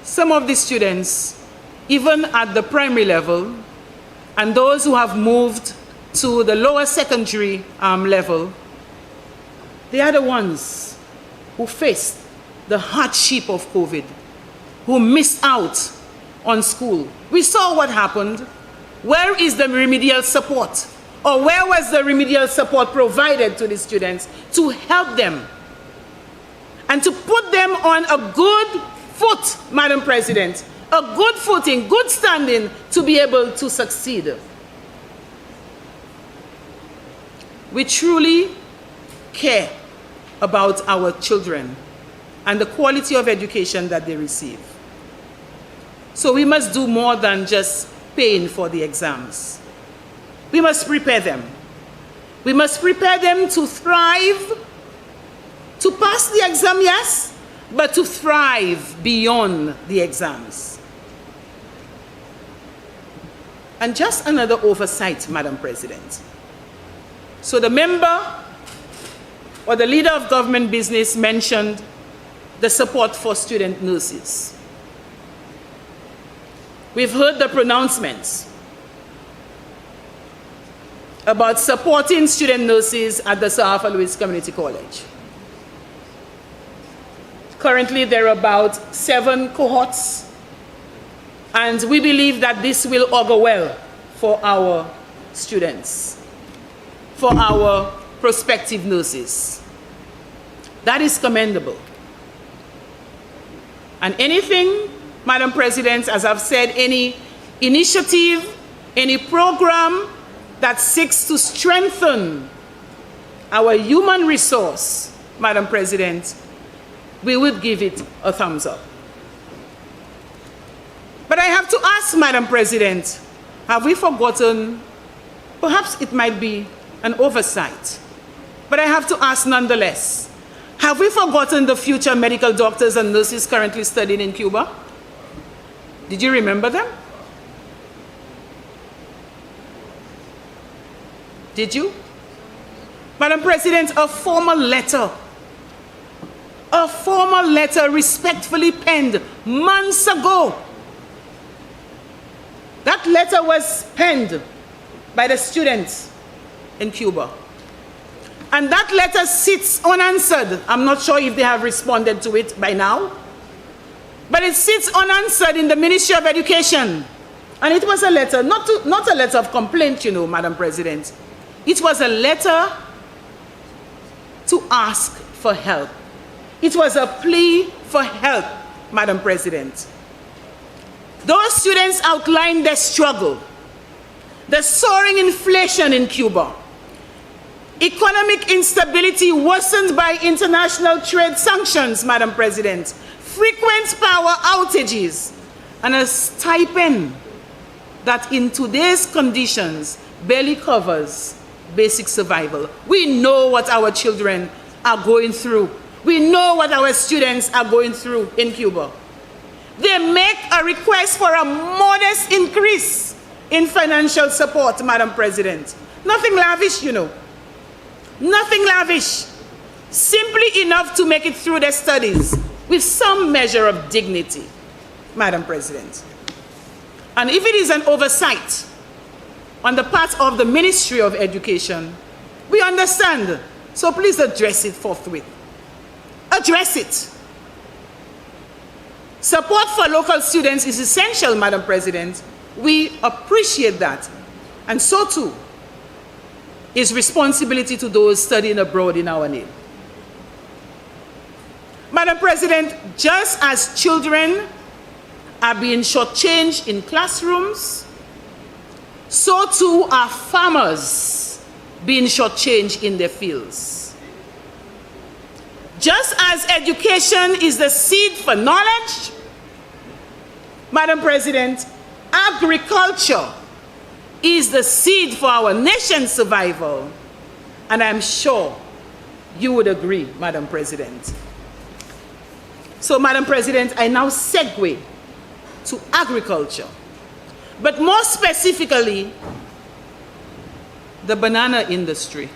Some of the students, even at the primary level, and those who have moved to the lower secondary level, they are the ones who faced the hardship of COVID, who missed out on school. We saw what happened. Where is the remedial support? Or where was the remedial support provided to the students to help them and to put them on a good foot, Madam President, a good footing, good standing to be able to succeed? We truly care about our children and the quality of education that they receive. So we must do more than just paying for the exams. We must prepare them. We must prepare them to thrive, to pass the exam, yes, but to thrive beyond the exams. And just another oversight, Madam President. So the member or the leader of government business mentioned the support for student nurses. We've heard the pronouncements about supporting student nurses at the Sir Arthur Lewis Community College. Currently, there are about 7 cohorts, and we believe that this will augur well for our students, for our prospective nurses. That is commendable. And anything, Madam President, as I've said, any initiative, any program that seeks to strengthen our human resource, Madam President, we would give it a thumbs up. But I have to ask, Madam President, have we forgotten? Perhaps it might be an oversight, but I have to ask nonetheless, have we forgotten the future medical doctors and nurses currently studying in Cuba? Did you remember them? Did you? Madam President, a formal letter respectfully penned months ago. That letter was penned by the students in Cuba. And that letter sits unanswered. I'm not sure if they have responded to it by now. But it sits unanswered in the Ministry of Education. And it was a letter, not a letter of complaint, you know, Madam President. It was a letter to ask for help. It was a plea for help, Madam President. Those students outlined their struggle, the soaring inflation in Cuba. Economic instability worsened by international trade sanctions, Madam President, frequent power outages, and a stipend that in today's conditions barely covers basic survival. We know what our children are going through. We know what our students are going through in Cuba. They make a request for a modest increase in financial support, Madam President. Nothing lavish, you know. Nothing lavish. Simply enough to make it through their studies with some measure of dignity, Madam President. And if it is an oversight on the part of the Ministry of Education, we understand. So please address it forthwith. Address it. Support for local students is essential, Madam President. We appreciate that. And so too is responsibility to those studying abroad in our name. Madam President, just as children are being shortchanged in classrooms, so too are farmers being shortchanged in their fields. Just as education is the seed for knowledge, Madam President, agriculture is the seed for our nation's survival. And I'm sure you would agree, Madam President. So, Madam President, I now segue to agriculture, but more specifically, the banana industry,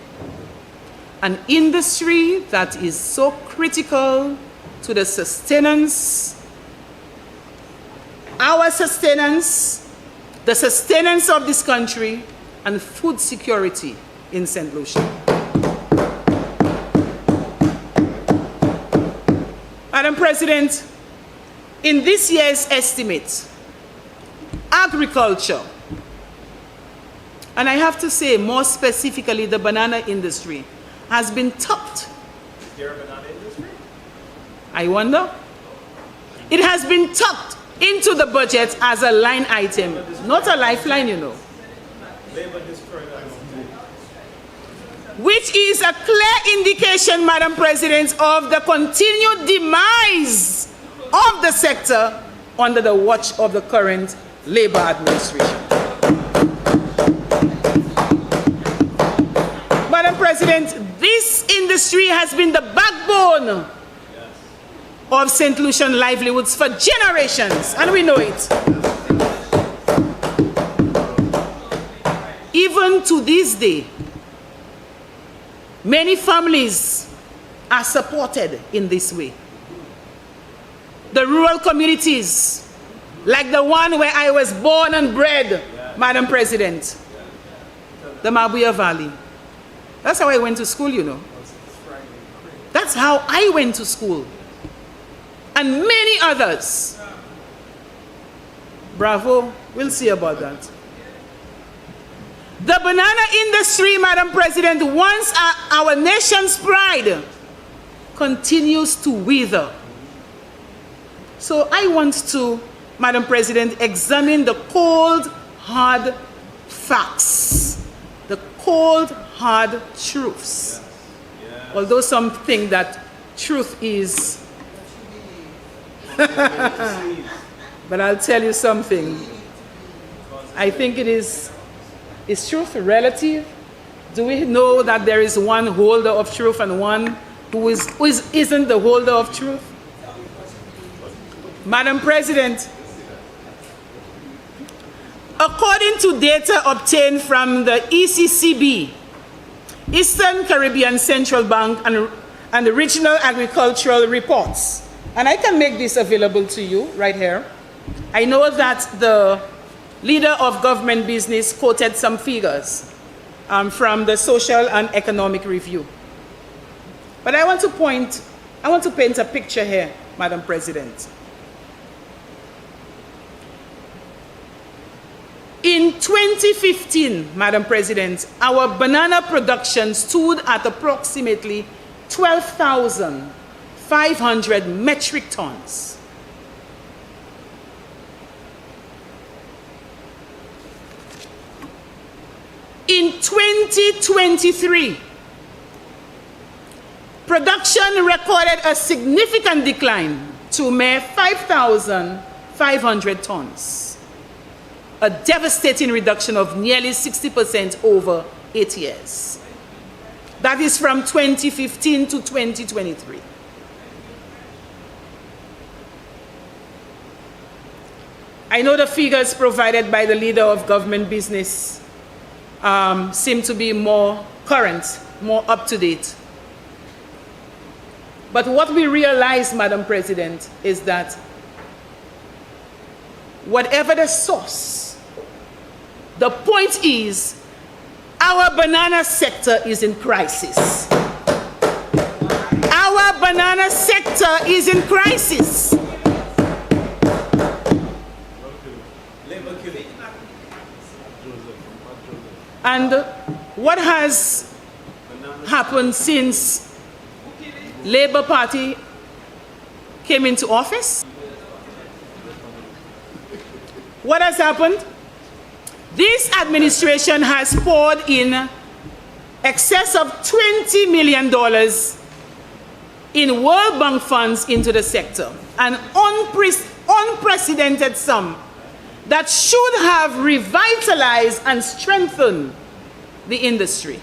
an industry that is so critical to the sustenance, our sustenance, the sustenance of this country, and food security in St. Lucia. Madam President, in this year's estimate, agriculture, and I have to say more specifically the banana industry, has been tucked. Is there a banana industry? I wonder. It has been tucked into the budget as a line item, not a lifeline, you know. Which is a clear indication, Madam President, of the continued demise of the sector under the watch of the current Labour administration. Madam President, this industry has been the backbone of St. Lucian livelihoods for generations, and we know it. Even to this day, many families are supported in this way. The rural communities, like the one where I was born and bred, Madam President, the Mabuya Valley. That's how I went to school, you know. That's how I went to school. And many others. Bravo, we'll see about that. The banana industry, Madam President, once our nation's pride, continues to wither. So I want to, Madam President, examine the cold, hard facts, the cold, hard truths. Although some think that truth is, but I'll tell you something. I think is truth relative? Do we know that there is one holder of truth and one who isn't the holder of truth? Madam President, according to data obtained from the ECCB, Eastern Caribbean Central Bank, and the regional agricultural reports, and I can make this available to you right here. I know that the leader of government business quoted some figures from the Social and Economic Review. But I want to paint a picture here, Madam President. In 2015, Madam President, our banana production stood at approximately 12,500 metric tons. In 2023, Production recorded a significant decline to mere 5,500 tons, a devastating reduction of nearly 60% over 8 years. That is from 2015 to 2023. I know the figures provided by the leader of government business seem to be more current, more up to date. But what we realize, Madam President, is that whatever the source, the point is our banana sector is in crisis. Our banana sector is in crisis. And what has happened since Labour Party came into office? What has happened? This administration has poured in excess of $20 million in World Bank funds into the sector, an unprecedented sum that should have revitalized and strengthened the industry.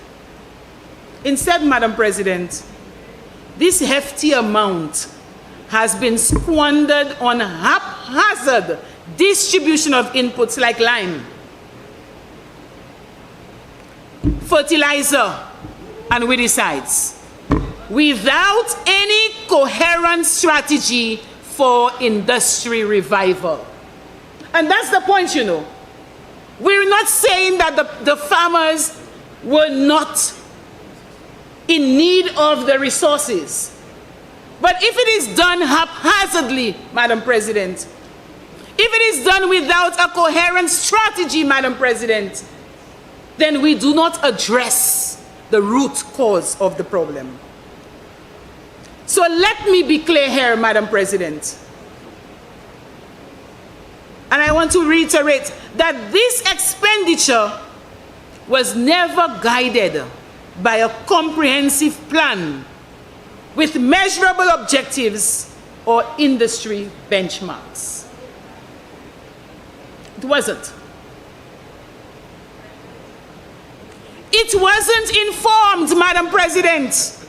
Instead, Madam President, this hefty amount has been squandered on haphazard distribution of inputs like lime, fertilizer, and weedicides, without any coherent strategy for industry revival. And that's the point, you know. We're not saying that the farmers were not in need of the resources. But if it is done haphazardly, Madam President, if it is done without a coherent strategy, Madam President, then we do not address the root cause of the problem. So let me be clear here, Madam President. And I want to reiterate that this expenditure was never guided by a comprehensive plan with measurable objectives or industry benchmarks. It wasn't. It wasn't informed, Madam President,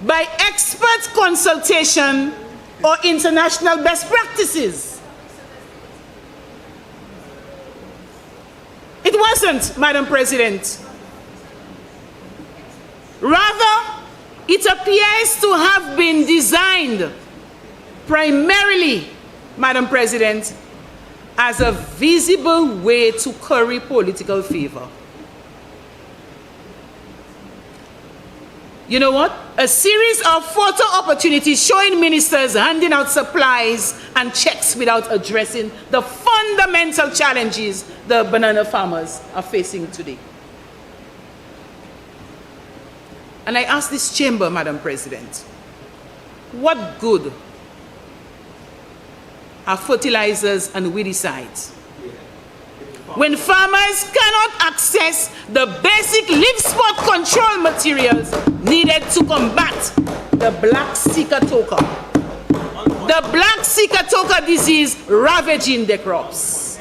by expert consultation or international best practices. It wasn't, Madam President. Rather, it appears to have been designed primarily, Madam President, as a visible way to curry political favor. You know what? A series of photo opportunities showing ministers handing out supplies and checks without addressing the fundamental challenges the banana farmers are facing today. And I ask this chamber, Madam President, what good are fertilizers and weedicides when farmers cannot access the basic leaf spot control materials needed to combat the black Sikatoka, the black Sikatoka disease ravaging the crops?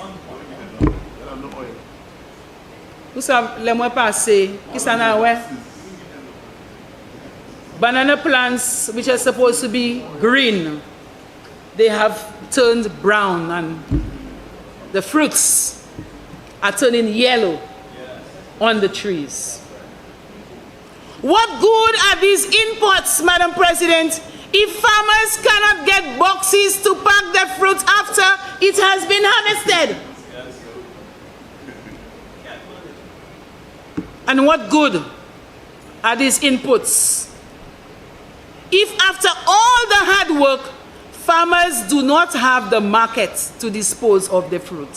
Banana plants, which are supposed to be green, they have turned brown, and the fruits are turning yellow on the trees. What good are these inputs, Madam President, if farmers cannot get boxes to pack their fruit after it has been harvested? And what good are these inputs if after all the hard work, farmers do not have the market to dispose of the fruit?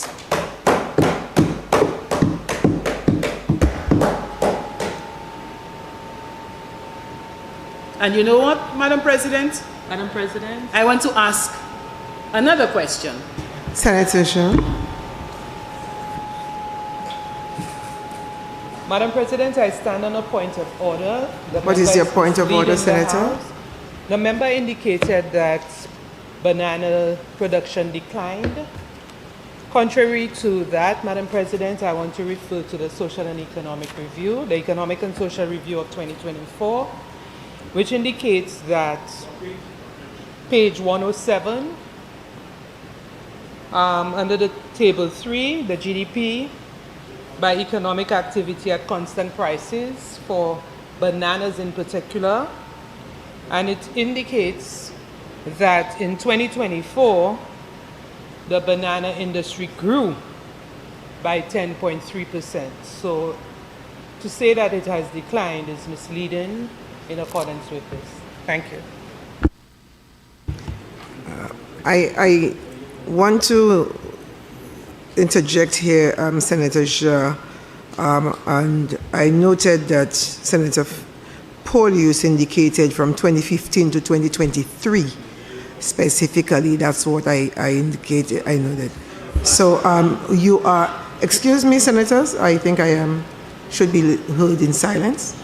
And you know what, Madam President? Madam President, I want to ask another question. Senator Shaw. Madam President, I stand on a point of order. What is your point of order, Senator? The member indicated that banana production declined. Contrary to that, Madam President, I want to refer to the Social and Economic Review, the Economic and Social Review of 2024, which indicates that page 107, under the table 3, the GDP by economic activity at constant prices for bananas in particular, and it indicates that in 2024, the banana industry grew by 10.3%. So to say that it has declined is misleading in accordance with this. Thank you. I want to interject here, Senator Jha, and I noted that Senator Paulius indicated from 2015 to 2023. Specifically, that's what I indicated, I know that. So you are, excuse me, Senators, I think I should be heard in silence.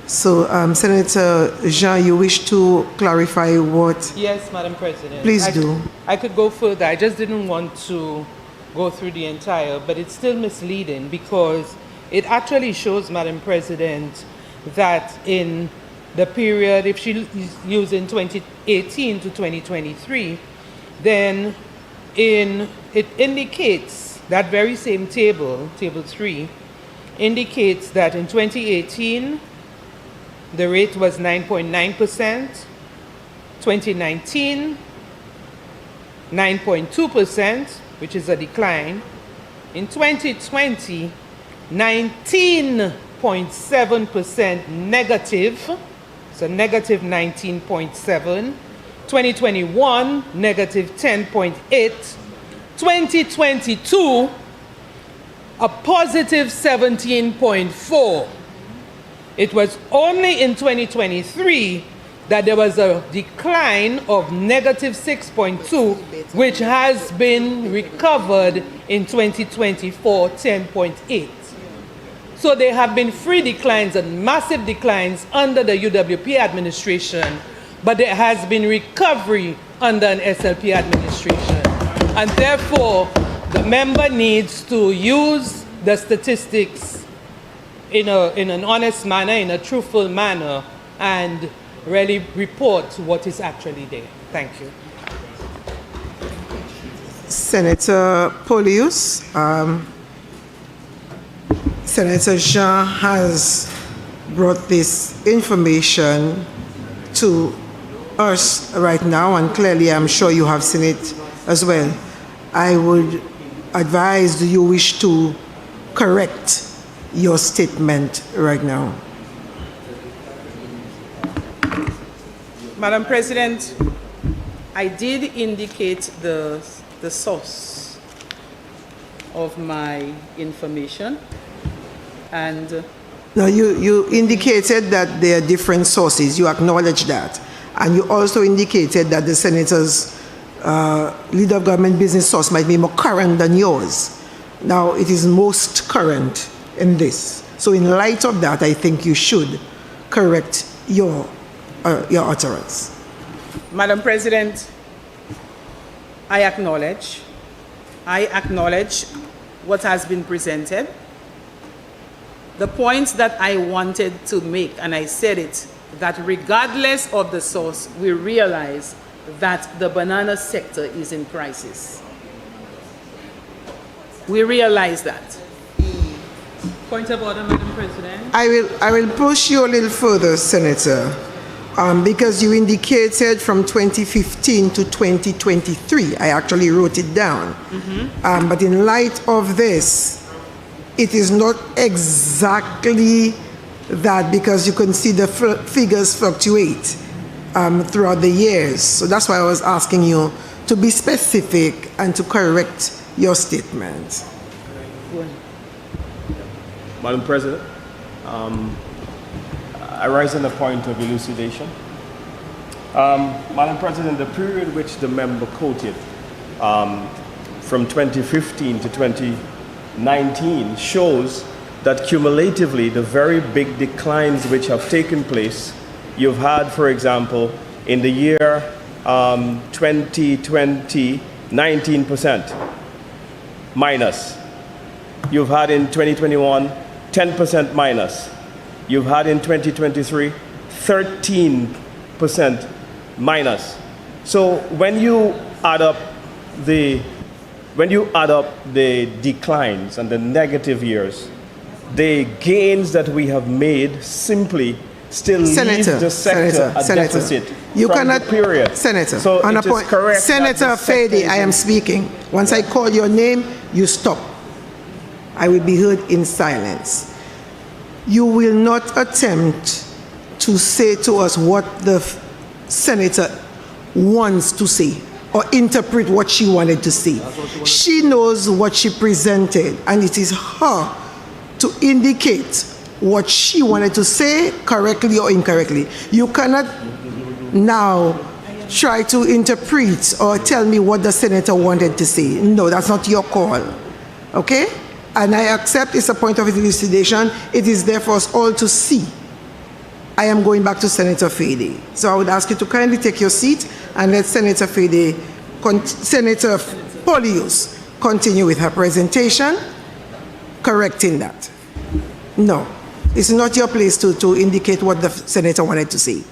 So Senator Jean, you wish to clarify what? Yes, Madam President. Please do. I could go further. I just didn't want to go through the entire, but it's still misleading because it actually shows, Madam President, that in the period, if she is using 2018 to 2023, then it indicates, that very same table, table 3, indicates that in 2018, the rate was 9.9%, 2019, 9.2%, which is a decline. In 2020, 19.7% negative, so negative 19.7. 2021, negative 10.8. 2022, a positive 17.4. It was only in 2023 that there was a decline of negative 6.2, which has been recovered in 2024, 10.8. So there have been 3 declines and massive declines under the UWP administration, but there has been recovery under an SLP administration. And therefore, the member needs to use the statistics in an honest manner, in a truthful manner, and really report what is actually there. Thank you. Senator Paulius, Senator Jean has brought this information to us right now, and clearly I'm sure you have seen it as well. I would advise, do you wish to correct your statement right now? Madam President, I did indicate the source of my information, and no, you indicated that there are different sources. You acknowledge that. And you also indicated that the Senator's leader of government business source might be more current than yours. Now, it is most current in this. So in light of that, I think you should correct your utterance. Madam President, I acknowledge what has been presented. The point that I wanted to make, and I said it, that regardless of the source, we realize that the banana sector is in crisis. We realize that. Point of order, Madam President. I will push you a little further, Senator, because you indicated from 2015 to 2023. I actually wrote it down. Mm-hmm. But in light of this, it is not exactly that, because you can see the figures fluctuate throughout the years. So that's why I was asking you to be specific and to correct your statement. Madam President, I rise on a point of elucidation. Madam President, the period which the member quoted from 2015 to 2019 shows that cumulatively the very big declines which have taken place, you've had, for example, in the year 2020, 19% minus. You've had in 2021, 10% minus. You've had in 2023, 13% minus. So when you add up the declines and the negative years, the gains that we have made simply still leave the sector a deficit you from cannot, the period. Senator, so on a it is point, correct Senator Fede, I am speaking. Once I call your name, you stop. I will be heard in silence. You will not attempt to say to us what the senator wants to say or interpret what she wanted to say. She knows what she presented, and it is her to indicate what she wanted to say correctly or incorrectly. You cannot now try to interpret or tell me what the senator wanted to say. No, that's not your call. Okay? And I accept it's a point of elucidation. It is there for us all to see. I am going back to Senator Fede. So I would ask you to kindly take your seat and let Senator Fede, Senator Polius, continue with her presentation, correcting that. No, it's not your place to indicate what the senator wanted to say,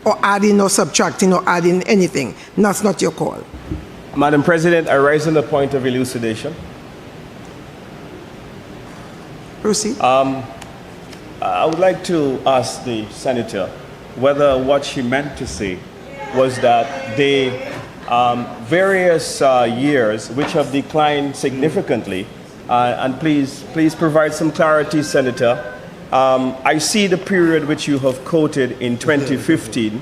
or adding or subtracting or adding anything. That's not your call. Madam President, I rise on the point of elucidation. Proceed. I would like to ask the senator whether what she meant to say was that the various years which have declined significantly, and please provide some clarity, Senator. I see the period which you have quoted in 2015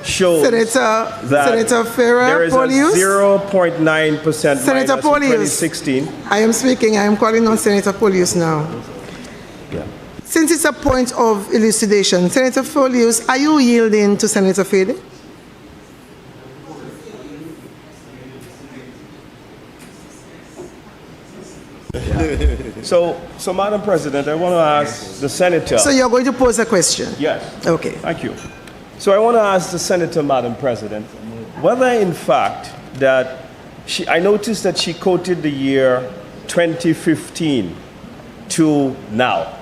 shows Senator Ferrer, there is Polius? a 0.9% Senator minus Polius. in 2016. I am speaking. I am calling on Senator Polius now. Yeah. Since it's a point of elucidation, Senator Polius, are you yielding to Senator Fede? So, Madam President, I want to ask the senator. So you're going to pose a question? Yes. Okay. Thank you. So I want to ask the senator, Madam President, whether in fact that I noticed that she quoted the year 2015 to now.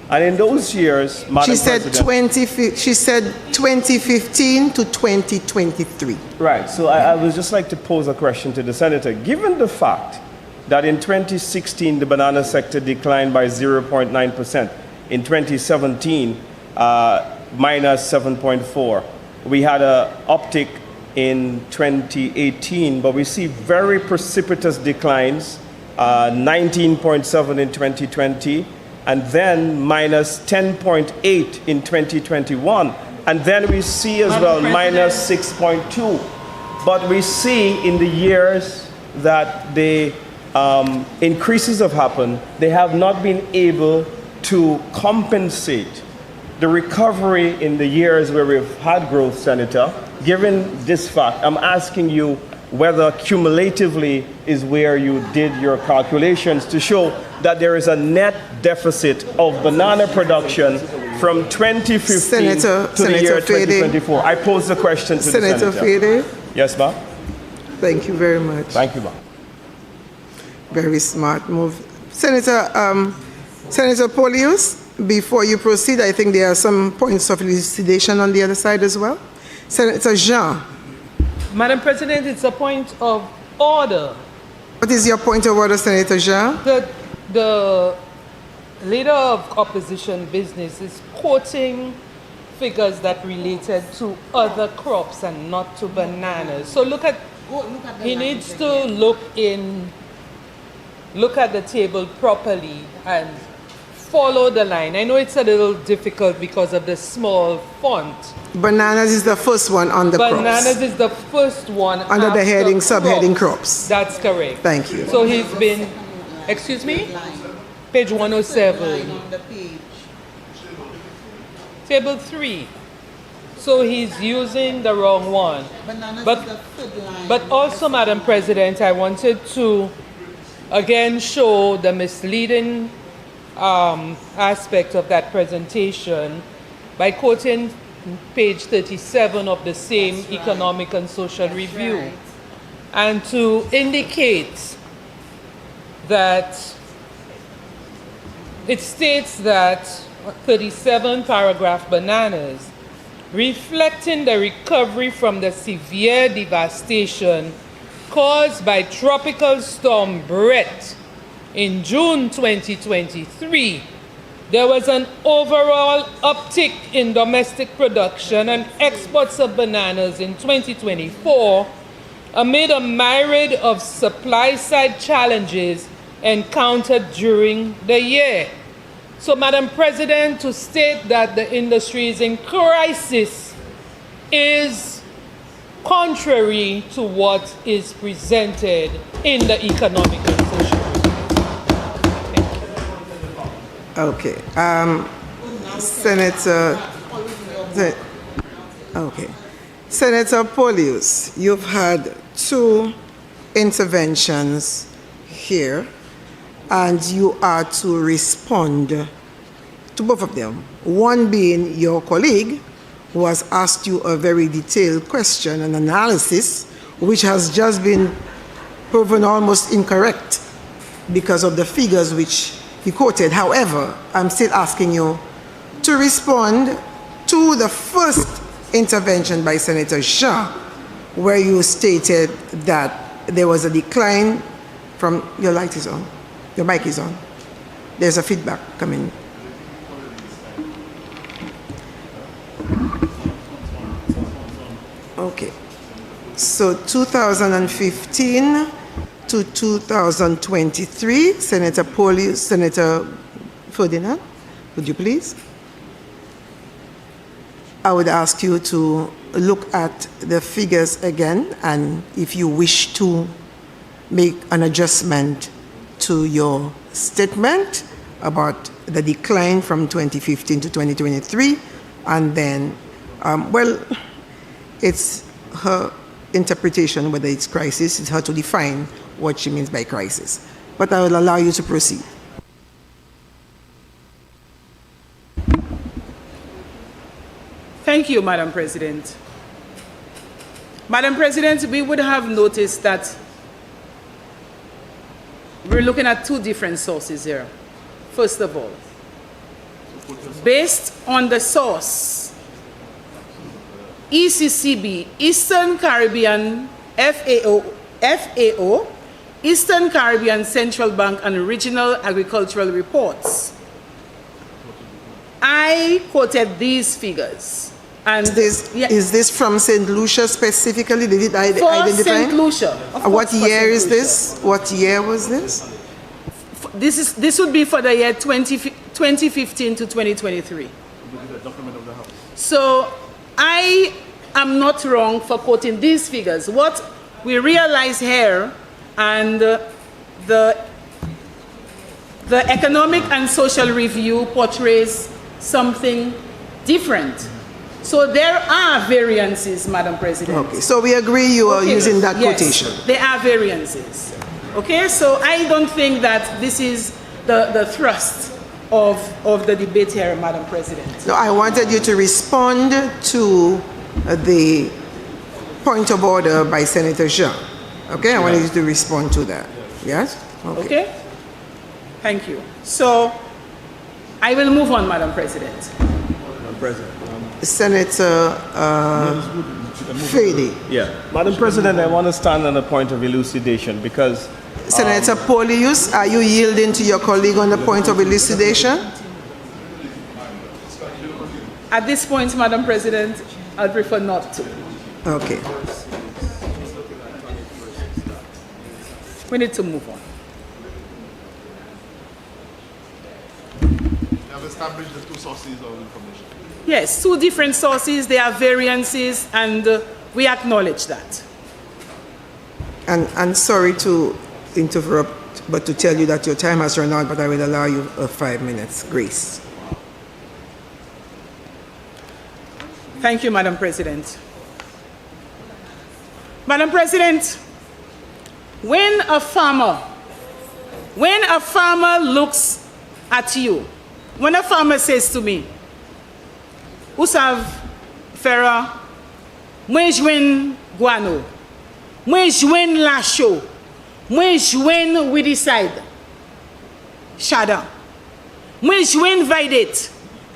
And in those years, Madam President... She said 2015 to 2023. Right. So I would just like to pose a question to the senator. Given the fact that in 2016, the banana sector declined by 0.9%. In 2017, minus 7.4%. We had an uptick in 2018, but we see very precipitous declines, 19.7% in 2020, and then minus 10.8% in 2021. And then we see as well minus 6.2%. But we see in the years that the increases have happened, they have not been able to compensate the recovery in the years where we've had growth, Senator. Given this fact, I'm asking you whether cumulatively is where you did your calculations to show that there is a net deficit of banana production from 2015 to the year 2024. I pose the question to the Senator. Senator Fede? Yes, ma'am. Thank you very much. Thank you, ma'am. Very smart move. Senator Polius, before you proceed, I think there are some points of elucidation on the other side as well. Senator Jean. Madam President, it's a point of order. What is your point of order, Senator Jean? The leader of opposition business is quoting figures that related to other crops and not to bananas. So he needs to look at the table properly and follow the line. I know it's a little difficult because of the small font. Bananas is the first one on the crops. Bananas is the first one under the heading, subheading crops. That's correct. Thank you. So he's been, excuse me? Page 107. Table 3. So he's using the wrong one. But also, Madam President, I wanted to again show the misleading aspect of that presentation by quoting page 37 of the same Economic and Social Review, and to indicate that it states that 37 paragraph bananas, reflecting the recovery from the severe devastation caused by Tropical Storm Brett in June 2023, there was an overall uptick in domestic production and exports of bananas in 2024 amid a myriad of supply-side challenges encountered during the year. So, Madam President, to state that the industry is in crisis is contrary to what is presented in the Economic and Social Review. Okay. Senator Polius, you've had 2 interventions here, and you are to respond to both of them. One being your colleague, who has asked you a very detailed question and analysis, which has just been proven almost incorrect because of the figures which he quoted. However, I'm still asking you to respond to the first intervention by Senator Jean, where you stated that there was a decline from, your light is on, your mic is on. There's a feedback coming. Okay. So 2015 to 2023, Senator Polius, Senator Ferdinand, would you please? I would ask you to look at the figures again, and if you wish to make an adjustment to your statement about the decline from 2015 to 2023, and then, well, it's her interpretation whether it's crisis. It's her to define what she means by crisis. But I will allow you to proceed. Thank you, Madam President. Madam President, we would have noticed that we're looking at 2 different sources here. First of all, based on the source, ECCB, Eastern Caribbean, FAO, Eastern Caribbean Central Bank and Regional Agricultural Reports, I quoted these figures. And is this from St. Lucia specifically? Did it identify? St. Lucia. What year is this? What year was this? This would be for the year 2015 to 2023. So I am not wrong for quoting these figures. What we realize here, and the Economic and Social Review portrays something different. So there are variances, Madam President. Okay, so we agree you are using that quotation. Yes, there are variances. Okay, so I don't think that this is the thrust of the debate here, Madam President. No, I wanted you to respond to the point of order by Senator Jean. Okay, I wanted you to respond to that. Yes? Okay. Thank you. So I will move on, Madam President. Madam President. Senator Fady. Yeah. Madam President, I want to stand on a point of elucidation because... Senator Polius, are you yielding to your colleague on the point of elucidation? At this point, Madam President, I'd prefer not to. Okay. We need to move on. You have established the 2 sources of information. Yes, 2 different sources, there are variances, and we acknowledge that. And sorry to interrupt, but to tell you that your time has run out, but I will allow you 5 minutes grace. Thank you, Madam President. Madam President, when a farmer looks at you. When a farmer says to me, Usav Farah, moi jwen guano, moi jwen lacho, moi jwen we decide, Shada, moi jwen vaidet,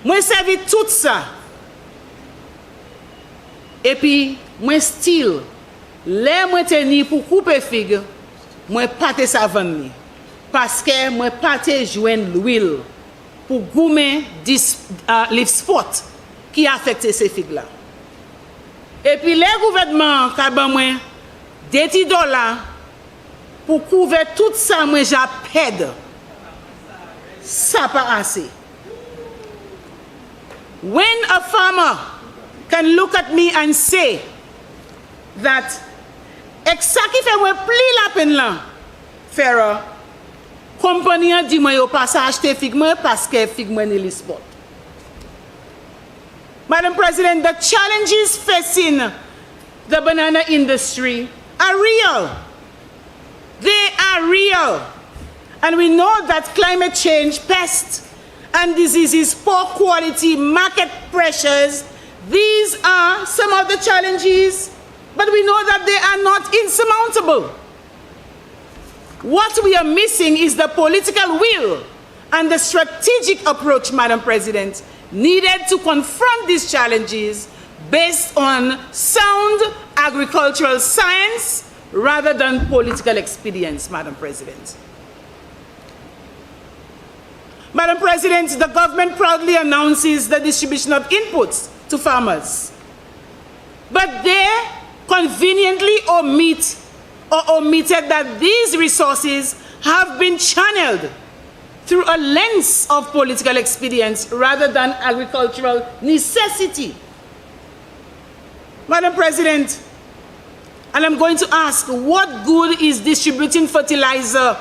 moi servi tout ça, et puis moi still, les moi teni pour couper figue, moi pate savane li, parce que moi pate jwen l'huile pour goumer liv spot qui affecte ces figues-là. Et puis les gouvernements qui ont des $10 pour couvrir tout ça, moi j'appelle. Ça pas assez. When a farmer can look at me and say that exactly fait moi pli la peine là, faire compagnie dit moi yo pas acheter figue moi parce que figue moi ni spot. Madam President, the challenges facing the banana industry are real. They are real. And we know that climate change, pests and diseases, poor quality, market pressures, these are some of the challenges, but we know that they are not insurmountable. What we are missing is the political will and the strategic approach, Madam President, needed to confront these challenges based on sound agricultural science rather than political expedience, Madam President. Madam President, the government proudly announces the distribution of inputs to farmers, but they conveniently omitted that these resources have been channeled through a lens of political expedience rather than agricultural necessity. Madam President, and I'm going to ask, what good is distributing fertilizer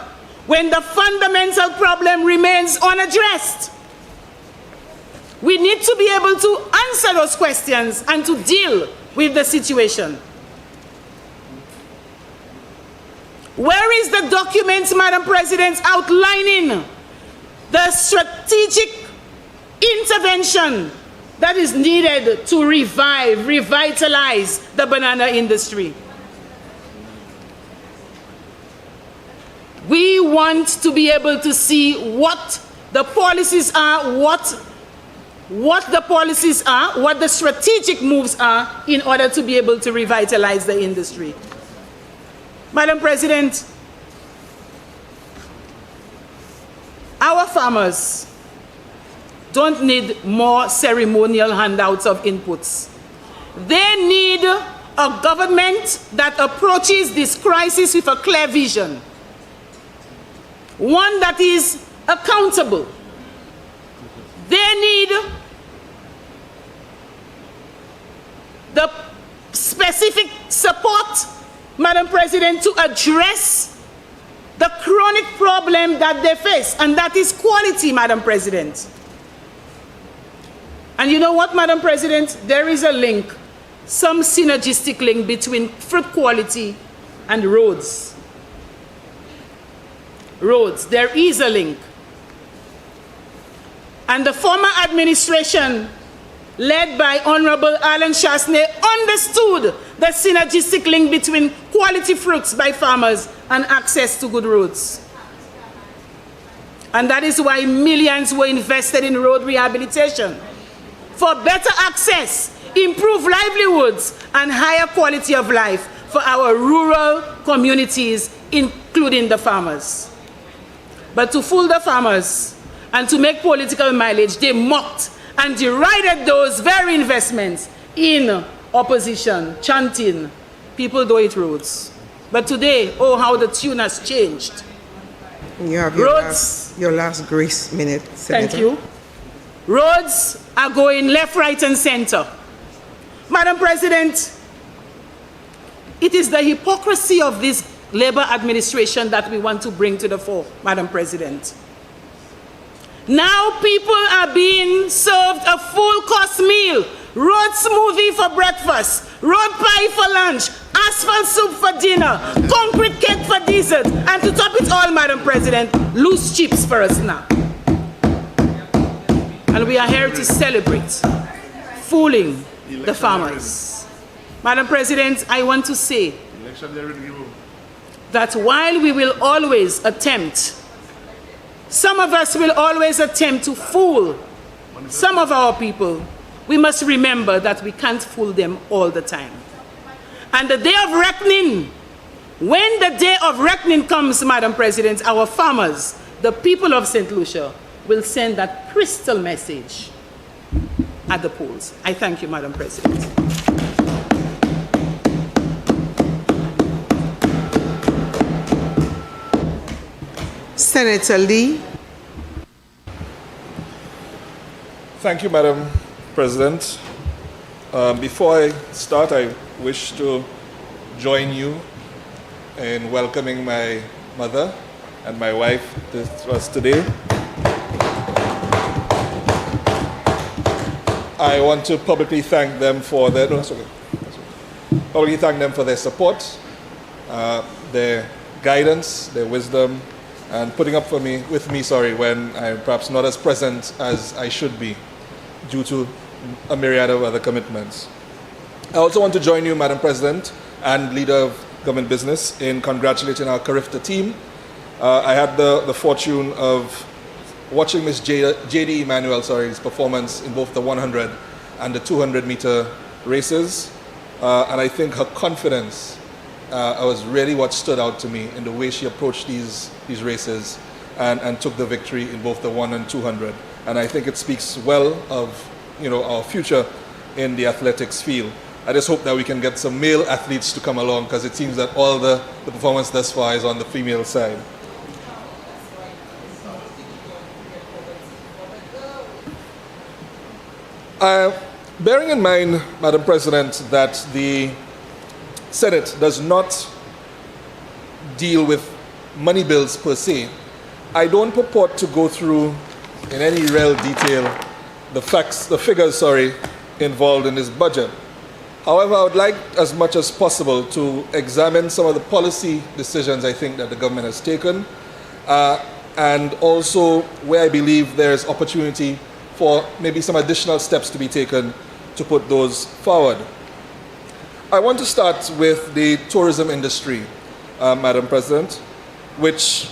when the fundamental problem remains unaddressed? We need to be able to answer those questions and to deal with the situation. Where is the document, Madam President, outlining the strategic intervention that is needed to revitalize the banana industry? We want to be able to see what the policies are, what the strategic moves are in order to be able to revitalize the industry. Madam President, our farmers don't need more ceremonial handouts of inputs. They need a government that approaches this crisis with a clear vision, one that is accountable. They need the specific support, Madam President, to address the chronic problem that they face, and that is quality, Madam President. And you know what, Madam President? There is a link, some synergistic link between fruit quality and roads. Roads, there is a link. And the former administration, led by Honorable Alan Chasney, understood the synergistic link between quality fruits by farmers and access to good roads. And that is why millions were invested in road rehabilitation for better access, improved livelihoods, and higher quality of life for our rural communities, including the farmers. But to fool the farmers and to make political mileage, they mocked and derided those very investments in opposition, chanting, "People do it roads." But today, oh, how the tune has changed. You have your last grace minute, Senator. Thank you. Roads are going left, right, and center. Madam President, it is the hypocrisy of this Labour administration that we want to bring to the fore, Madam President. Now people are being served a full-course meal, road smoothie for breakfast, road pie for lunch, asphalt soup for dinner, concrete cake for dessert, and to top it all, Madam President, loose chips for a snack. and we are here to celebrate fooling the farmers. Madam President, I want to say that while we will always attempt, some of us will always attempt to fool some of our people, we must remember that we can't fool them all the time. And the day of reckoning, when the day of reckoning comes, Madam President, our farmers, the people of St. Lucia, will send that crystal message at the polls. I thank you, Madam President. Senator Lee. Thank you, Madam President. Before I start, I wish to join you in welcoming my mother and my wife to us today. I want to publicly thank them for their support, their guidance, their wisdom, and putting up with me, when I'm perhaps not as present as I should be due to a myriad of other commitments. I also want to join you, Madam President and Leader of Government Business, in congratulating our Carifta team. I had the fortune of watching Ms. J.D. Emanuel's performance in both the 100 and the 200 meter races. And I think her confidence was really what stood out to me in the way she approached these races and took the victory in both the 1 and 200. And I think it speaks well of our future in the athletics field. I just hope that we can get some male athletes to come along, because it seems that all the performance thus far is on the female side. Bearing in mind, Madam President, that the Senate does not deal with money bills per se, I don't purport to go through in any real detail the figures involved in this budget. However, I would like as much as possible to examine some of the policy decisions I think that the government has taken, and also where I believe there's opportunity for maybe some additional steps to be taken to put those forward. I want to start with the tourism industry, Madam President, which,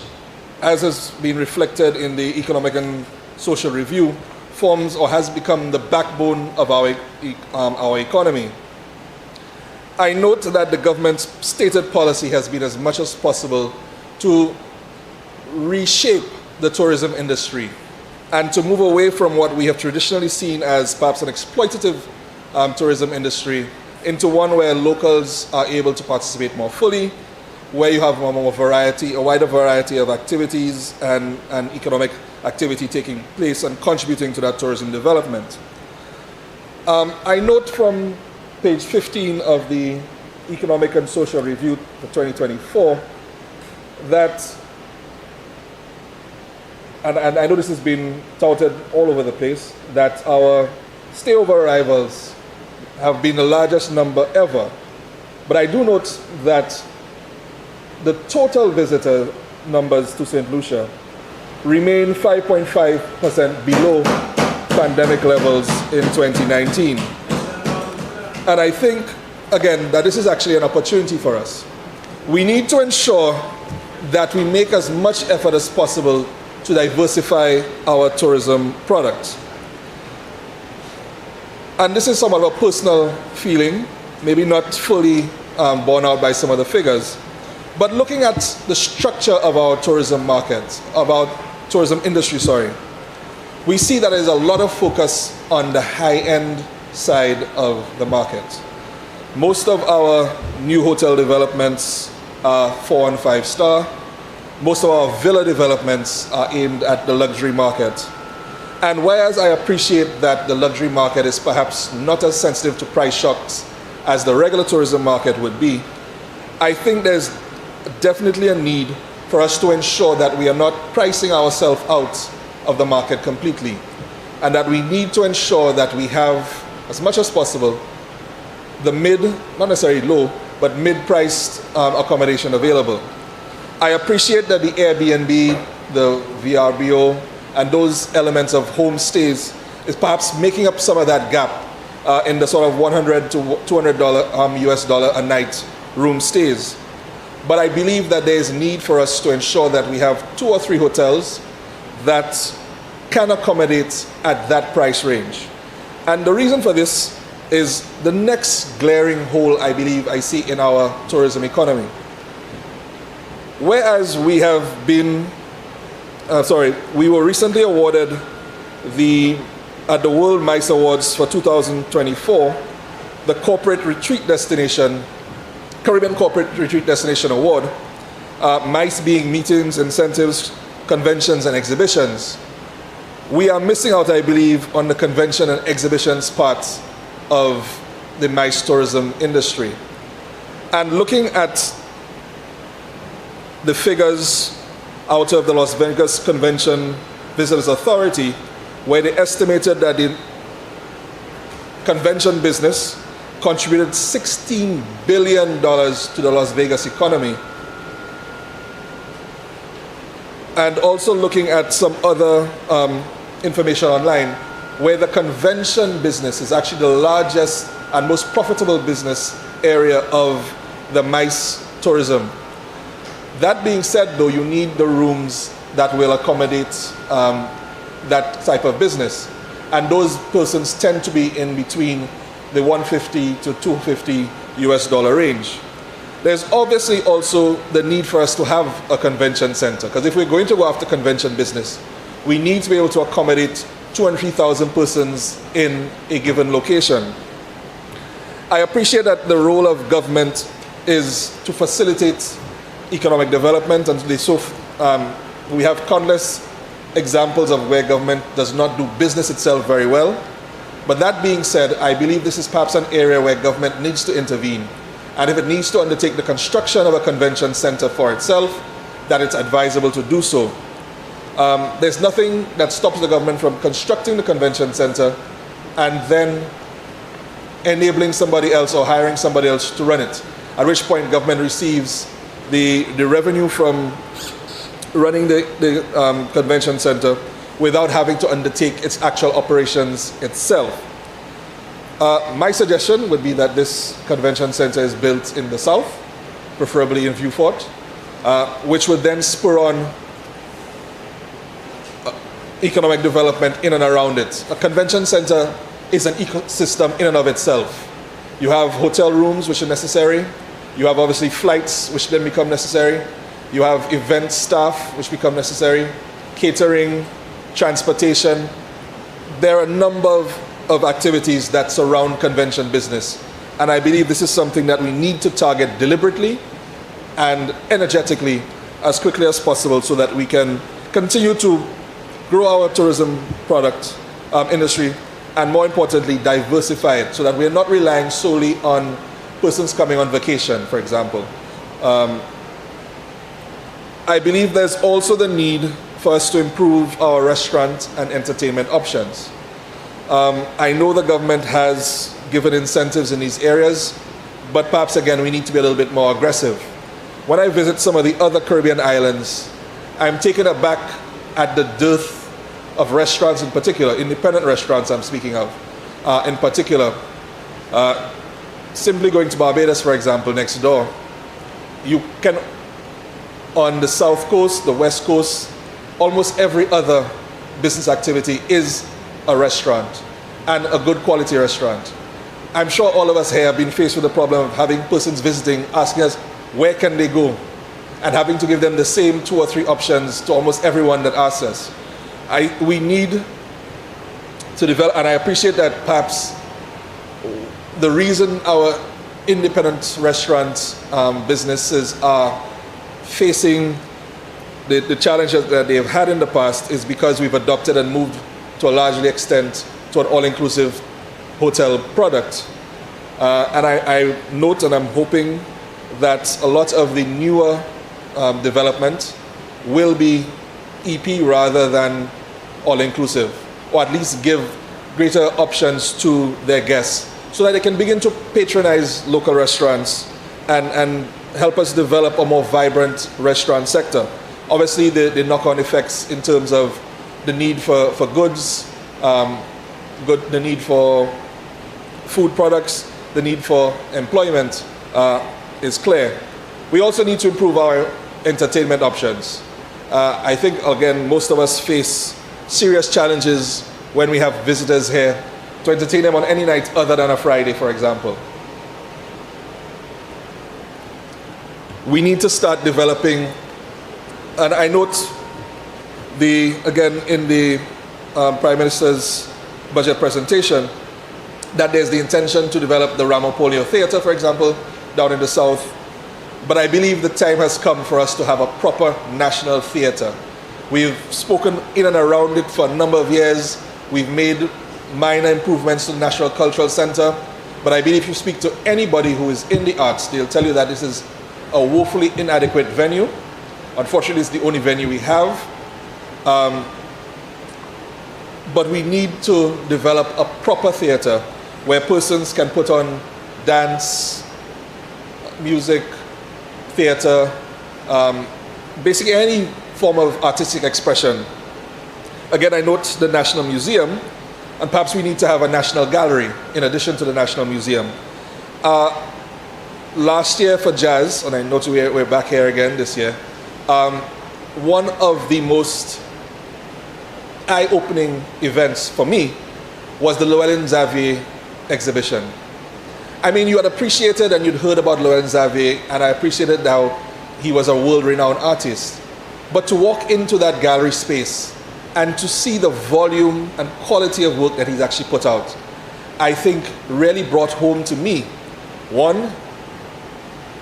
as has been reflected in the Economic and Social Review, forms or has become the backbone of our economy. I note that the government's stated policy has been as much as possible to reshape the tourism industry and to move away from what we have traditionally seen as perhaps an exploitative tourism industry into one where locals are able to participate more fully, where you have a wider variety of activities and economic activity taking place and contributing to that tourism development. I note from page 15 of the Economic and Social Review for 2024 that, and I know this has been touted all over the place, that our stayover arrivals have been the largest number ever. But I do note that the total visitor numbers to St. Lucia remain 5.5% below pandemic levels in 2019. And I think, again, that this is actually an opportunity for us. We need to ensure that we make as much effort as possible to diversify our tourism products. And this is somewhat of a personal feeling, maybe not fully borne out by some of the figures, but looking at the structure of our tourism market, of our tourism industry, we see that there's a lot of focus on the high-end side of the market. Most of our new hotel developments are 4 and 5 star. Most of our villa developments are aimed at the luxury market. And whereas I appreciate that the luxury market is perhaps not as sensitive to price shocks as the regular tourism market would be, I think there's definitely a need for us to ensure that we are not pricing ourselves out of the market completely, and that we need to ensure that we have, as much as possible, the not necessarily low, but mid-priced accommodation available. I appreciate that the Airbnb, the VRBO, and those elements of homestays is perhaps making up some of that gap in the sort of $100 to $200 US dollar a night room stays. But I believe that there is need for us to ensure that we have 2 or 3 hotels that can accommodate at that price range. And the reason for this is the next glaring hole I believe I see in our tourism economy. Whereas we have been, we were recently awarded at the World MICE Awards for 2024, the Corporate Retreat Destination, Caribbean Corporate Retreat Destination Award, MICE being meetings, incentives, conventions, and exhibitions. We are missing out, I believe, on the convention and exhibitions part of the MICE tourism industry. And looking at the figures out of the Las Vegas Convention Visitors Authority, where they estimated that the convention business contributed $16 billion to the Las Vegas economy. And also looking at some other information online, where the convention business is actually the largest and most profitable business area of the MICE tourism. That being said, though, you need the rooms that will accommodate that type of business. And those persons tend to be in between the $150 to $250 US dollar range. There's obviously also the need for us to have a convention center, because if we're going to go after convention business, we need to be able to accommodate 2,000 and 3,000 persons in a given location. I appreciate that the role of government is to facilitate economic development, and we have countless examples of where government does not do business itself very well. But that being said, I believe this is perhaps an area where government needs to intervene. And if it needs to undertake the construction of a convention center for itself, that it's advisable to do so. There's nothing that stops the government from constructing the convention center and then enabling somebody else or hiring somebody else to run it, at which point government receives the revenue from running the convention center without having to undertake its actual operations itself. My suggestion would be that this convention center is built in the south, preferably in Vieux Fort, which would then spur on economic development in and around it. A convention center is an ecosystem in and of itself. You have hotel rooms, which are necessary. You have obviously flights, which then become necessary. You have event staff, which become necessary, catering, transportation. There are a number of activities that surround convention business. And I believe this is something that we need to target deliberately and energetically as quickly as possible so that we can continue to grow our tourism product industry, and more importantly, diversify it so that we're not relying solely on persons coming on vacation, for example. I believe there's also the need for us to improve our restaurant and entertainment options. I know the government has given incentives in these areas, but perhaps again we need to be a little bit more aggressive. When I visit some of the other Caribbean islands, I'm taken aback at the dearth of restaurants in particular, independent restaurants I'm speaking of, in particular. Simply going to Barbados, for example, next door, you can, on the south coast, the west coast, almost every other business activity is a restaurant, and a good quality restaurant. I'm sure all of us here have been faced with the problem of having persons visiting asking us where can they go, and having to give them the same 2 or 3 options to almost everyone that asks us. We need to develop, and I appreciate that perhaps the reason our independent restaurant businesses are facing the challenges that they have had in the past is because we've adopted and moved to a largely extent to an all-inclusive hotel product. And I note and I'm hoping that a lot of the newer development will be EP rather than all-inclusive, or at least give greater options to their guests so that they can begin to patronize local restaurants and help us develop a more vibrant restaurant sector. Obviously, the knock-on effects in terms of the need for goods, the need for food products, the need for employment is clear. We also need to improve our entertainment options. I think, again, most of us face serious challenges when we have visitors here to entertain them on any night other than a Friday, for example. We need to start developing, and I note again in the Prime Minister's budget presentation that there's the intention to develop the Ramapolio Theatre, for example, down in the south. But I believe the time has come for us to have a proper national theatre. We've spoken in and around it for a number of years. We've made minor improvements to the National Cultural Center. But I believe if you speak to anybody who is in the arts, they'll tell you that this is a woefully inadequate venue. Unfortunately, it's the only venue we have. But we need to develop a proper theatre where persons can put on dance, music, theatre, basically any form of artistic expression. Again, I note the National Museum, and perhaps we need to have a National Gallery in addition to the National Museum. Last year for jazz, and I note we're back here again this year, one of the most eye-opening events for me was the Llewellyn Xavier exhibition. I mean, you had appreciated and you'd heard about Llewellyn Xavier, and I appreciated how he was a world-renowned artist. But to walk into that gallery space and to see the volume and quality of work that he's actually put out, I think really brought home to me, one,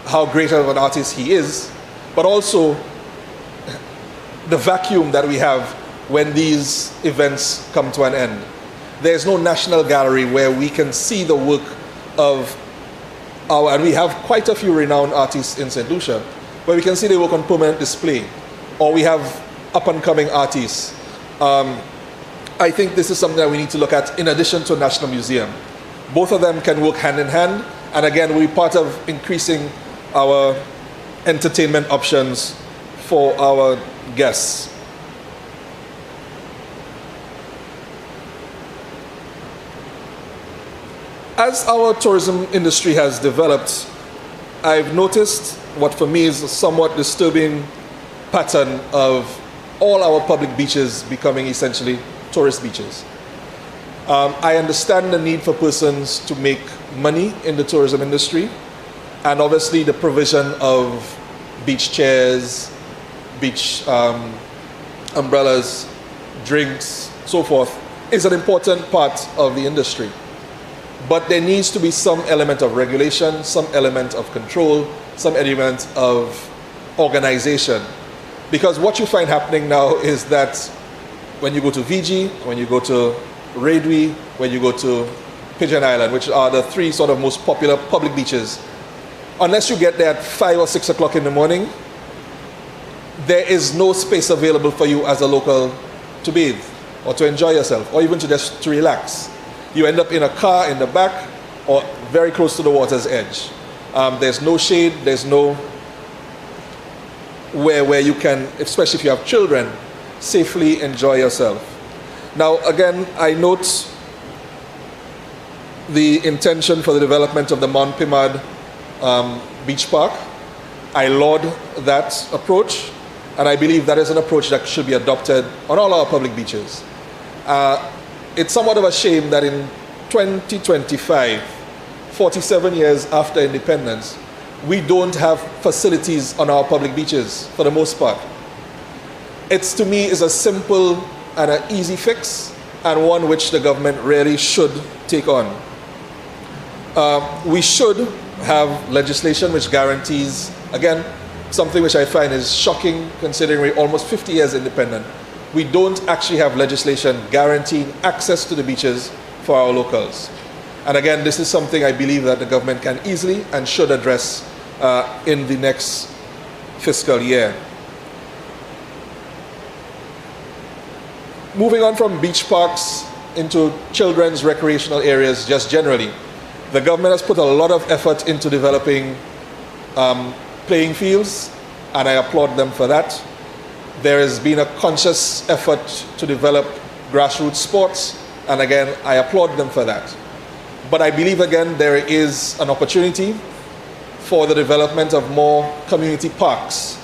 how great of an artist he is, but also the vacuum that we have when these events come to an end. There's no national gallery where we can see the work of and we have quite a few renowned artists in St. Lucia, where we can see their work on permanent display, or we have up-and-coming artists. I think this is something that we need to look at in addition to a National Museum. Both of them can work hand in hand, and again, we're part of increasing our entertainment options for our guests. As our tourism industry has developed, I've noticed what for me is a somewhat disturbing pattern of all our public beaches becoming essentially tourist beaches. I understand the need for persons to make money in the tourism industry, and obviously the provision of beach chairs, beach umbrellas, drinks, so forth, is an important part of the industry. But there needs to be some element of regulation, some element of control, some element of organization. Because what you find happening now is that when you go to Fiji, when you go to Raidwi, when you go to Pigeon Island, which are the three sort of most popular public beaches, unless you get there at 5 or 6 o'clock in the morning, there is no space available for you as a local to bathe or to enjoy yourself or even to just to relax. You end up in a car in the back or very close to the water's edge. There's no shade, there's no where you can, especially if you have children, safely enjoy yourself. Now, again, I note the intention for the development of the Mount Pimad Beach Park. I laud that approach, and I believe that is an approach that should be adopted on all our public beaches. It's somewhat of a shame that in 2025, 47 years after independence, we don't have facilities on our public beaches for the most part. It's, to me, is a simple and an easy fix, and one which the government really should take on. We should have legislation which guarantees, again, something which I find is shocking considering we're almost 50 years independent. We don't actually have legislation guaranteeing access to the beaches for our locals. And again, this is something I believe that the government can easily and should address in the next fiscal year. Moving on from beach parks into children's recreational areas just generally, the government has put a lot of effort into developing playing fields, and I applaud them for that. There has been a conscious effort to develop grassroots sports, And again, I applaud them for that. But I believe, again, there is an opportunity for the development of more community parks,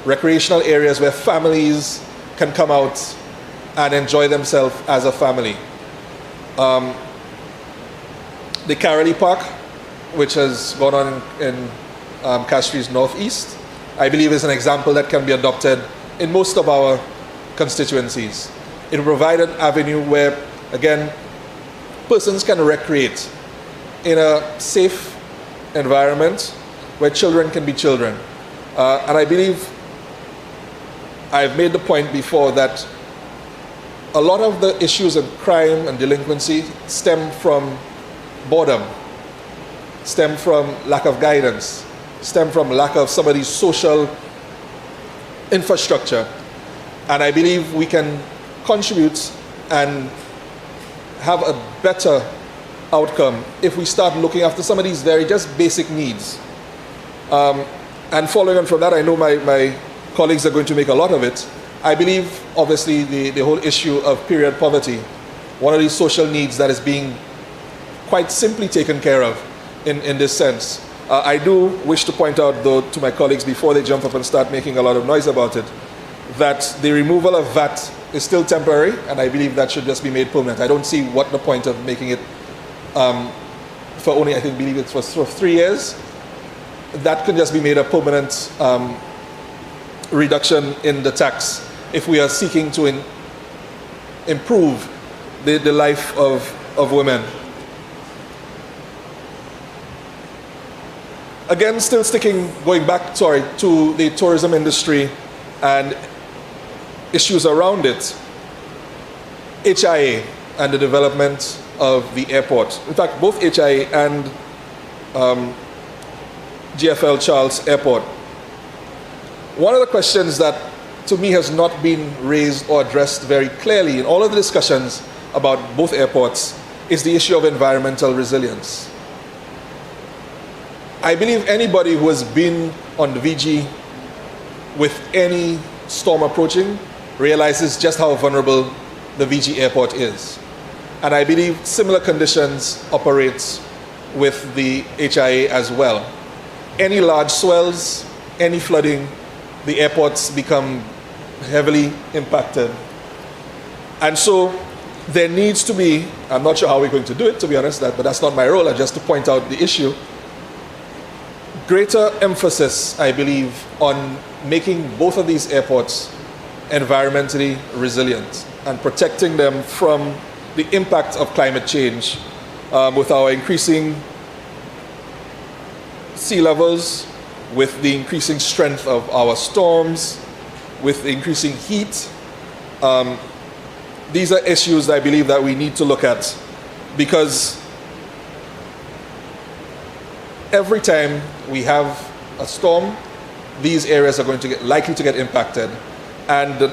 recreational areas where families can come out and enjoy themselves as a family. The Carolee Park, which has gone on in Castries Northeast, I believe is an example that can be adopted in most of our constituencies. It will provide an avenue where, again, persons can recreate in a safe environment where children can be children. And I believe I've made the point before that a lot of the issues of crime and delinquency stem from boredom, stem from lack of guidance, stem from lack of somebody's social infrastructure. And I believe we can contribute and have a better outcome if we start looking after some of these very just basic needs. And following on from that, I know my colleagues are going to make a lot of it. I believe, obviously, the whole issue of period poverty, one of these social needs that is being quite simply taken care of in this sense. I do wish to point out, though, to my colleagues before they jump up and start making a lot of noise about it, that the removal of VAT is still temporary, and I believe that should just be made permanent. I don't see what the point of making it for only, I think, believe it was for 3 years. That could just be made a permanent reduction in the tax if we are seeking to improve the life of women. Again, still going back to the tourism industry and issues around it, HIA and the development of the airport. In fact, both HIA and GFL Charles Airport. One of the questions that to me has not been raised or addressed very clearly in all of the discussions about both airports is the issue of environmental resilience. I believe anybody who has been on the VG with any storm approaching realizes just how vulnerable the VG airport is. And I believe similar conditions operate with the HIA as well. Any large swells, any flooding, the airports become heavily impacted. And so there needs to be, I'm not sure how we're going to do it, to be honest, but that's not my role, just to point out the issue. Greater emphasis, I believe, on making both of these airports environmentally resilient and protecting them from the impact of climate change with our increasing sea levels, with the increasing strength of our storms, with the increasing heat. These are issues that I believe that we need to look at, because every time we have a storm, these areas are going to likely to get impacted. And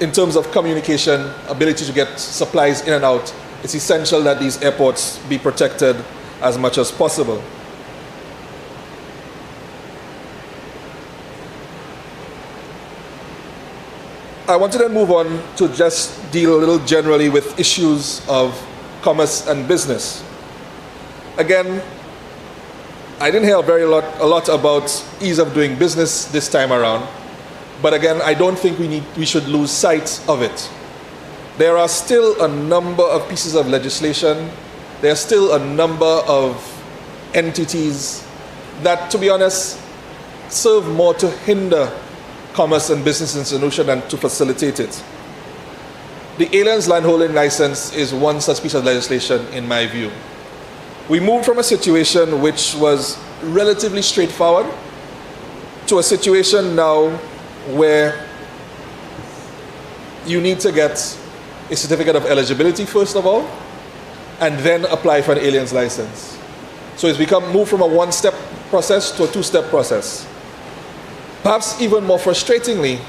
in terms of communication, ability to get supplies in and out, it's essential that these airports be protected as much as possible. I want to then move on to just deal a little generally with issues of commerce and business. Again, I didn't hear a lot about ease of doing business this time around, but again, I don't think we should lose sight of it. There are still a number of pieces of legislation, there are still a number of entities that, to be honest, serve more to hinder commerce and business institution and to facilitate it. The aliens landholding license is one such piece of legislation in my view. We moved from a situation which was relatively straightforward to a situation now where you need to get a certificate of eligibility first of all, and then apply for an aliens license. So it's moved from a one-step process to a two-step process. Perhaps even more frustratingly,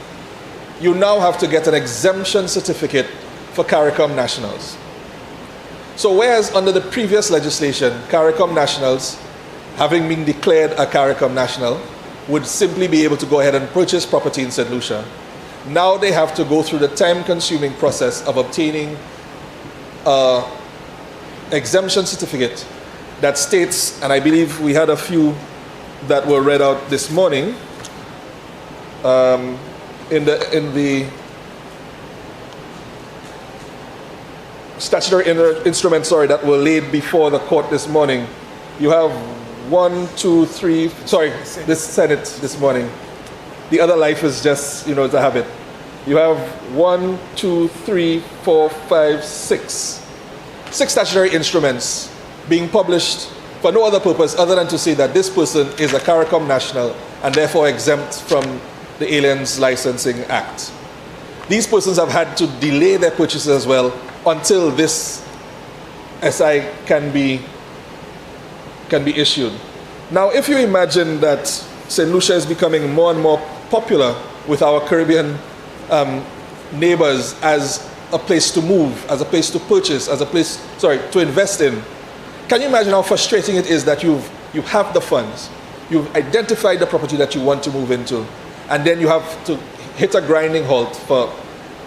you now have to get an exemption certificate for CARICOM nationals. So whereas under the previous legislation, CARICOM nationals, having been declared a CARICOM national, would simply be able to go ahead and purchase property in St. Lucia, now they have to go through the time-consuming process of obtaining a exemption certificate that states, and I believe we had a few that were read out this morning, in the statutory instruments, that were laid before the court this morning. You have 1, 2, 3, this Senate this morning. The other life is just, it's a habit. You have 1, 2, 3, 4, 5, 6 statutory instruments being published for no other purpose other than to say that this person is a CARICOM national and therefore exempt from the Aliens Licensing Act. These persons have had to delay their purchases as well until this SI can be issued. Now, if you imagine that St. Lucia is becoming more and more popular with our Caribbean neighbors as a place to move, as a place to purchase, as a place, to invest in, can you imagine how frustrating it is that you have the funds, you've identified the property that you want to move into, and then you have to hit a grinding halt for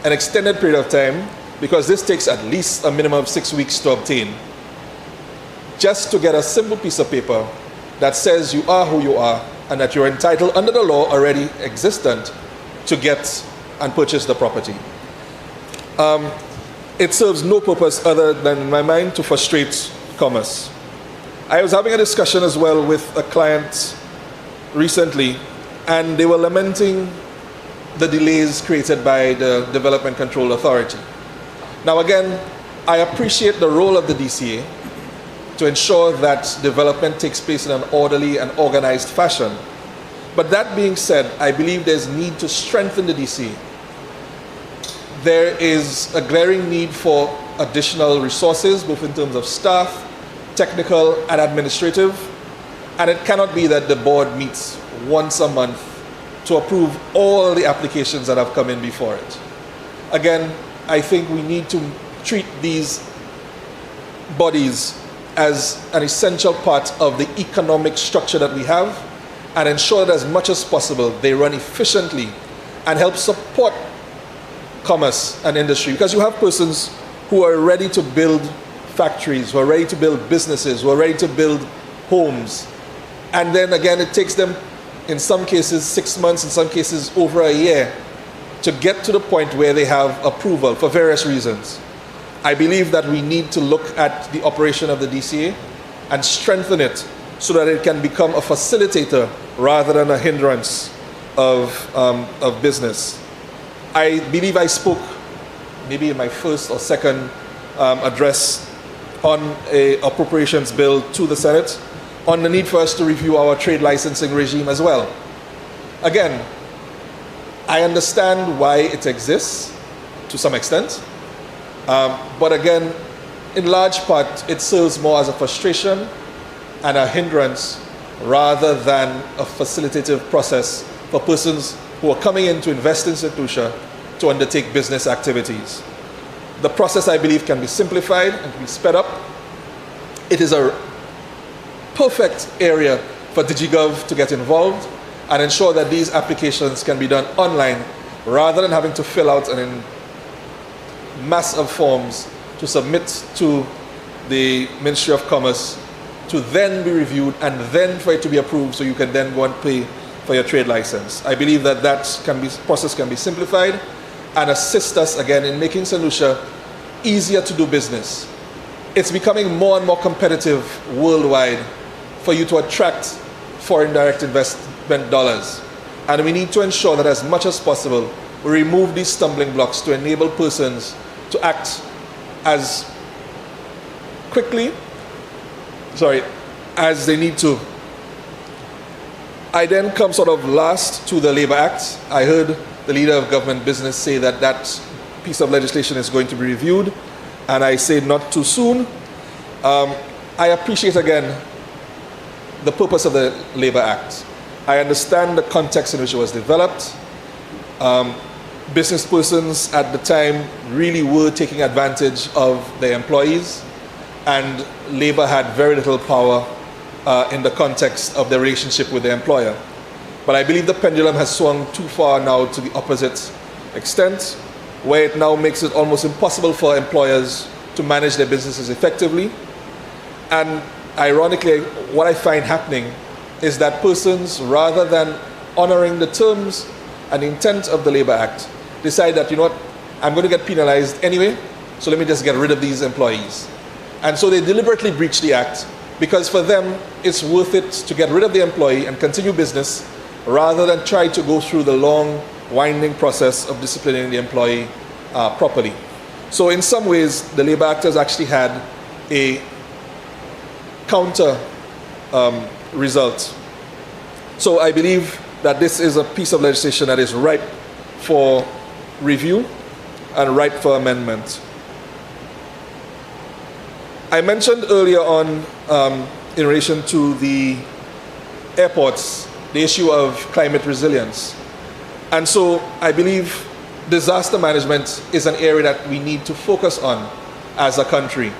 an extended period of time, because this takes at least a minimum of 6 weeks to obtain, just to get a simple piece of paper that says you are who you are and that you're entitled under the law already existent to get and purchase the property. It serves no purpose other than, in my mind, to frustrate commerce. I was having a discussion as well with a client recently, and they were lamenting the delays created by the Development Control Authority. Now again, I appreciate the role of the DCA to ensure that development takes place in an orderly and organized fashion. But that being said, I believe there's need to strengthen the DCA. There is a glaring need for additional resources, both in terms of staff, technical and administrative, and it cannot be that the board meets once a month to approve all the applications that have come in before it. Again, I think we need to treat these bodies as an essential part of the economic structure that we have and ensure that as much as possible they run efficiently and help support commerce and industry, because you have persons who are ready to build factories, who are ready to build businesses, who are ready to build homes, and then again it takes them in some cases 6 months, in some cases over a year to get to the point where they have approval for various reasons. I believe that we need to look at the operation of the DCA and strengthen it so that it can become a facilitator rather than a hindrance of business. I believe I spoke maybe in my first or second address on a appropriations bill to the Senate on the need for us to review our trade licensing regime as well. Again, I understand why it exists to some extent, but again, in large part, it serves more as a frustration and a hindrance rather than a facilitative process for persons who are coming in to invest in St. Lucia to undertake business activities. The process, I believe, can be simplified and can be sped up. It is a perfect area for DigiGov to get involved and ensure that these applications can be done online rather than having to fill out in mass of forms to submit to the Ministry of Commerce to then be reviewed and then for it to be approved so you can then go and pay for your trade license. I believe that process can be simplified and assist us again in making St. Lucia easier to do business. It's becoming more and more competitive worldwide for you to attract foreign direct investment dollars. And we need to ensure that as much as possible, we remove these stumbling blocks to enable persons to act as quickly, as they need to. I then come sort of last to the Labor Act. I heard the leader of government business say that that piece of legislation is going to be reviewed, and I say not too soon. I appreciate again the purpose of the Labor Act. I understand the context in which it was developed. Business persons at the time really were taking advantage of their employees, and labor had very little power in the context of their relationship with their employer. But I believe the pendulum has swung too far now to the opposite extent, where it now makes it almost impossible for employers to manage their businesses effectively. And ironically, what I find happening is that persons, rather than honoring the terms and intent of the Labor Act, decide that, you know what, I'm going to get penalized anyway, so let me just get rid of these employees. And so they deliberately breach the act because for them, it's worth it to get rid of the employee and continue business rather than try to go through the long, winding process of disciplining the employee properly. So in some ways, the Labor Act has actually had a counter result. So I believe that this is a piece of legislation that is ripe for review and ripe for amendment. I mentioned earlier on in relation to the airports, the issue of climate resilience. And so I believe disaster management is an area that we need to focus on as a country.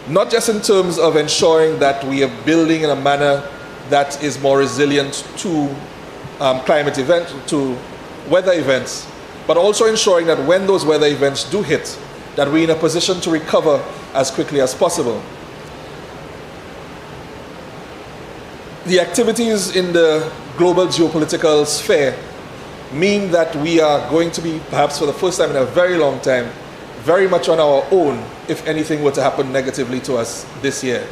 Not just in terms of ensuring that we are building in a manner that is more resilient to climate events, to weather events, but also ensuring that when those weather events do hit, that we're in a position to recover as quickly as possible. The activities in the global geopolitical sphere mean that we are going to be, perhaps for the first time in a very long time, very much on our own if anything were to happen negatively to us this year.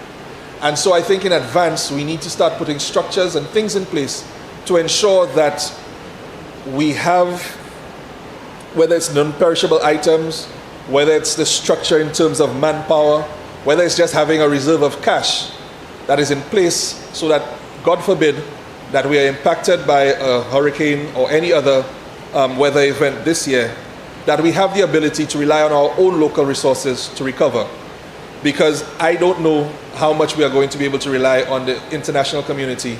And so I think in advance we need to start putting structures and things in place to ensure that we have, whether it's non-perishable items, whether it's the structure in terms of manpower, whether it's just having a reserve of cash that is in place so that, God forbid, that we are impacted by a hurricane or any other weather event this year, that we have the ability to rely on our own local resources to recover. Because I don't know how much we are going to be able to rely on the international community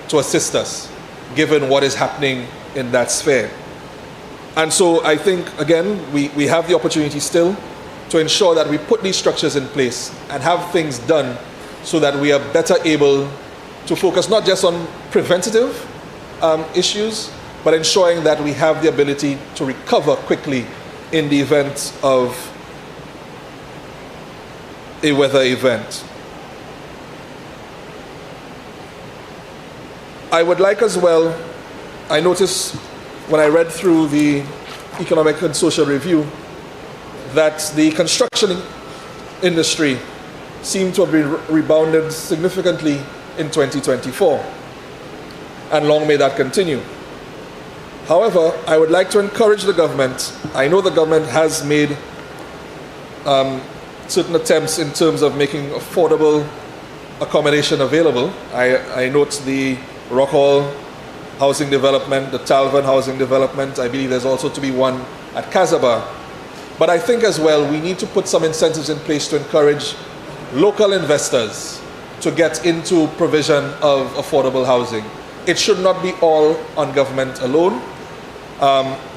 to assist us, given what is happening in that sphere. And so I think, again, we have the opportunity still to ensure that we put these structures in place and have things done so that we are better able to focus not just on preventative issues, but ensuring that we have the ability to recover quickly in the event of a weather event. I would like as well, I noticed when I read through the Economic and Social Review that the construction industry seemed to have been rebounded significantly in 2024, and long may that continue. However, I would like to encourage the government. I know the government has made certain attempts in terms of making affordable accommodation available. I note the Rockhall housing development, the Talvan housing development. I believe there's also to be one at Kazaba. But I think as well we need to put some incentives in place to encourage local investors to get into provision of affordable housing. It should not be all on government alone.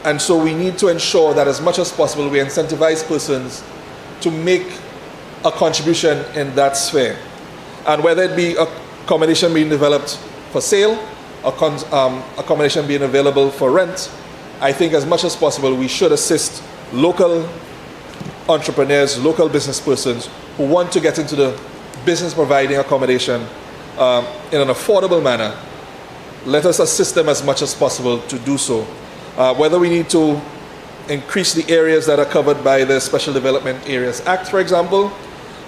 And so we need to ensure that as much as possible we incentivize persons to make a contribution in that sphere. And whether it be accommodation being developed for sale, accommodation being available for rent, I think as much as possible we should assist local entrepreneurs, local business persons who want to get into the business providing accommodation in an affordable manner. Let us assist them as much as possible to do so. Whether we need to increase the areas that are covered by the Special Development Areas Act, for example,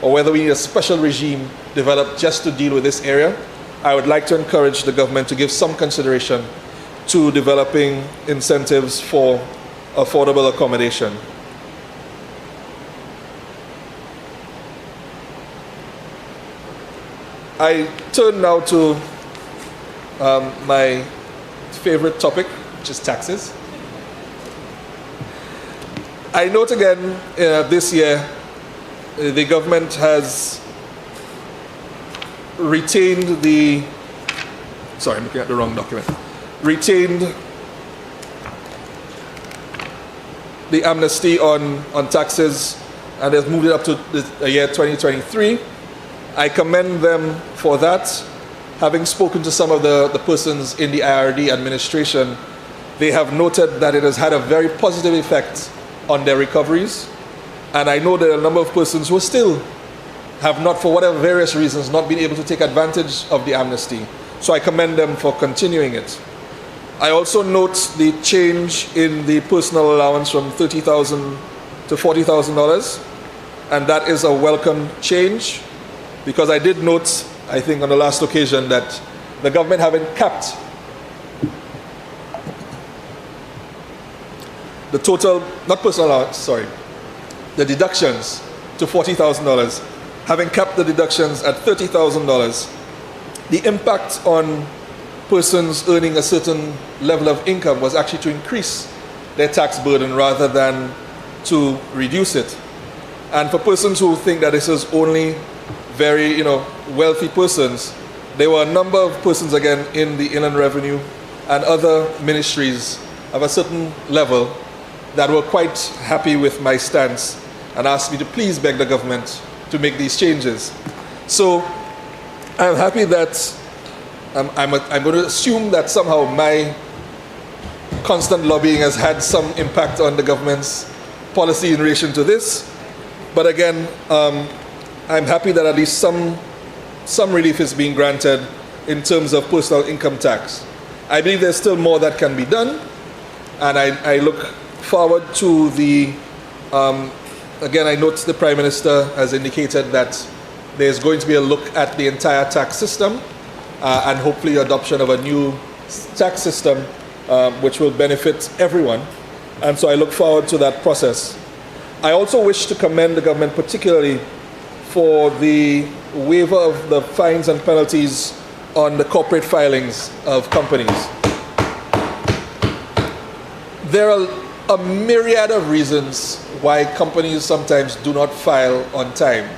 or whether we need a special regime developed just to deal with this area, I would like to encourage the government to give some consideration to developing incentives for affordable accommodation. I turn now to my favorite topic, which is taxes. I note again this year the government has retained the, sorry, I'm looking at the wrong document, retained the amnesty on taxes, and they've moved it up to the year 2023. I commend them for that. Having spoken to some of the persons in the IRD administration, they have noted that it has had a very positive effect on their recoveries. And I know there are a number of persons who still have not, for whatever various reasons, not been able to take advantage of the amnesty. So I commend them for continuing it. I also note the change in the personal allowance from $30,000 to $40,000, and that is a welcome change, because I did note, I think on the last occasion, that the government having capped the total, not personal allowance, sorry, the deductions to $40,000, having capped the deductions at $30,000, the impact on persons earning a certain level of income was actually to increase their tax burden rather than to reduce it. And for persons who think that this is only very, wealthy persons, there were a number of persons, again, in the Inland Revenue and other ministries of a certain level that were quite happy with my stance and asked me to please beg the government to make these changes. So I'm happy that I'm going to assume that somehow my constant lobbying has had some impact on the government's policy in relation to this. But again, I'm happy that at least some relief is being granted in terms of personal income tax. I believe there's still more that can be done, and I look forward to the, again, I note the Prime Minister has indicated that there's going to be a look at the entire tax system and hopefully adoption of a new tax system which will benefit everyone. And so I look forward to that process. I also wish to commend the government particularly for the waiver of the fines and penalties on the corporate filings of companies. There are a myriad of reasons why companies sometimes do not file on time.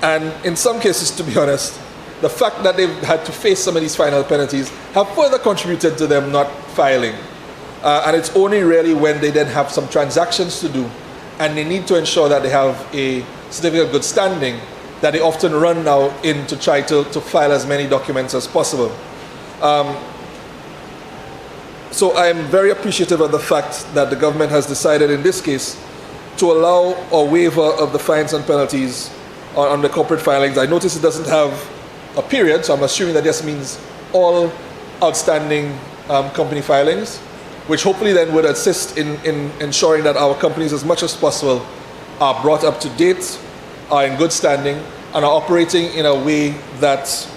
And in some cases, to be honest, the fact that they've had to face some of these final penalties have further contributed to them not filing. And it's only really when they then have some transactions to do and they need to ensure that they have a certificate of good standing that they often run now in to try to file as many documents as possible. So I'm very appreciative of the fact that the government has decided in this case to allow a waiver of the fines and penalties on the corporate filings. I notice it doesn't have a period, so I'm assuming that this means all outstanding company filings, which hopefully then would assist in ensuring that our companies as much as possible are brought up to date, are in good standing, and are operating in a way that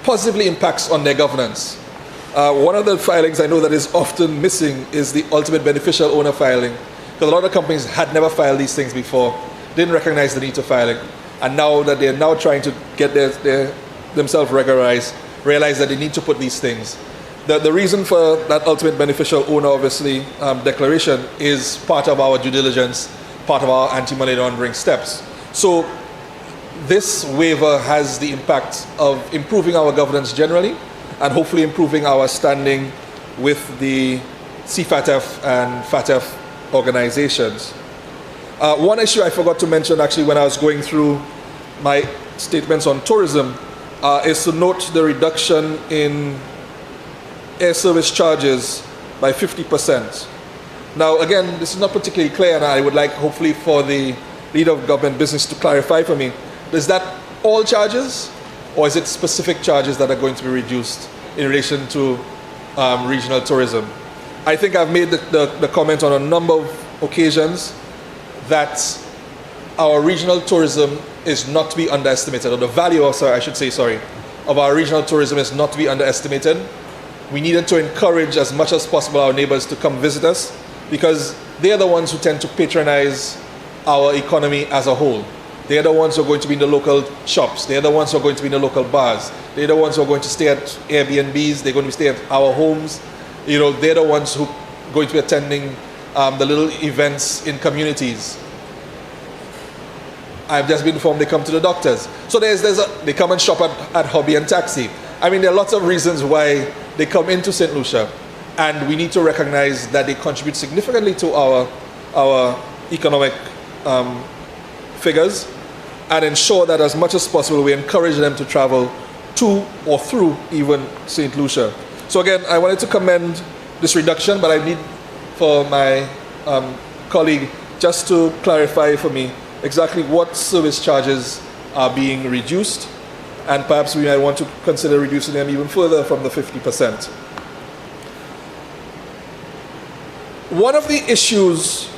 positively impacts on their governance. One of the filings I know that is often missing is the ultimate beneficial owner filing, because a lot of companies had never filed these things before, didn't recognize the need to file it, and now that they're now trying to get themselves regularized, realize that they need to put these things. The reason for that ultimate beneficial owner, obviously, declaration is part of our due diligence, part of our anti-money laundering steps. So this waiver has the impact of improving our governance generally and hopefully improving our standing with the CFATF and FATF organizations. One issue I forgot to mention actually when I was going through my statements on tourism is to note the reduction in air service charges by 50%. Now again, this is not particularly clear, and I would like hopefully for the leader of government business to clarify for me. Is that all charges, or is it specific charges that are going to be reduced in relation to regional tourism? I think I've made the comment on a number of occasions that our regional tourism is not to be underestimated, or the value of our regional tourism is not to be underestimated. We needed to encourage as much as possible our neighbors to come visit us, because they are the ones who tend to patronize our economy as a whole. They are the ones who are going to be in the local shops. They are the ones who are going to be in the local bars. They are the ones who are going to stay at Airbnbs. They're going to stay at our homes. They're the ones who are going to be attending the little events in communities. I've just been informed they come to the doctors. So they come and shop at Hobby and Taxi. I mean, there are lots of reasons why they come into St. Lucia, and we need to recognize that they contribute significantly to our economic figures, and ensure that as much as possible we encourage them to travel to or through even St. Lucia. So again, I wanted to commend this reduction, but I need for my colleague just to clarify for me exactly what service charges are being reduced, and perhaps we might want to consider reducing them even further from the 50%. One of the issues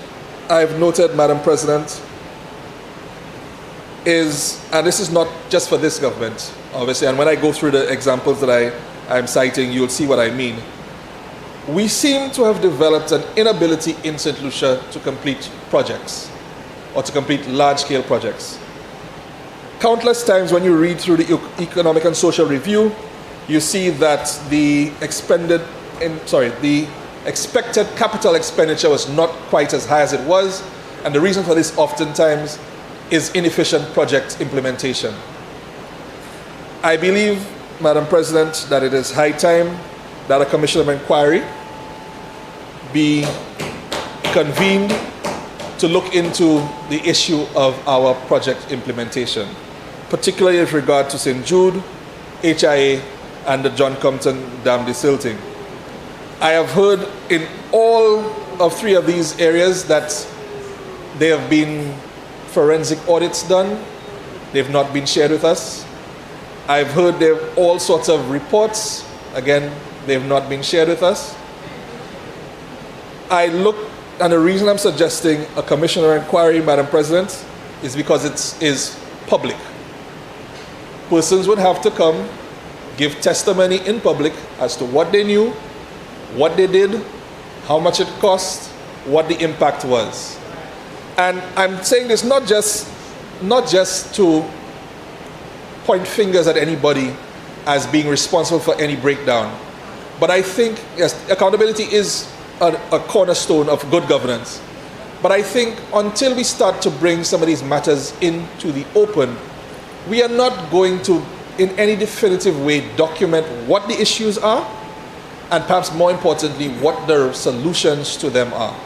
I've noted, Madam President, is, and this is not just for this government, obviously, and when I go through the examples that I'm citing, you'll see what I mean. We seem to have developed an inability in St. Lucia to complete projects, or to complete large-scale projects. Countless times when you read through the Economic and Social Review, you see that the expected capital expenditure was not quite as high as it was, and the reason for this oftentimes is inefficient project implementation. I believe, Madam President, that it is high time that a commission of inquiry be convened to look into the issue of our project implementation, particularly with regard to St. Jude, HIA, and the John Compton Dam desilting. I have heard in all of three of these areas that there have been forensic audits done. They've not been shared with us. I've heard there are all sorts of reports. Again, they've not been shared with us. And the reason I'm suggesting a commission of inquiry, Madam President, is because it is public. Persons would have to come, give testimony in public as to what they knew, what they did, how much it cost, what the impact was. And I'm saying this not just to point fingers at anybody as being responsible for any breakdown, but I think, yes, accountability is a cornerstone of good governance. But I think until we start to bring some of these matters into the open, we are not going to, in any definitive way, document what the issues are, and perhaps more importantly, what the solutions to them are,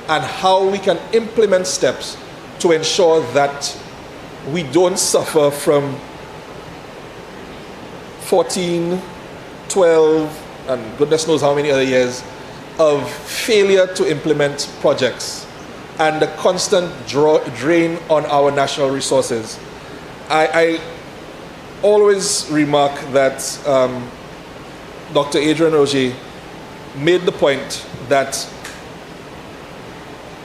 and how we can implement steps to ensure that we don't suffer from 14, 12, and goodness knows how many other years of failure to implement projects and the constant drain on our national resources. I always remark that Dr. Adrian Roger made the point that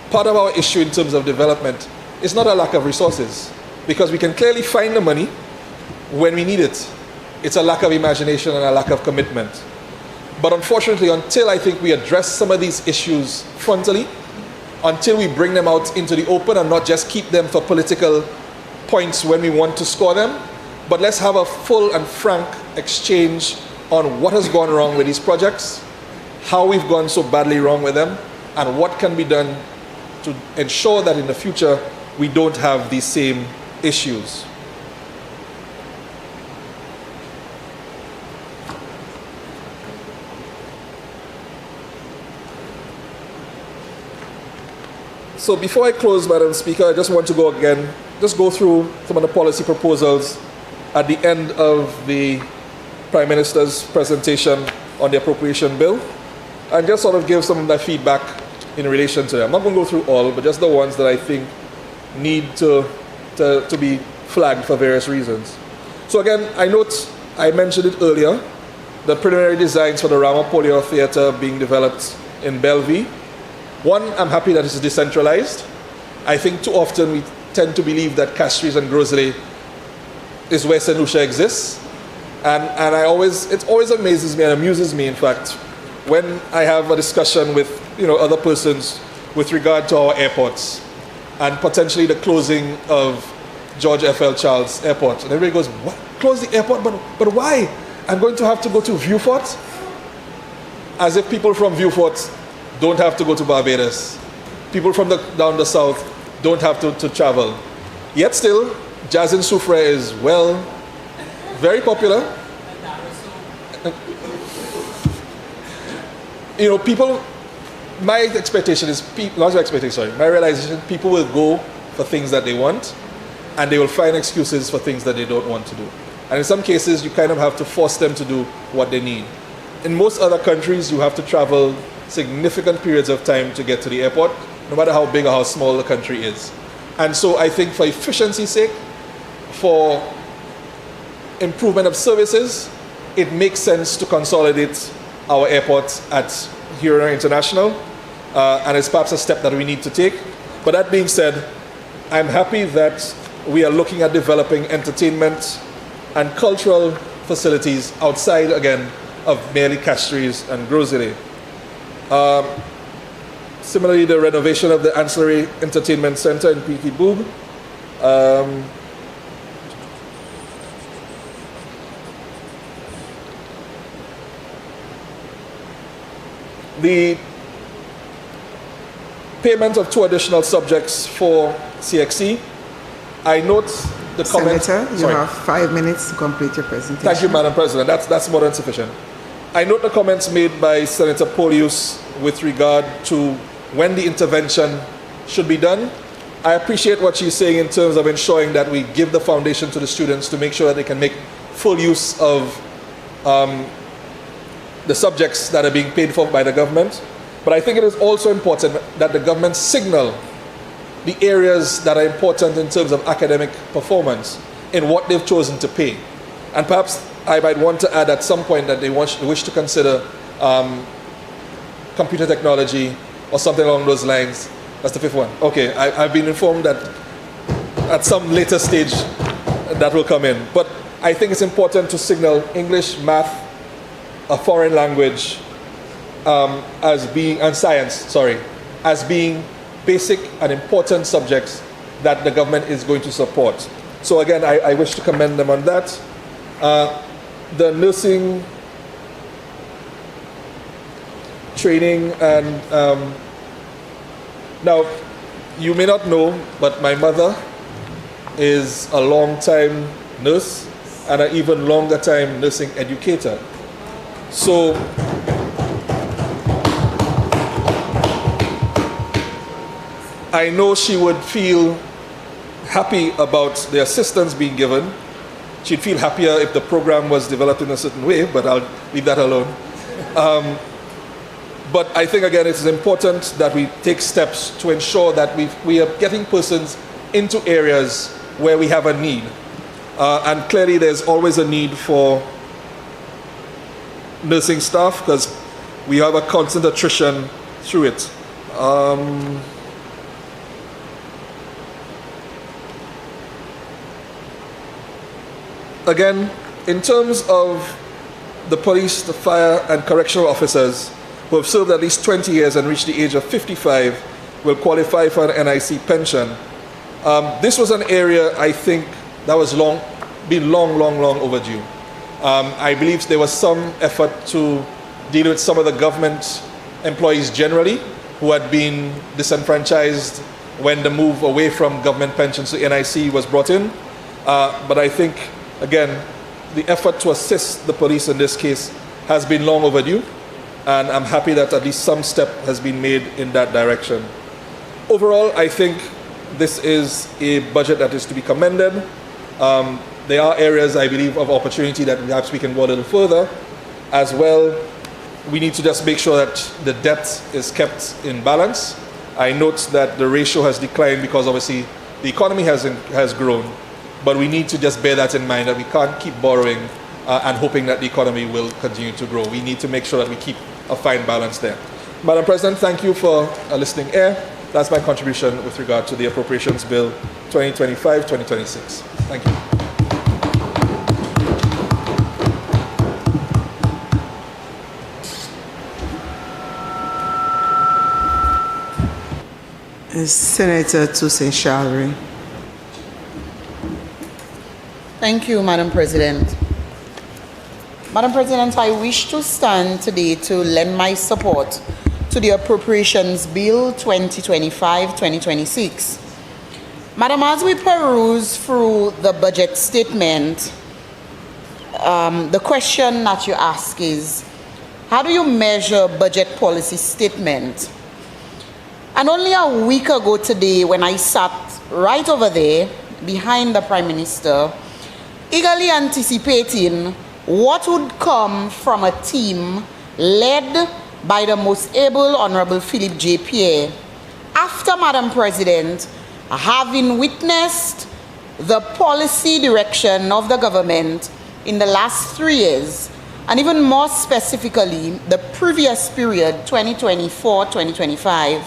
part of our issue in terms of development is not a lack of resources, because we can clearly find the money when we need it. It's a lack of imagination and a lack of commitment. But unfortunately, until I think we address some of these issues frontally, until we bring them out into the open and not just keep them for political points when we want to score them, but let's have a full and frank exchange on what has gone wrong with these projects, how we've gone so badly wrong with them, and what can be done to ensure that in the future we don't have these same issues. So before I close, Madam Speaker, I just want to go through some of the policy proposals at the end of the Prime Minister's presentation on the appropriation bill, and just sort of give some of that feedback in relation to them. I'm not going to go through all, but just the ones that I think need to be flagged for various reasons. So again, I mentioned it earlier, the preliminary designs for the Rama Polio Theatre being developed in Bellevue. One, I'm happy that it's decentralized. I think too often we tend to believe that Castries and Grosley is where St. Lucia exists. And it always amazes me and amuses me, in fact, when I have a discussion with other persons with regard to our airports and potentially the closing of George F.L. Charles Airport. And everybody goes, what? Close the airport? But why? I'm going to have to go to Vieux-Fort? As if people from Vieux-Fort don't have to go to Barbados. People from down the south don't have to travel. Yet still, jazz and soufre is, very popular. My realization, people will go for things that they want, and they will find excuses for things that they don't want to do. And in some cases, you kind of have to force them to do what they need. In most other countries, you have to travel significant periods of time to get to the airport. no matter how big or how small the country is. And so I think for efficiency's sake, for improvement of services, it makes sense to consolidate our airports at Hirona International, and it's perhaps a step that we need to take. But that being said, I'm happy that we are looking at developing entertainment and cultural facilities outside, again, of merely catcheries and grocery. Similarly, the renovation of the Ancillary Entertainment Center in P.T. Boog. The payment of 2 additional subjects for CXC. I note the comment. Senator, you have 5 minutes to complete your presentation. Thank you, Madam President. That's more than sufficient. I note the comments made by Senator Polius with regard to when the intervention should be done. I appreciate what she's saying in terms of ensuring that we give the foundation to the students to make sure that they can make full use of the subjects that are being paid for by the government. But I think it is also important that the government signal the areas that are important in terms of academic performance in what they've chosen to pay. And perhaps I might want to add at some point that they wish to consider computer technology or something along those lines. That's the 5th one. Okay, I've been informed that at some later stage that will come in. But I think it's important to signal English, math, a foreign language, and science, as being basic and important subjects that the government is going to support. So again, I wish to commend them on that. The nursing training and now, you may not know, but my mother is a long-time nurse and an even longer time nursing educator. So I know she would feel happy about the assistance being given. She'd feel happier if the program was developed in a certain way, but I'll leave that alone. But I think, again, it's important that we take steps to ensure that we are getting persons into areas where we have a need. And clearly, there's always a need for nursing staff because we have a constant attrition through it. Again, in terms of the police, the fire, and correctional officers who have served at least 20 years and reached the age of 55 will qualify for an NIC pension. This was an area, I think, that was long overdue. I believe there was some effort to deal with some of the government employees generally who had been disenfranchised when the move away from government pensions to NIC was brought in. But I think, again, the effort to assist the police in this case has been long overdue, and I'm happy that at least some step has been made in that direction. Overall, I think this is a budget that is to be commended. There are areas, I believe, of opportunity that perhaps we can go a little further. As well, we need to just make sure that the debt is kept in balance. I note that the ratio has declined because obviously the economy has grown. But we need to just bear that in mind, that we can't keep borrowing and hoping that the economy will continue to grow. We need to make sure that we keep a fine balance there. Madam President, thank you for a listening ear. That's my contribution with regard to the Appropriations Bill 2025-2026. Thank you. Senator Toussaint Shalry. Thank you, Madam President. Madam President, I wish to stand today to lend my support to the Appropriations Bill 2025-2026. Madam, as we peruse through the budget statement, the question that you ask is, how do you measure budget policy statement? And only a week ago today, when I sat right over there behind the Prime Minister, eagerly anticipating what would come from a team led by the most able Honorable Philip J. Pierre, after, Madam President, having witnessed the policy direction of the government in the last 3 years, and even more specifically, the previous period, 2024-2025.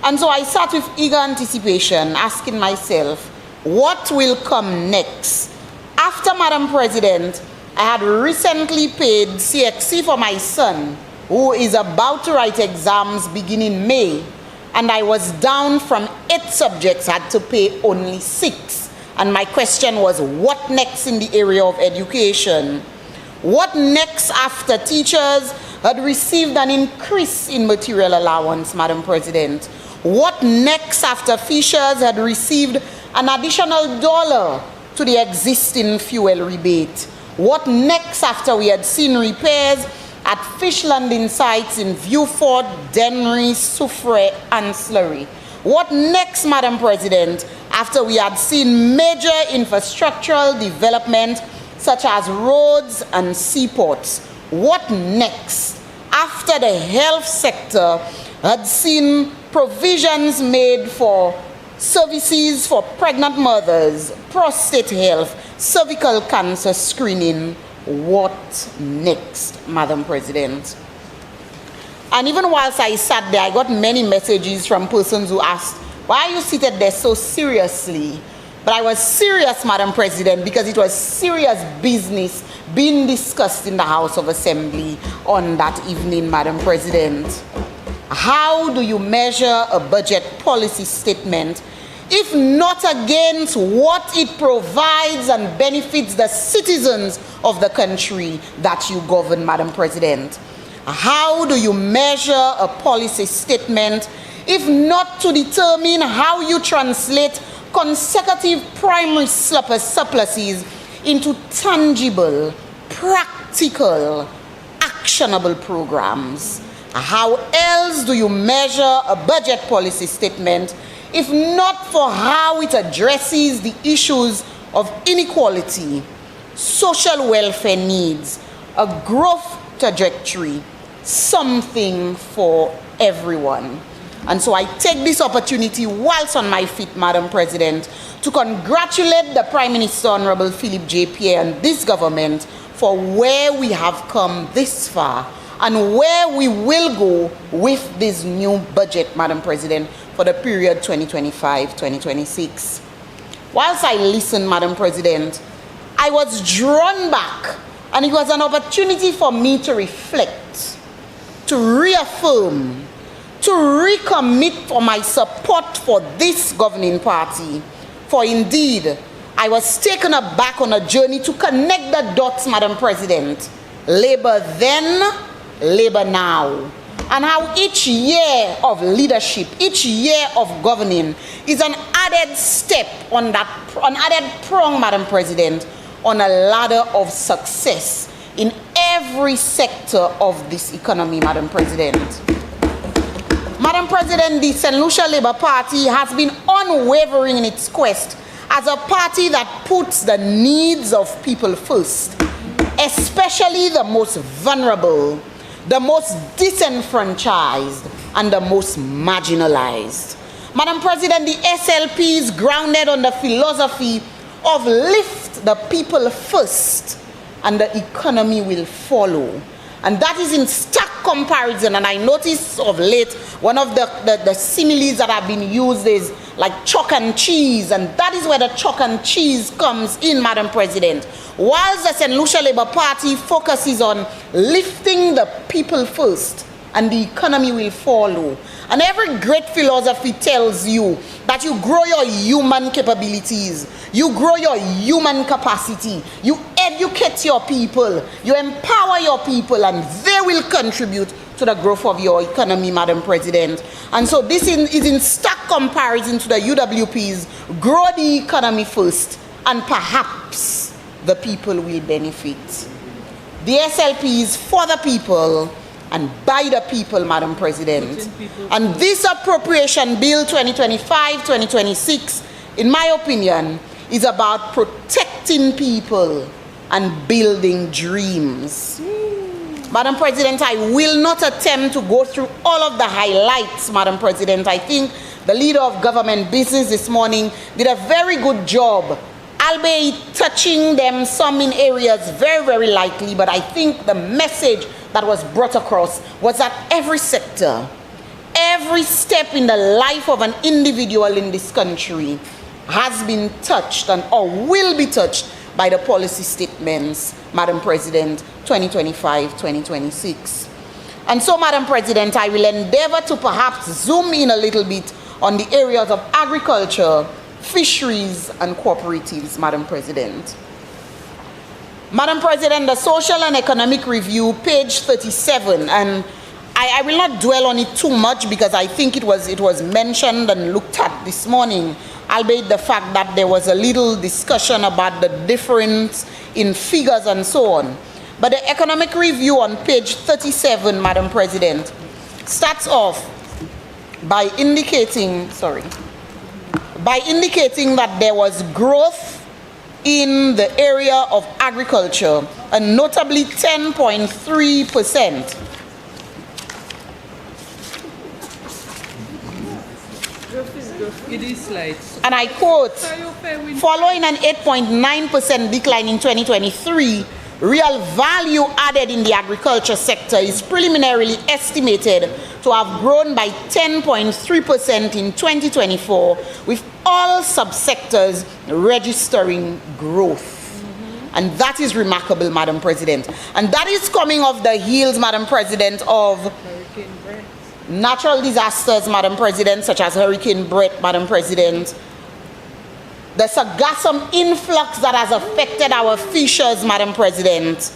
And so I sat with eager anticipation, asking myself, what will come next? After, Madam President, I had recently paid CXC for my son, who is about to write exams beginning May, and I was down from 8 subjects, had to pay only 6. And my question was, what next in the area of education? What next after teachers had received an increase in material allowance, Madam President? What next after fishers had received an additional $1 to the existing fuel rebate? What next after we had seen repairs at fish landing sites in Viewford, Dennery, Soufrière, and Slurry? What next, Madam President, after we had seen major infrastructural development such as roads and seaports? What next after the health sector had seen provisions made for services for pregnant mothers, prostate health, cervical cancer screening? What next, Madam President? And even whilst I sat there, I got many messages from persons who asked, why are you seated there so seriously? But I was serious, Madam President, because it was serious business being discussed in the House of Assembly on that evening, Madam President. How do you measure a budget policy statement if not against what it provides and benefits the citizens of the country that you govern, Madam President? How do you measure a policy statement if not to determine how you translate consecutive primary surpluses into tangible, practical, actionable programs? How else do you measure a budget policy statement if not for how it addresses the issues of inequality, social welfare needs, a growth trajectory, something for everyone? And so I take this opportunity whilst on my feet, Madam President, to congratulate the Prime Minister, Honorable Philip J. Pierre, and this government for where we have come this far and where we will go with this new budget, Madam President, for the period 2025-2026. Whilst I listened, Madam President, I was drawn back, and it was an opportunity for me to reflect, to reaffirm, to recommit for my support for this governing party. For indeed, I was taken aback on a journey to connect the dots, Madam President. Labor then, labor now. And how each year of leadership, each year of governing is an added step on that, an added prong, Madam President, on a ladder of success in every sector of this economy, Madam President. Madam President, the St. Lucia Labour Party has been unwavering in its quest as a party that puts the needs of people first, especially the most vulnerable, the most disenfranchised, and the most marginalized. Madam President, the SLP is grounded on the philosophy of lift the people first and the economy will follow. And that is in stark comparison, and I notice of late one of the similes that have been used is like chalk and cheese, and that is where the chalk and cheese comes in, Madam President. Whilst the St. Lucia Labour Party focuses on lifting the people first and the economy will follow. And every great philosophy tells you that you grow your human capabilities, you grow your human capacity, you educate your people, you empower your people, and they will contribute to the growth of your economy, Madam President. And so this is in stark comparison to the UWP's grow the economy first, and perhaps the people will benefit. The SLP is for the people and by the people, Madam President. And this appropriation bill 2025-2026, in my opinion, is about protecting people and building dreams. Madam President, I will not attempt to go through all of the highlights, Madam President. I think the leader of government business this morning did a very good job, albeit touching them some in areas very, very lightly, but I think the message that was brought across was that every sector, every step in the life of an individual in this country has been touched and or will be touched by the policy statements, Madam President, 2025-2026. And so, Madam President, I will endeavor to perhaps zoom in a little bit on the areas of agriculture, fisheries, and cooperatives, Madam President. Madam President, the Social and Economic Review, page 37, and I will not dwell on it too much because I think it was mentioned and looked at this morning, albeit the fact that there was a little discussion about the difference in figures and so on. But the Economic Review on page 37, Madam President, starts off by indicating that there was growth in the area of agriculture, and notably 10.3%. And I quote, following an 8.9% decline in 2023, real value added in the agriculture sector is preliminarily estimated to have grown by 10.3% in 2024, with all subsectors registering growth. And that is remarkable, Madam President. And that is coming off the heels, Madam President, of natural disasters, Madam President, such as Hurricane Brett, Madam President, the sargassum influx that has affected our fishers, Madam President,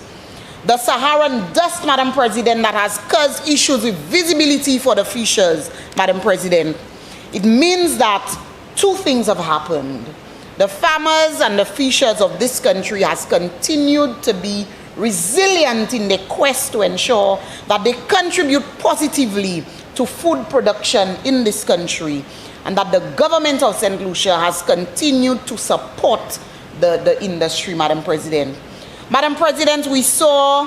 the Saharan dust, Madam President, that has caused issues with visibility for the fishers, Madam President. It means that two things have happened. The farmers and the fishers of this country has continued to be resilient in their quest to ensure that they contribute positively to food production in this country, and that the government of St. Lucia has continued to support the industry, Madam President. Madam President, we saw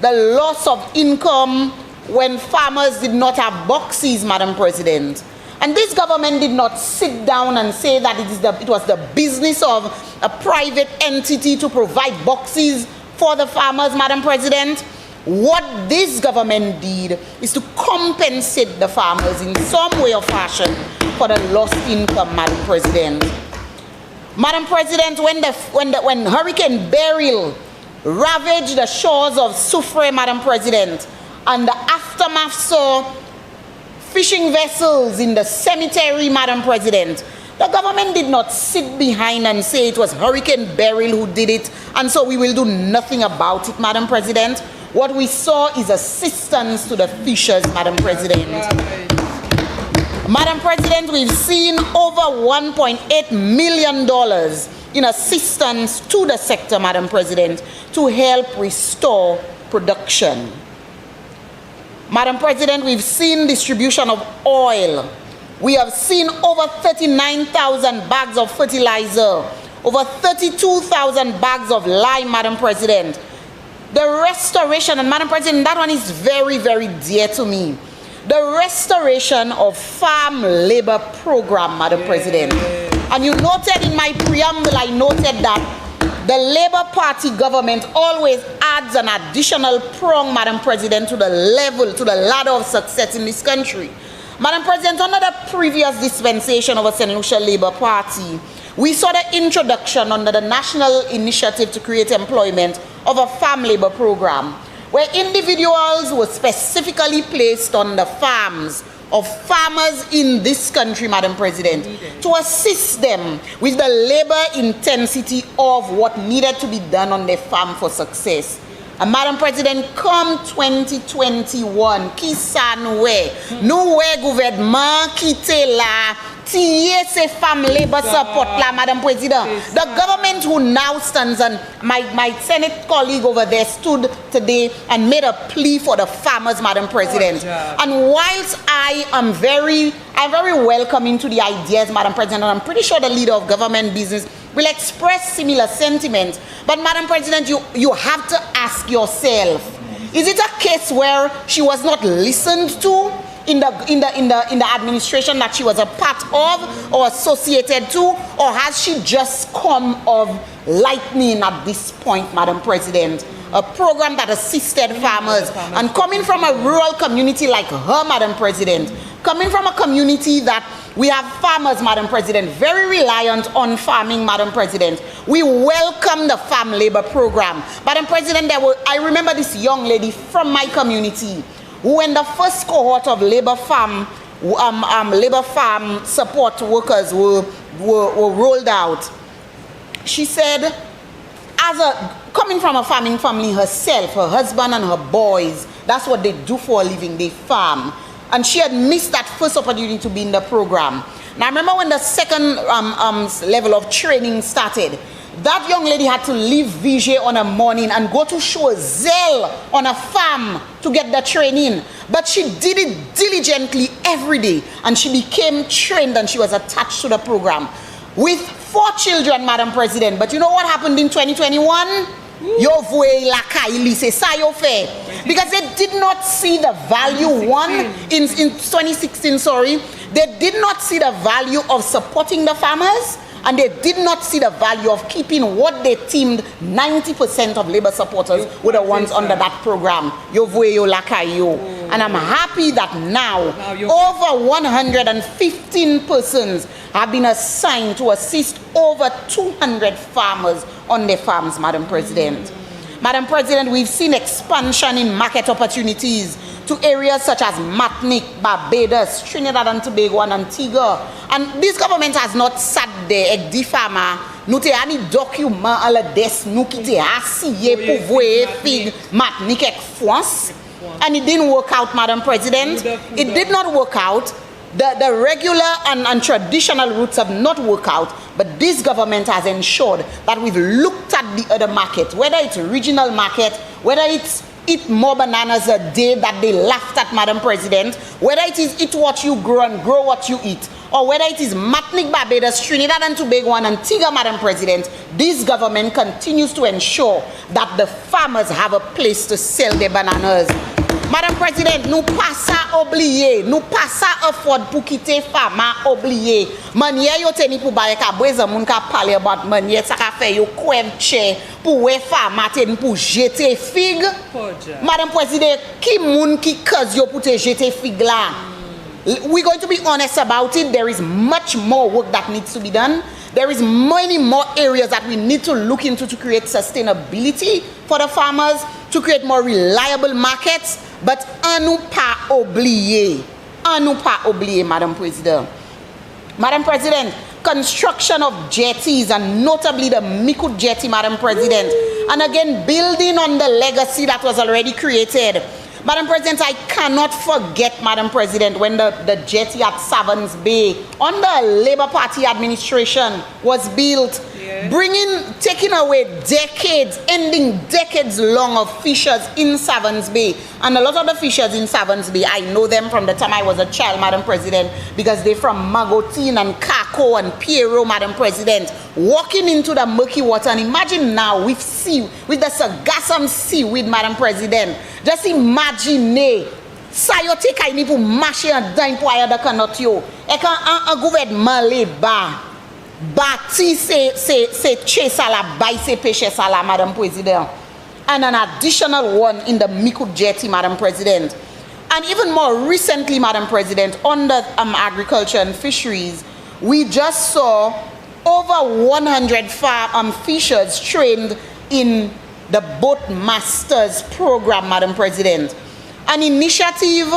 the loss of income when farmers did not have boxes, Madam President. And this government did not sit down and say that it was the business of a private entity to provide boxes for the farmers, Madam President. What this government did is to compensate the farmers in some way or fashion for the lost income, Madam President. Madam President, when Hurricane Beryl ravaged the shores of Soufrière, Madam President, and the aftermath saw fishing vessels in the cemetery, Madam President, the government did not sit behind and say it was Hurricane Beryl who did it, and so we will do nothing about it, Madam President. What we saw is assistance to the fishers, Madam President. Madam President, we've seen over $1.8 million in assistance to the sector, Madam President, to help restore production. Madam President, we've seen distribution of oil. We have seen over 39,000 bags of fertilizer, over 32,000 bags of lime, Madam President. The restoration, and Madam President, that one is very, very dear to me. The restoration of farm labor program, Madam President. And you noted in my preamble, I noted that the Labour Party government always adds an additional prong, Madam President, to the ladder of success in this country. Madam President, under the previous dispensation of a St. Lucia Labour Party, we saw the introduction under the National Initiative to Create Employment of a farm labor program, where individuals were specifically placed on the farms of farmers in this country, Madam President, to assist them with the labor intensity of what needed to be done on their farm for success. And Madam President, come 2021, qui ça nous gouvernement quitte là, tiye se femme labor support là, Madam President. The government who now stands, and my Senate colleague over there stood today and made a plea for the farmers, Madam President. And whilst I'm very welcoming to the ideas, Madam President, and I'm pretty sure the leader of government business will express similar sentiments. But Madam President, you have to ask yourself, is it a case where she was not listened to in the administration that she was a part of or associated to, or has she just come of lightning at this point, Madam President? A program that assisted farmers, and coming from a rural community like her, Madam President, coming from a community that we have farmers, Madam President, very reliant on farming, Madam President. We welcome the farm labor program. Madam President, I remember this young lady from my community who, when the first cohort of labor farm support workers were rolled out, she said, coming from a farming family herself, her husband and her boys, that's what they do for a living, they farm. And she had missed that first opportunity to be in the program. Now I remember when the second level of training started, that young lady had to leave Vigier on a morning and go to Choiseul on a farm to get the training. But she did it diligently every day, and she became trained and she was attached to the program with 4 children, Madam President. But you know what happened in 2021? Because they did not see the value, in 2016, sorry, they did not see the value of supporting the farmers, and they did not see the value of keeping what they deemed 90% of labor supporters were the ones under that program. And I'm happy that now over 115 persons have been assigned to assist over 200 farmers on their farms, Madam President. Madam President, we've seen expansion in market opportunities to areas such as Martinique, Barbados, Trinidad and Tobago, and Antigua. And this government has not sat there et dit farmer, nous te ani document à la des nous qui te assis pour voir fig Martinique et France. And it didn't work out, Madam President. It did not work out. The regular and traditional routes have not worked out, but this government has ensured that we've looked at the other market, whether it's a regional market, whether it's eat more bananas a day that they laughed at, Madam President, whether it is eat what you grow and grow what you eat, or whether it is Martinique, Barbados, Trinidad and Tobago and Antigua, Madam President, this government continues to ensure that the farmers have a place to sell their bananas. Madam President, nous pas ça oublier, nous pas ça afford pour quitter farmer oublier. Manière yo teni pour baye ka boise moun ka parler about manière ça ka fait yo kwevche pour we farmer teni pour jeter figue. Madam President, qui moun qui cause yo pour te jeter figue là? We're going to be honest about it. There is much more work that needs to be done. There is many more areas that we need to look into to create sustainability for the farmers, to create more reliable markets. But à nous pas oublier, Madam President. Madam President, construction of jetties and notably the Micoud jetty, Madam President, and again building on the legacy that was already created. Madam President, I cannot forget, Madam President, when the jetty at Savans Bay under Labour Party administration was built, taking away decades, ending decades long of fishers in Savans Bay. And a lot of the fishers in Savans Bay, I know them from the time I was a child, Madam President, because they're from Magotine and Kako and Pierrot, Madam President, walking into the murky water. And imagine now with the sargassum seaweed, Madam President. Just imagine, ça yo te kay ni pour marcher en dedans pour aller dans canot yo. Et quand un gouvernement le bâti c'est chase à la bail c'est pêcher ça là, Madam President. And an additional one in the Micoud jetty, Madam President. And even more recently, Madam President, under agriculture and fisheries, we just saw over 100 fishers trained in the Boat Masters program, Madam President. An initiative,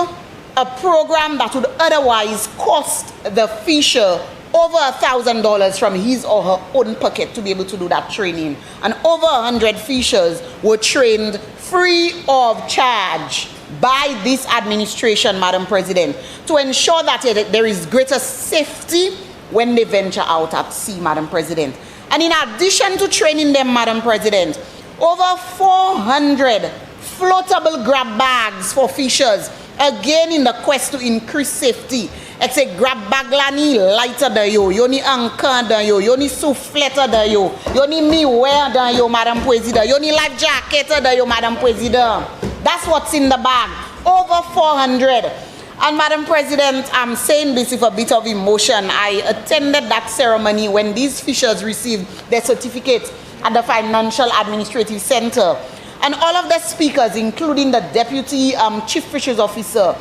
a program that would otherwise cost the fisher over $1,000 from his or her own pocket to be able to do that training. And over 100 fishers were trained free of charge by this administration, Madam President, to ensure that there is greater safety when they venture out at sea, Madam President. And in addition to training them, Madam President, over 400 floatable grab bags for fishers, again in the quest to increase safety, ek se grab bagla ni lighter dan yo ni ankan dan yo ni soufflette dan yo ni miware dan yo, Madam President, yo ni life jacket dan yo, Madam President. That's what's in the bag. Over 400. And Madam President, I'm saying this with a bit of emotion. I attended that ceremony when these fishers received their certificates at the Financial Administrative Center. And all of the speakers, including the Deputy Chief Fisheries Officer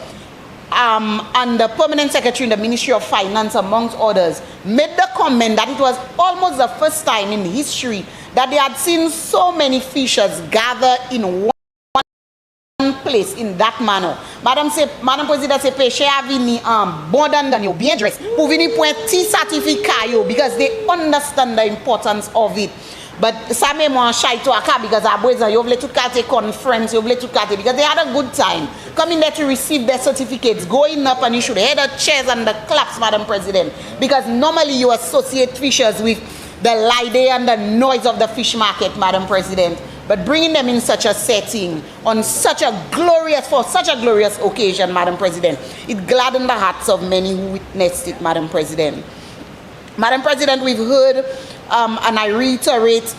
and the Permanent Secretary in the Ministry of Finance, amongst others, made the comment that it was almost the first time in history that they had seen so many fishers gather in one place in that manner. Madam President say péché a vini bon dan yo bien dress pour vini point ti certificat yo because they understand the importance of it. But ça me moi shy to aka because aboisa yo vle tout kate conference, yo vle tout kate because they had a good time coming there to receive their certificates, going up, and you should hear the cheers and the claps, Madam President, because normally you associate fishers with the light and the noise of the fish market, Madam President. But bringing them in such a setting on such a glorious occasion, Madam President, it gladdened the hearts of many who witnessed it, Madam President. Madam President, we've heard, and I reiterate,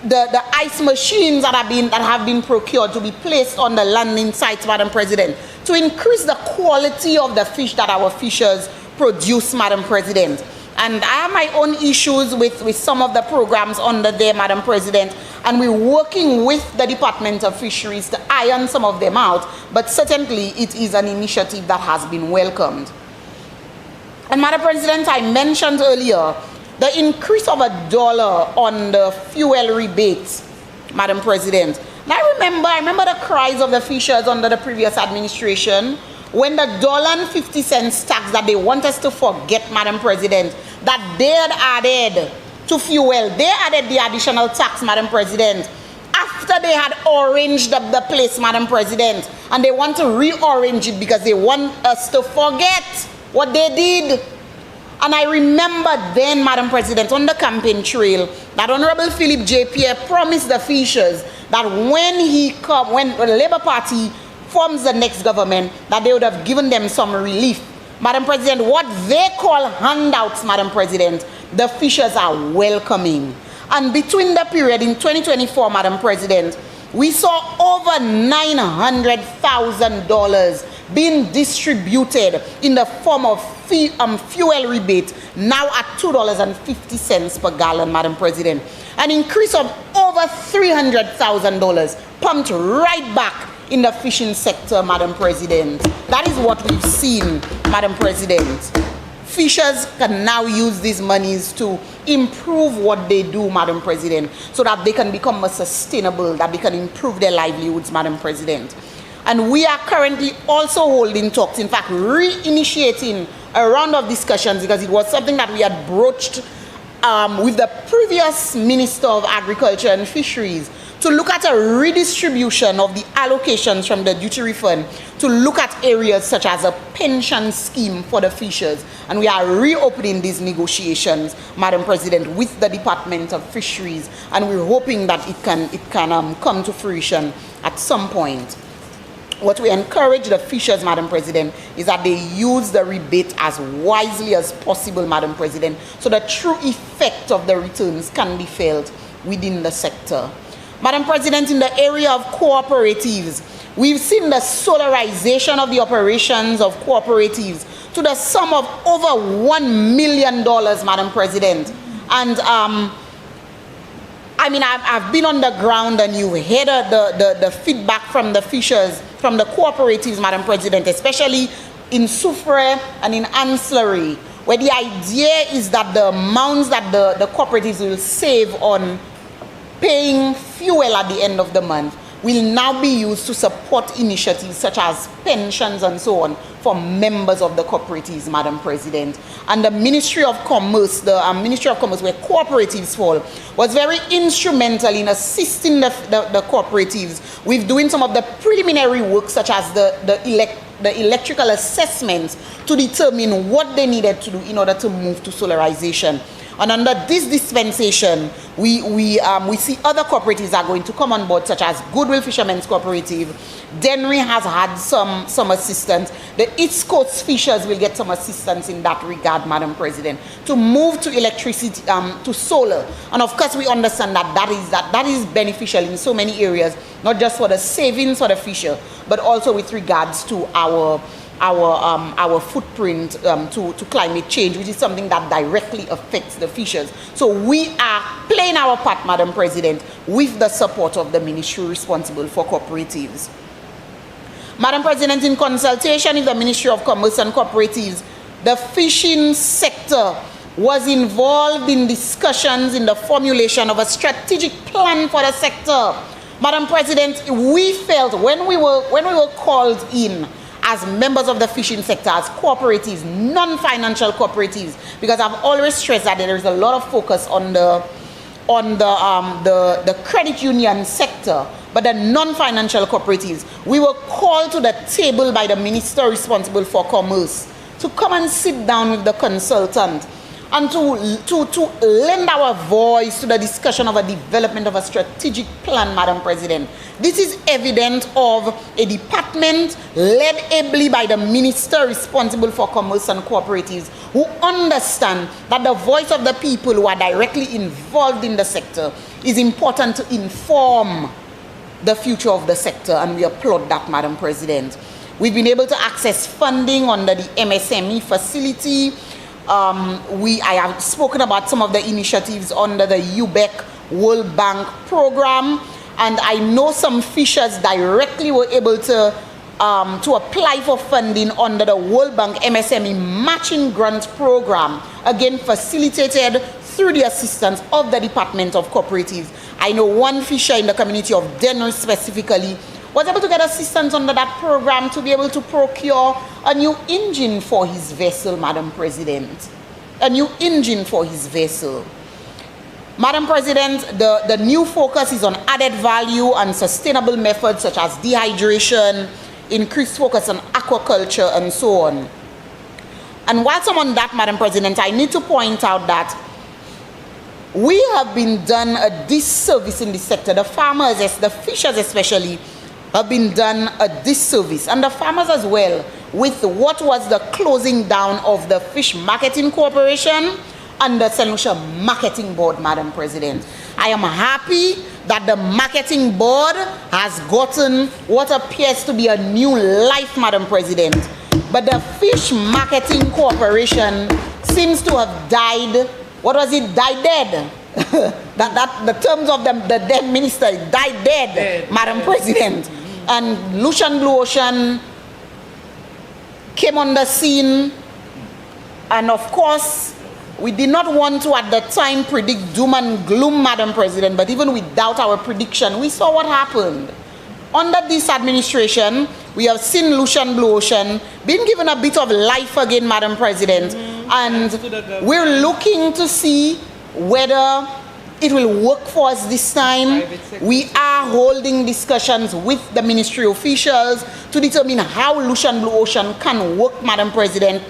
the ice machines that have been procured to be placed on the landing sites, Madam President, to increase the quality of the fish that our fishers produce, Madam President. And I have my own issues with some of the programs under there, Madam President, and we're working with the Department of Fisheries to iron some of them out, but certainly it is an initiative that has been welcomed. And Madam President, I mentioned earlier the increase of $1 on the fuel rebates, Madam President. And I remember the cries of the fishers under the previous administration when the $1.50 tax that they want us to forget, Madam President, that they had added to fuel, they added the additional tax, Madam President, after they had oranged up the place, Madam President, and they want to re-orange it because they want us to forget what they did. And I remember then, Madam President, on the campaign trail, that Honorable Philip J. Pierre promised the fishers that when the Labour Party forms the next government, that they would have given them some relief. Madam President, what they call handouts, Madam President, the fishers are welcoming. And between the period in 2024, Madam President, we saw over $900,000 being distributed in the form of fuel rebate, now at $2.50 per gallon, Madam President. An increase of over $300,000 pumped right back in the fishing sector, Madam President. That is what we've seen, Madam President. Fishers can now use these monies to improve what they do, Madam President, so that they can become more sustainable, that they can improve their livelihoods, Madam President. And we are currently also holding talks, in fact, re-initiating a round of discussions, because it was something that we had broached with the previous Minister of Agriculture and Fisheries, to look at a redistribution of the allocations from the duty refund, to look at areas such as a pension scheme for the fishers. And we are reopening these negotiations, Madam President, with the Department of Fisheries, and we're hoping that it can come to fruition at some point. What we encourage the fishers, Madam President, is that they use the rebate as wisely as possible, Madam President, so the true effect of the returns can be felt within the sector. Madam President, in the area of cooperatives, we've seen the solarization of the operations of cooperatives to the sum of over $1 million, Madam President. And I mean, I've been on the ground, and you hear the feedback from the fishers, from the cooperatives, Madam President, especially in Soufre and in Ancillary, where the idea is that the amounts that the cooperatives will save on paying fuel at the end of the month will now be used to support initiatives such as pensions and so on for members of the cooperatives, Madam President. And the Ministry of Commerce, where cooperatives fall, was very instrumental in assisting the cooperatives with doing some of the preliminary work, such as the electrical assessments, to determine what they needed to do in order to move to solarization. And under this dispensation, we see other cooperatives are going to come on board, such as Goodwill Fishermen's Cooperative. Denry has had some assistance. The East Coast Fishers will get some assistance in that regard, Madam President, to move to electricity, to solar. And of course, we understand that is beneficial in so many areas, not just for the savings for the fisher, but also with regards to our footprint to climate change, which is something that directly affects the fishers. So we are playing our part, Madam President, with the support of the ministry responsible for cooperatives. Madam President, in consultation with the Ministry of Commerce and Cooperatives, the fishing sector was involved in discussions in the formulation of a strategic plan for the sector. Madam President, we felt when we were called in as members of the fishing sector, as cooperatives, non-financial cooperatives, because I've always stressed that there is a lot of focus on the credit union sector, but the non-financial cooperatives, we were called to the table by the minister responsible for commerce to come and sit down with the consultant and to lend our voice to the discussion of a development of a strategic plan, Madam President. This is evident of a department led ably by the minister responsible for commerce and cooperatives, who understand that the voice of the people who are directly involved in the sector is important to inform the future of the sector, and we applaud that, Madam President. We've been able to access funding under the MSME facility. I have spoken about some of the initiatives under the UBEC World Bank program, and I know some fishers directly were able to apply for funding under the World Bank MSME Matching Grant Program, again facilitated through the assistance of the Department of Cooperatives. I know one fisher in the community of Denver specifically was able to get assistance under that program to be able to procure a new engine for his vessel, Madam President. A new engine for his vessel. Madam President, the new focus is on added value and sustainable methods such as dehydration, increased focus on aquaculture, and so on. And whilst I'm on that, Madam President, I need to point out that we have been done a disservice in this sector. The farmers, the fishers especially, have been done a disservice, and the farmers as well, with what was the closing down of the Fish Marketing Corporation and the St. Lucia Marketing Board, Madam President. I am happy that the Marketing Board has gotten what appears to be a new life, Madam President. But the Fish Marketing Corporation seems to have died. What was it? Died dead. that the terms of the dead minister, died dead, Madam President. And Lucian Blue Ocean came on the scene, and of course we did not want to at the time predict doom and gloom, Madam President, but even without our prediction, we saw what happened. Under this administration, we have seen Lucian Blue Ocean being given a bit of life again, Madam President, and we're looking to see whether it will work for us this time. We are holding discussions with the ministry officials to determine how Lucian Blue Ocean can work, Madam President.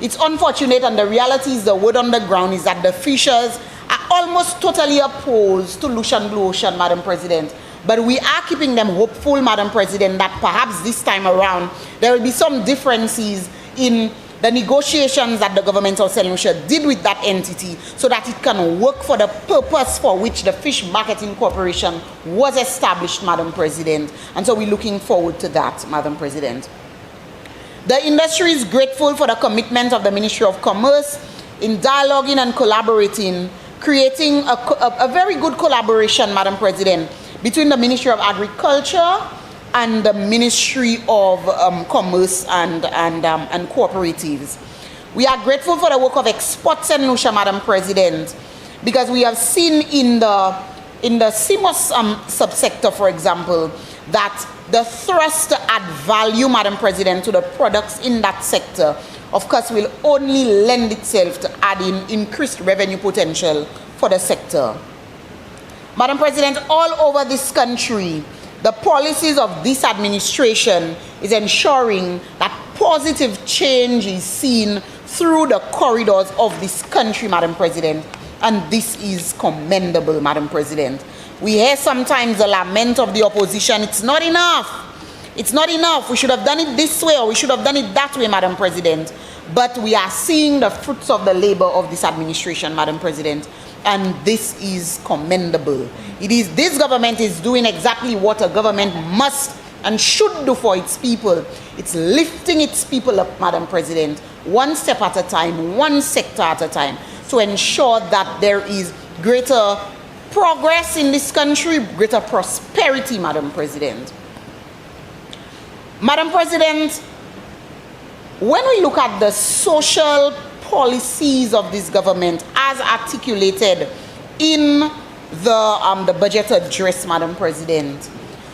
It's unfortunate, and the reality is, the word on the ground is that the fishers are almost totally opposed to Lucian Blue Ocean, Madam President. But we are keeping them hopeful, Madam President, that perhaps this time around there will be some differences in the negotiations that the government of St. Lucia did with that entity, so that it can work for the purpose for which the Fish Marketing Corporation was established, Madam President. And so we're looking forward to that, Madam President. The industry is grateful for the commitment of the Ministry of Commerce in dialoguing and collaborating, creating a very good collaboration, Madam President, between the Ministry of Agriculture and the Ministry of Commerce and Cooperatives. We are grateful for the work of Export St. Lucia, Madam President, because we have seen in the CMOS subsector, for example, that the thrust to add value, Madam President, to the products in that sector, of course, will only lend itself to adding increased revenue potential for the sector. Madam President, all over this country, the policies of this administration is ensuring that positive change is seen through the corridors of this country, Madam President. And this is commendable, Madam President. We hear sometimes the lament of the opposition, it's not enough. It's not enough. We should have done it this way or we should have done it that way, Madam President. But we are seeing the fruits of the labor of this administration, Madam President. And this is commendable. This government is doing exactly what a government must and should do for its people. It's lifting its people up, Madam President, one step at a time, one sector at a time, to ensure that there is greater progress in this country, greater prosperity, Madam President. Madam President, when we look at the social policies of this government as articulated in the budget address, Madam President,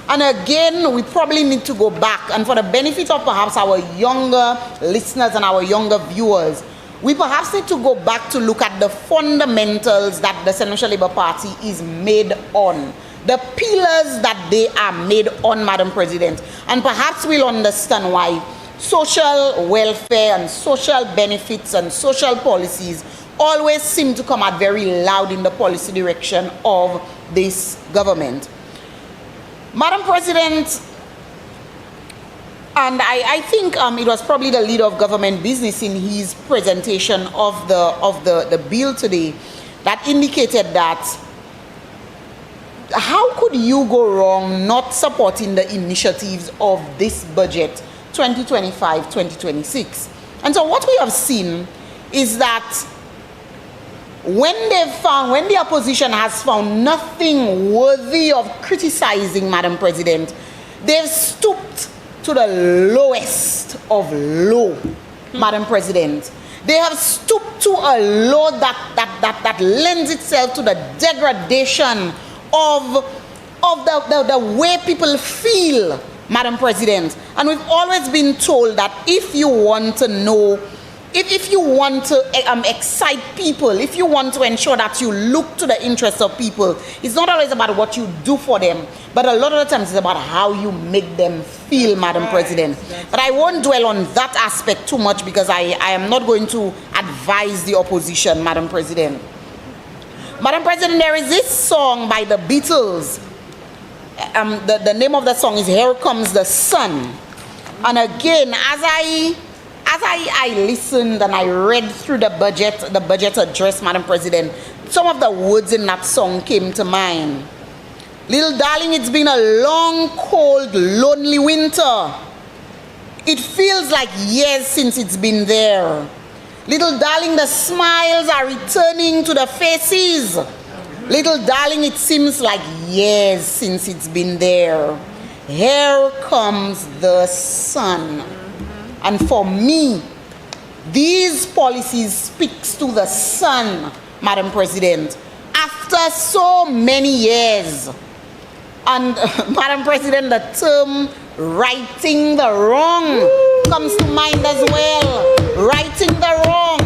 and again, we probably need to go back, and for the benefit of perhaps our younger listeners and our younger viewers, we perhaps need to go back to look at the fundamentals that the Senatorial Labour Party is made on, the pillars that they are made on, Madam President, and perhaps we'll understand why social welfare and social benefits and social policies always seem to come out very loud in the policy direction of this government. Madam President, and I think it was probably the leader of government business in his presentation of the bill today that indicated that how could you go wrong not supporting the initiatives of this budget 2025-2026? And so what we have seen is that when the opposition has found nothing worthy of criticizing, Madam President, they've stooped to the lowest of low, Madam President. They have stooped to a law that lends itself to the degradation of the way people feel, Madam President. And we've always been told that if you want to know, if you want to excite people, if you want to ensure that you look to the interests of people, it's not always about what you do for them, but a lot of the times it's about how you make them feel, Madam President. But I won't dwell on that aspect too much because I am not going to advise the opposition, Madam President. Madam President, there is this song by the Beatles. The name of the song is Here Comes the Sun. And again, as I listened and I read through the budget address, Madam President, some of the words in that song came to mind. Little darling, it's been a long, cold, lonely winter. It feels like years since it's been there. Little darling, the smiles are returning to the faces. Little darling, it seems like years since it's been there. Here comes the sun. And for me, these policies speaks to the sun, Madam President, after so many years. And Madam President, the term righting the wrong comes to mind as well. Righting the wrong.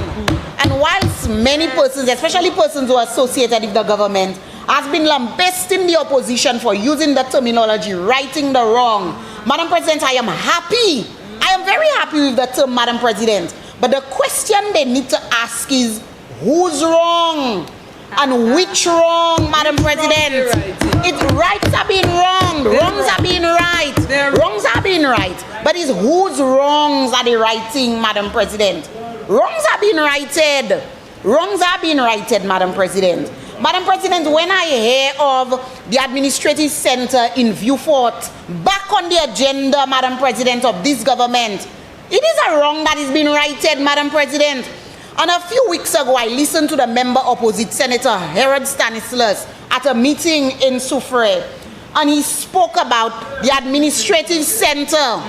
And whilst many persons, especially persons who are associated with the government, has been lambasting the opposition for using the terminology righting the wrong, Madam President, I am happy. I am very happy with the term, Madam President. But the question they need to ask is, who's wrong? And which wrong, Madam President? Rights are being wronged, wrongs are being right, wrongs are being right. But it's whose wrongs are they righting, Madam President? Wrongs are being righted. Wrongs are being righted, Madam President. Madam President, when I hear of the administrative center in Viewfort back on the agenda, Madam President, of this government, it is a wrong that is being righted, Madam President. And a few weeks ago, I listened to the member opposite, Senator Herod Stanislas, at a meeting in Soufrière, and he spoke about the administrative center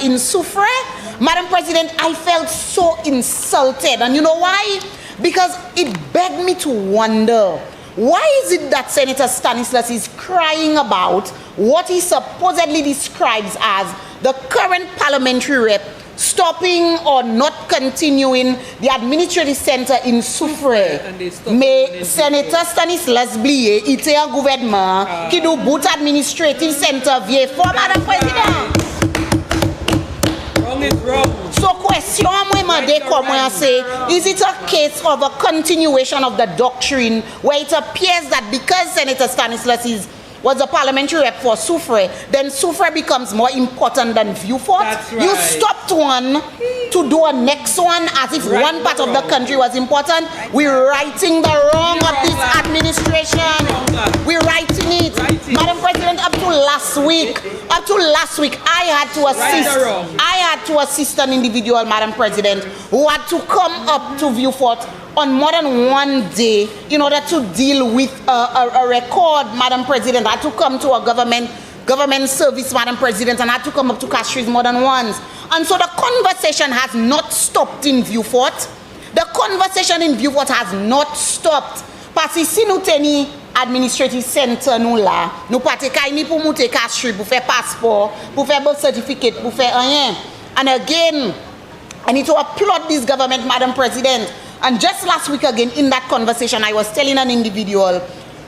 in Soufrière. Madam President, I felt so insulted, and you know why? Because it begged me to wonder, why is it that Senator Stanislas is crying about what he supposedly describes as the current parliamentary rep stopping or not continuing the administrative center in Soufrière? Mais Senator Stanislas blié, il était un gouvernement qui nous bout administrative center vieux fort, Madam President. Wrong is wrong. So question is it a case of a continuation of the doctrine where it appears that because Senator Stanislas was a parliamentary rep for Soufre, then Soufre becomes more important than Vieux-Fort? That's right. You stopped one to do a next one as if one part of the country was important. We're righting the wrong of this administration. We're righting it. Madam President, up to last week, I had to assist an individual, Madam President, who had to come up to Vieux-Fort on more than one day in order to deal with a record, Madam President. I had to come to a government service, Madam President, and I had to come up to Castries more than once. And so the conversation has not stopped in Vieux-Fort. The conversation in Vieux-Fort has not stopped. Parce si nous teni administrative center nous là, nous pas te kay ni pour monter Castries, pour faire passeport, pour faire birth certificate, pour faire rien. And again, I need to applaud this government, Madam President. And just last week again, in that conversation, I was telling an individual,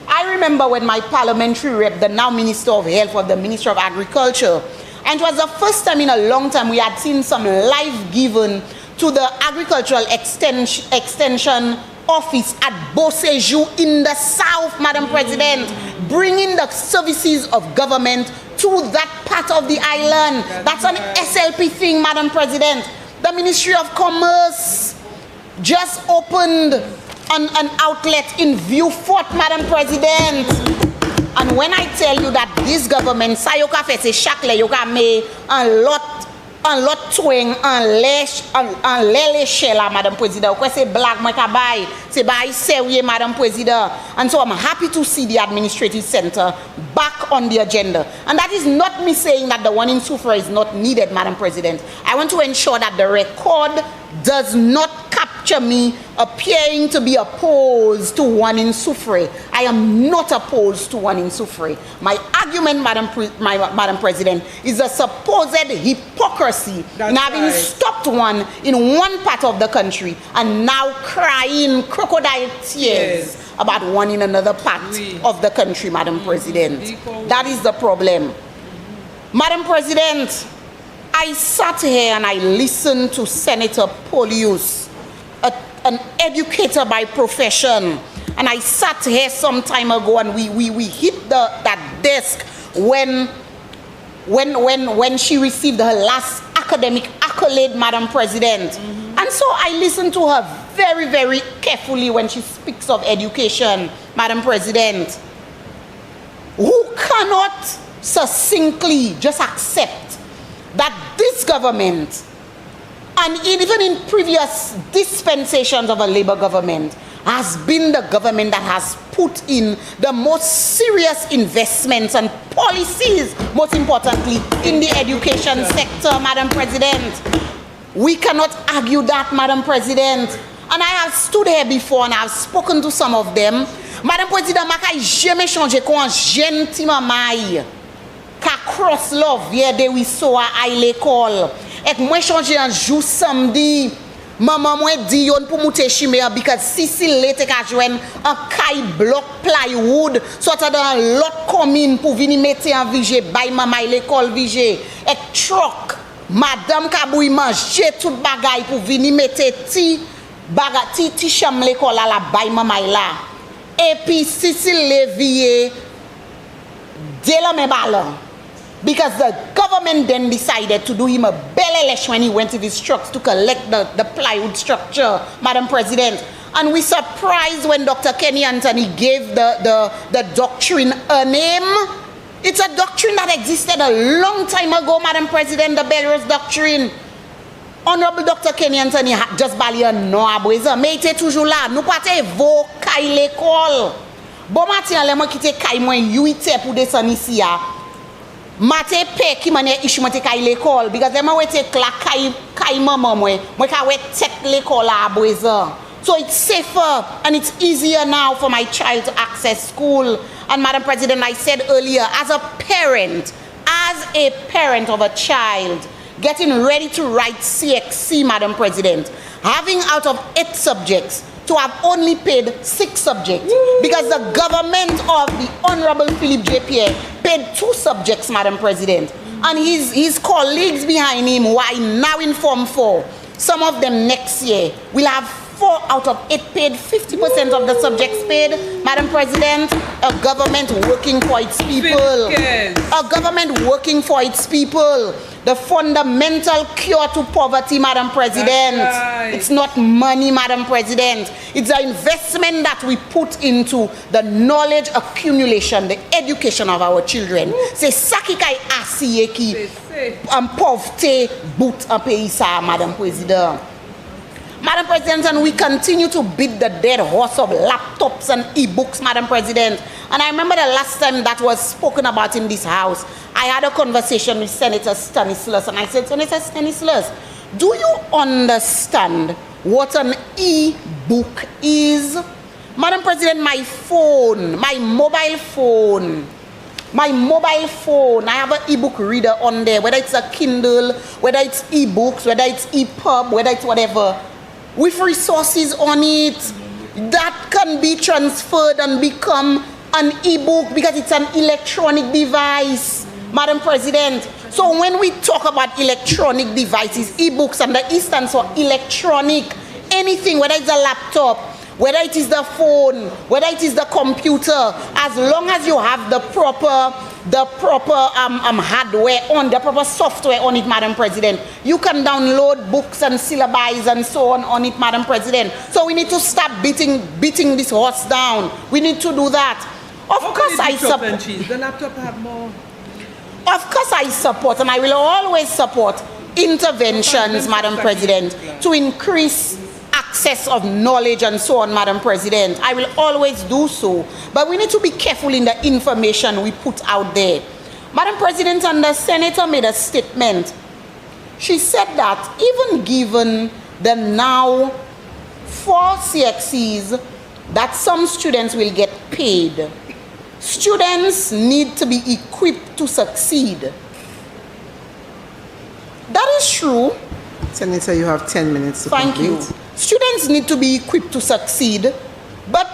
I remember when my parliamentary rep, the now Minister of Health or the Minister of Agriculture, and it was the first time in a long time we had seen some life given to the Agricultural Extension Office at Beauséjour in the south, Madam President, bringing the services of government to that part of the island. That's an SLP thing, Madam President. The Ministry of Commerce just opened an outlet in Vieux-Fort, Madam President. And when I tell you that this government, sa yo ka fait c'est chaque lè yo ka me un lot twing en l'échelle là, Madam President. Quoi c'est blague moi ka bay, c'est bay sérieux, Madam President. And so I'm happy to see the administrative center back on the agenda. And that is not me saying that the one in Soufre is not needed, Madam President. I want to ensure that the record does not capture me appearing to be opposed to one in Soufre. I am not opposed to one in Soufre. My argument, Madam President, is a supposed hypocrisy in having stopped one in one part of the country and now crying crocodile tears about one in another part of the country, Madam President. That is the problem. Madam President, I sat here and I listened to Senator Polius, an educator by profession, and I sat here some time ago and we hit that desk when she received her last academic accolade, Madam President. And so I listened to her very, very carefully when she speaks of education, Madam President. Who cannot succinctly just accept that this government, and even in previous dispensations of a Labour government, has been the government that has put in the most serious investments and policies, most importantly, in the education sector, Madam President. We cannot argue that, Madam President. And I have stood here before and I have spoken to some of them. Madam President, je n'ai jamais changé comme jeune petit maman. Ka cross love de wiso a l'école. Et moi changer un jour samedi. Maman moi dit yon pour monter chimé because Cecil l'été ka joine un kai block plywood soit dans l'autre commune pour venir mettre en vigé bay maman l'école vigé. Et truck madame Kabouy manger tout bagay pour venir mettre ti chambre l'école à la bay maman là. Et puis Cecil Levier de la même ballon. Because the government then decided to do him a belelesh when he went to his trucks to collect the plywood structure, Madam President. And we surprised when Dr. Kenny Anthony gave the doctrine a name. It's a doctrine that existed a long time ago, Madam President, the Belrose Doctrine. Honorable Dr. Kenny Anthony just bali un non aboueza, mais il était toujours là. Nous pas te vo kay l'école. Bon matin, les moi qui te kay moi 8 heures pour descendre ici à. Mate pe ki manye ishi mate kay l'école because them we take la kay maman moi ka we take l'école à Boisa. So it's safer and it's easier now for my child to access school. And Madam President, I said earlier, as a parent of a child getting ready to write CXC, Madam President, having out of 8 subjects to have only paid 6 subjects because the government of the Honorable Philip J. Pierre paid 2 subjects, Madam President. and his colleagues behind him who are now in Form 4, some of them next year will have 4 out of 8 paid, 50% of the subjects paid. Madam President, a government working for its people. A government working for its people. The fundamental cure to poverty, Madam President. Right. It's not money, Madam President. It's the investment that we put into the knowledge accumulation, the education of our children. Se sakikai asiyeki povte boot apeisa, Madam President. Madam President, and we continue to beat the dead horse of laptops and e-books, Madam President. And I remember the last time that was spoken about in this house, I had a conversation with Senator Stanislaus, and I said, Senator Stanislaus, do you understand what an e-book is? Madam President, my phone, my mobile phone, I have an e-book reader on there, whether it's a Kindle, whether it's e-books, whether it's EPUB, whether it's whatever, with resources on it that can be transferred and become an e-book because it's an electronic device, Madam President. So when we talk about electronic devices, e-books, and the E stands for electronic, anything, whether it's a laptop, whether it is the phone, whether it is the computer, as long as you have the proper hardware on, the proper software on it, Madam President, you can download books and syllabi and so on it, Madam President. So we need to stop beating this horse down. We need to do that. Of course I support. The laptop have more. Of course I support, and I will always support interventions, Madam President, to increase access of knowledge and so on, Madam President. I will always do so. But we need to be careful in the information we put out there. Madam President, and the Senator made a statement. She said that even given the now 4 CXCs that some students will get paid, students need to be equipped to succeed. That is true. Senator, you have 10 minutes to complete. Thank you. Students need to be equipped to succeed, but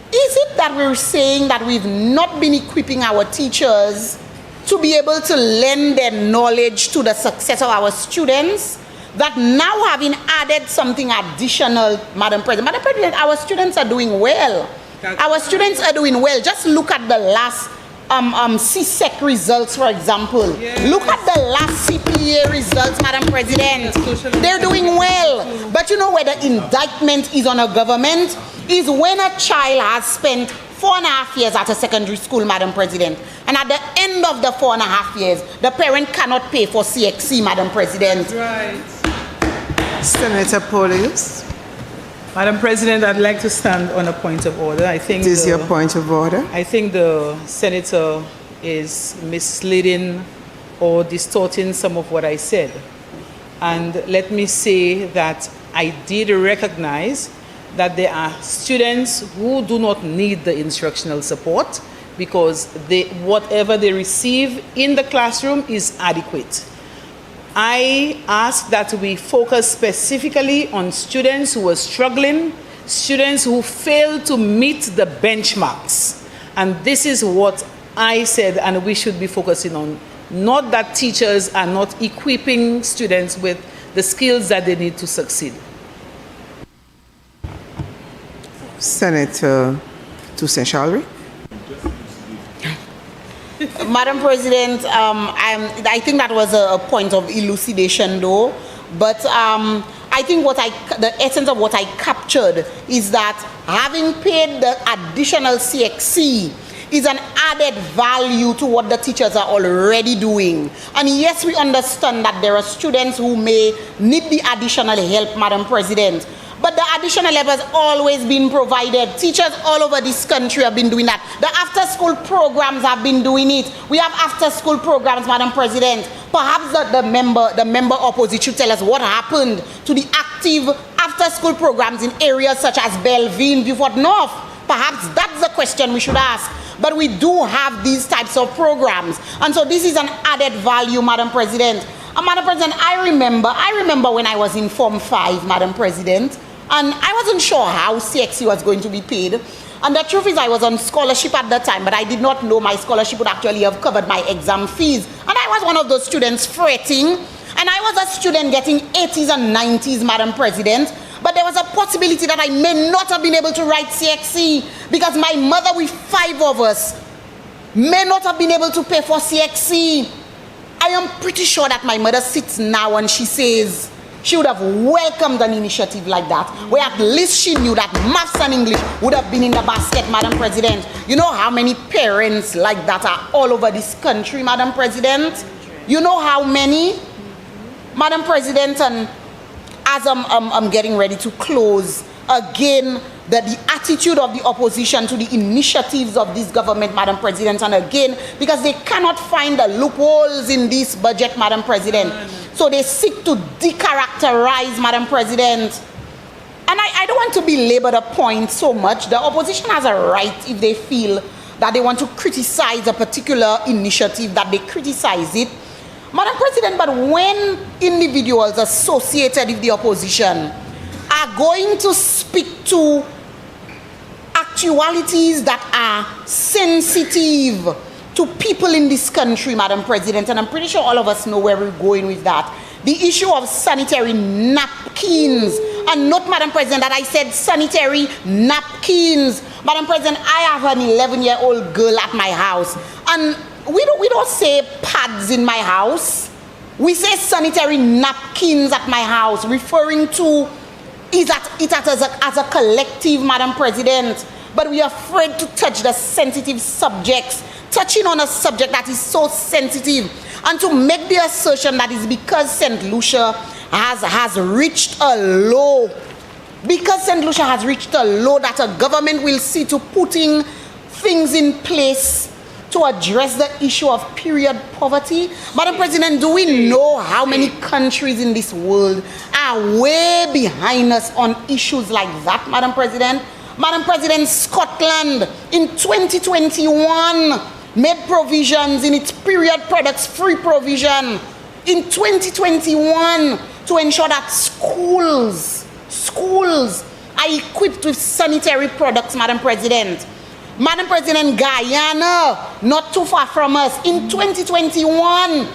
is it that we're saying that we've not been equipping our teachers to be able to lend their knowledge to the success of our students, that now having added something additional, Madam President? Madam President, our students are doing well. Our students are doing well. Just look at the last CSEC results, for example. Yes. Look at the last CPA results, Madam President. They're doing well. But you know where the indictment is on a government? Is when a child has spent 4.5 years at a secondary school, Madam President. And at the end of the 4.5 years, the parent cannot pay for CXC, Madam President. Right. Senator Paulius. Madam President, I'd like to stand on a point of order. I think it is your point of order. I think the Senator is misleading or distorting some of what I said. And let me say that I did recognize that there are students who do not need the instructional support because whatever they receive in the classroom is adequate. I ask that we focus specifically on students who are struggling, students who fail to meet the benchmarks. And this is what I said and we should be focusing on. Not that teachers are not equipping students with the skills that they need to succeed. Senator Toussaint-Challery. Madam President, I think that was a point of elucidation though, but I think the essence of what I captured is that having paid the additional CXC is an added value to what the teachers are already doing. And yes, we understand that there are students who may need the additional help, Madam President. But the additional help has always been provided. Teachers all over this country have been doing that. The after-school programs have been doing it. We have after-school programs, Madam President. Perhaps the member opposite should tell us what happened to the active after-school programs in areas such as Belleville, Beaufort North. Perhaps that's the question we should ask. But we do have these types of programs. And so this is an added value, Madam President. And Madam President, I remember when I was in Form 5, Madam President, and I wasn't sure how CXC was going to be paid. And the truth is I was on scholarship at that time, but I did not know my scholarship would actually have covered my exam fees. And I I was one of those students fretting, and I was a student getting 80s and 90s, Madam President, but there was a possibility that I may not have been able to write CXC because my mother, with 5 of us, may not have been able to pay for CXC. I am pretty sure that my mother sits now and she says she would have welcomed an initiative like that, where at least she knew that maths and English would have been in the basket, Madam President. You know how many parents like that are all over this country, Madam President? You know how many? Madam President, and as I'm getting ready to close, again, the attitude of the opposition to the initiatives of this government, Madam President, and again, because they cannot find the loopholes in this budget, Madam President, so they seek to decharacterize, Madam President. And I don't want to belabor the point so much. The opposition has a right, if they feel that they want to criticize a particular initiative, that they criticize it, Madam President. But when individuals associated with the opposition are going to speak to actualities that are sensitive to people in this country, Madam President, and I'm pretty sure all of us know where we're going with that. The issue of sanitary napkins, and not, Madam President, that I said sanitary napkins. Madam President, I have an 11-year-old girl at my house, and we don't say pads in my house. We say sanitary napkins at my house, referring to it as a collective, Madam President. But we are afraid to touch the sensitive subjects, touching on a subject that is so sensitive, and to make the assertion that is because St. Lucia has reached a low, because St. Lucia has reached a low, that a government will see to putting things in place to address the issue of period poverty. Madam President, do we know how many countries in this world are way behind us on issues like that, Madam President? Madam President, Scotland in 2021 made provisions in its period products free provision in 2021 to ensure that schools are equipped with sanitary products, Madam President. Madam President, Guyana, not too far from us, in 2021,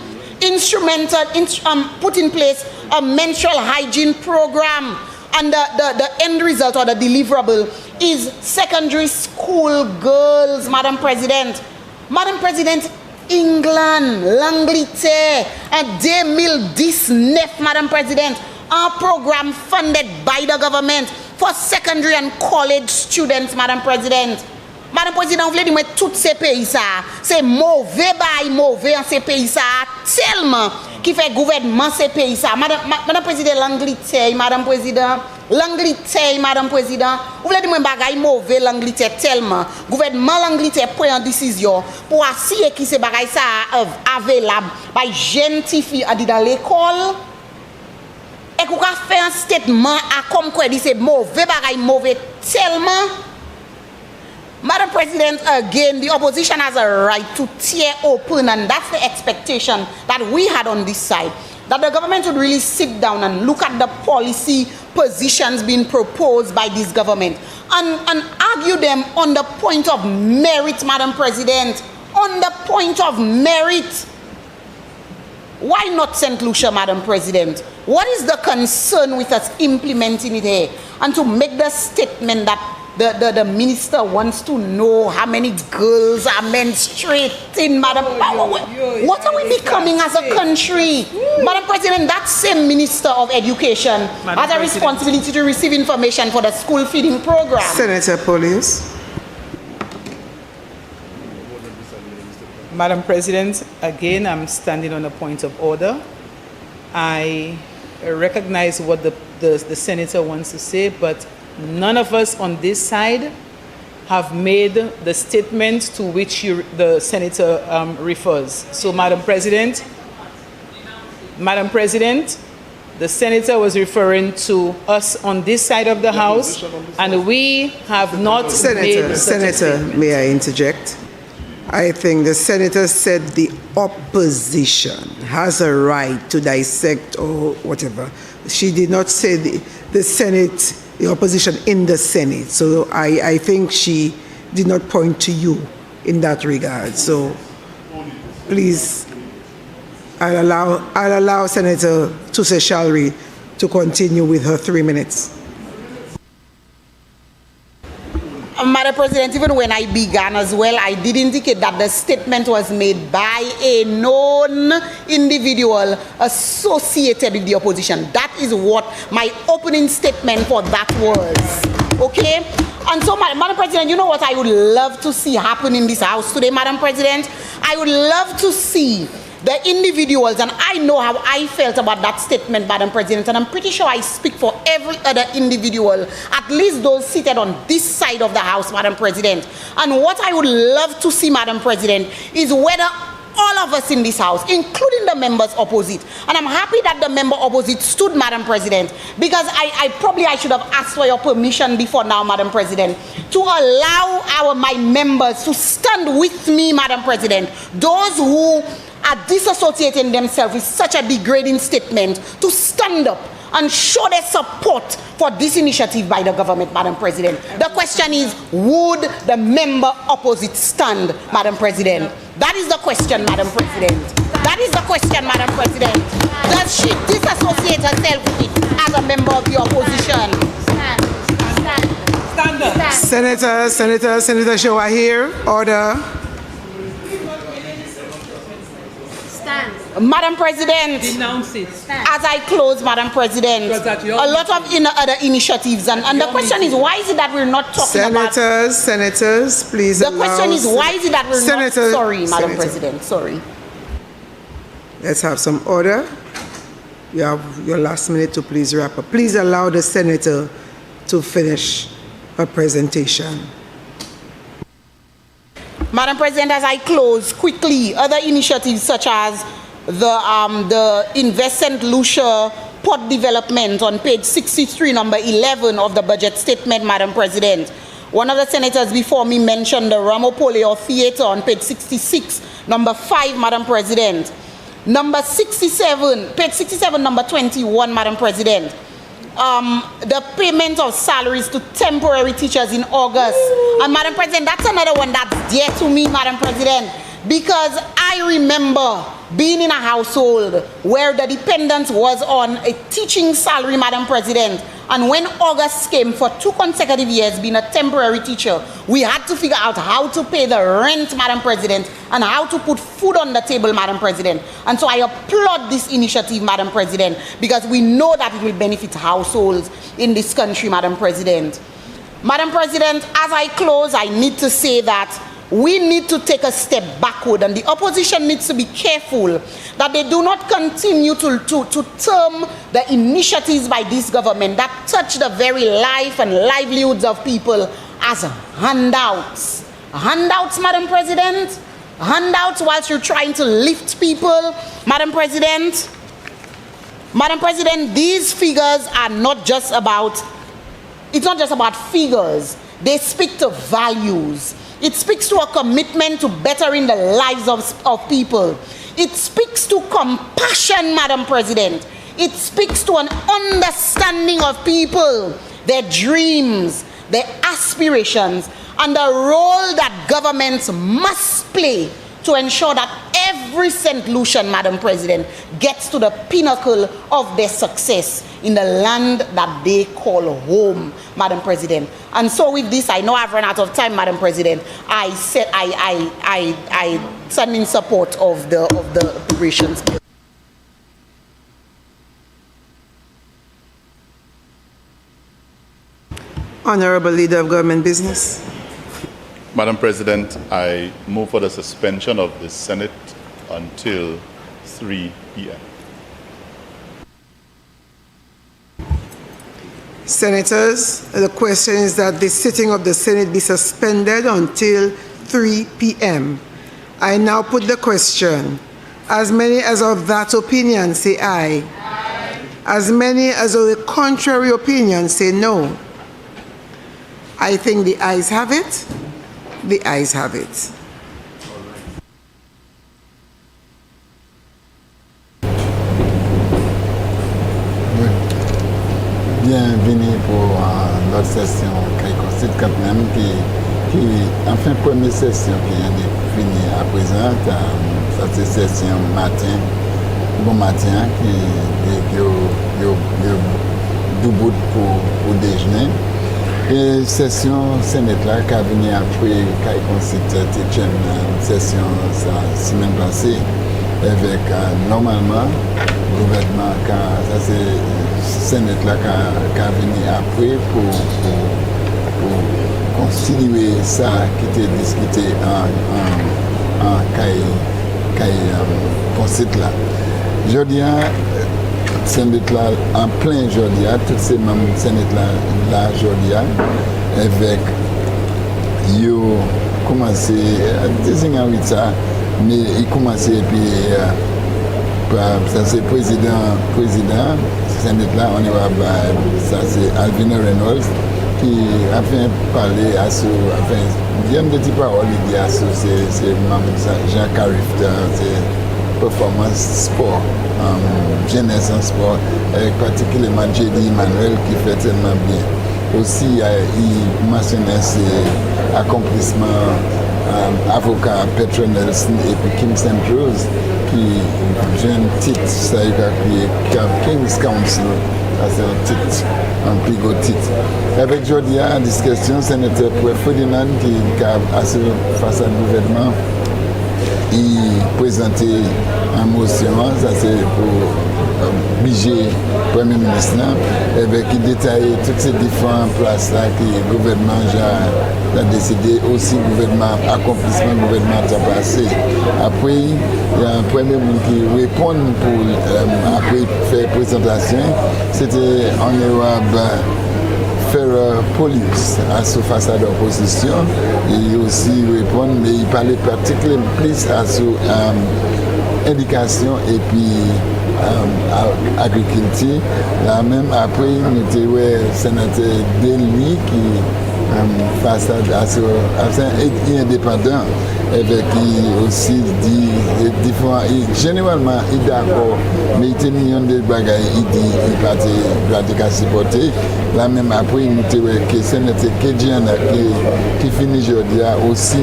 put in place a menstrual hygiene program, and the end result or the deliverable is secondary school girls, Madam President. Madam President, England, L'Angleterre, and 2019, Madam President, our program funded by the government for secondary and college students, Madam President. Madame Président, vous voulez dire que tous ces pays c'est mauvais bail, mauvais en ces pays tellement qui fait gouvernement ces pays Madame Président, l'Angleterre, Madame Président, Madame Président, vous voulez dire que bagay mauvais l'Angleterre tellement gouvernement l'Angleterre prend une décision pour assurer que ces bagay available by jeune filles à dans l'école. Et qu'on a fait un statement à comme quoi dit c'est mauvais bagay mauvais tellement. Madam President, again, the opposition has a right to tear open, and that's the expectation that we had on this side, that the government would really sit down and look at the policy positions being proposed by this government and argue them on the point of merit, Madam President, on the point of merit. Why not St. Lucia, Madam President? What is the concern with us implementing it here? And to make the statement that the minister wants to know how many girls are menstruating, Madam. What are we becoming as a country? Madam President, that same Minister of Education has a responsibility to receive information for the school feeding program. Senator Police. Madam President, again, I'm standing on a point of order. I recognize what the senator wants to say, but none of us on this side have made the statement to which the senator refers. So, Madam President, the senator was referring to us on this side of the House, and we have not made such a statement. May I interject? I think the senator said the opposition has a right to dissect or whatever. She did not say the Senate, the opposition in the Senate. So I think she did not point to you in that regard. So please. I'll allow Senator Tuse Shalri to continue with her 3 minutes. Madam President, even when I began as well, I did indicate that the statement was made by a known individual associated with the opposition. That is what my opening statement for that was. Okay? And so, Madam President, you know what I would love to see happen in this House today, Madam President? I would love to see the individuals, and I know how I felt about that statement, Madam President, and I'm pretty sure I speak for every other individual, at least those seated on this side of the House, Madam President. And what I would love to see, Madam President, is whether all of us in this House, including the members opposite, and I'm happy that the member opposite stood, Madam President, because I should have asked for your permission before now, Madam President, to allow my members to stand with me, Madam President, those who are disassociating themselves with such a degrading statement, to stand up and show their support for this initiative by the government, Madam President. The question is, would the member opposite stand, Madam President? That is the question, Madam President. That is the question, Madam President. Does she disassociate herself with it as a member of the opposition? Stand up. Senator Showa here. Order. Madam President, Denounce it. as I close, Madam President, a lot of other initiatives, and the question is, why is it that we're not talking about... Senators, please The question is, why is it that we're not... Sorry, Madam President, sorry. Let's have some order. You have your last minute to please wrap up. Please allow the senator to finish her presentation. Madam President, as I close, quickly, other initiatives such as the Invest St. Lucia port development on page 63, number 11 of the budget statement, Madam President. One of the senators before me mentioned the Ramopolio Theatre on page 66, number 5, Madam President. Number 67, page 67, number 21, Madam President. The payment of salaries to temporary teachers in August. And Madam President, that's another one that's dear to me, Madam President, because I remember being in a household where the dependence was on a teaching salary, Madam President. And when August came, for 2 consecutive years being a temporary teacher, we had to figure out how to pay the rent, Madam President, and how to put food on the table, Madam President. And so I applaud this initiative, Madam President, because we know that it will benefit households in this country, Madam President. Madam President, as I close, I need to say that we need to take a step backward, and the opposition needs to be careful that they do not continue to term the initiatives by this government that touch the very life and livelihoods of people as handouts. Handouts, Madam President? Handouts whilst you're trying to lift people, Madam President? Madam President, these figures are not just about, it's not just about figures. They speak to values. It speaks to a commitment to bettering the lives of people. It speaks to compassion, Madam President. It speaks to an understanding of people, their dreams, their aspirations, and the role that governments must play to ensure that every St. Lucian, Madam President, gets to the pinnacle of their success in the land that they call home, Madam President. And so with this, I know I've run out of time, Madam President. I stand in support of the appropriations bill. Honorable Leader of Government Business. Madam President, I move for the suspension of the Senate until 3 p.m. Senators, the question is that the sitting of the Senate be suspended until 3 p.m. I now put the question. As many as of that opinion say aye. Aye. As many as of the contrary opinion say no. I think the ayes have it. The ayes have it. Bienvenue pour notre session qui consiste quand même qui enfin première session qui est finie à présent, cette session matin bon matin qui du bout pour déjeuner. Et session Sénat là qui a venu après qui a constitué une session la semaine passée avec normalement le gouvernement ça c'est Sénat là qui a venu après pour continuer ça qui était discuté en constitué là. Je dis Sénat là en plein aujourd'hui, tous ces membres du Sénat là aujourd'hui, avec ils commencé à désigner ça, mais ils commençaient et puis ça c'est président Sénat là, on y va, ça c'est Alvina Reynolds qui a fait parler à ce, enfin, bien de type parole, il dit à ce, c'est Jean Carifta, c'est performance sport, jeunesse en sport, avec particulièrement J.D. Emmanuel qui fait tellement bien. Aussi, il mentionnait ses accomplissements avocat Petra Nelson et puis Kim St. Rose qui j'ai un titre, ça a créé King's Council, ça c'est un titre, un plus gros titre. Avec Jodia, discussion, sénateur Ferdinand qui a assuré face à gouvernement. Il présentait une motion, ça c'est pour budget Premier ministre, avec il détaillait toutes ces différentes places là que le gouvernement a décidé, aussi le gouvernement, accomplissement du gouvernement a passé. Après, il y a un premier monde qui répond pour après faire présentation, c'était en Europe. Faire police à ce face à l'opposition et aussi répondre, mais il parlait particulièrement plus à ce éducation et puis agriculture. Là même après, nous avons le sénateur Delhi qui face à ce indépendant avec qui aussi dit différents, généralement il est d'accord, mais il y a des millions de bagages, il dit il pratique à supporter. Là même après, nous avons que le sénateur Kedjian qui finit aujourd'hui aussi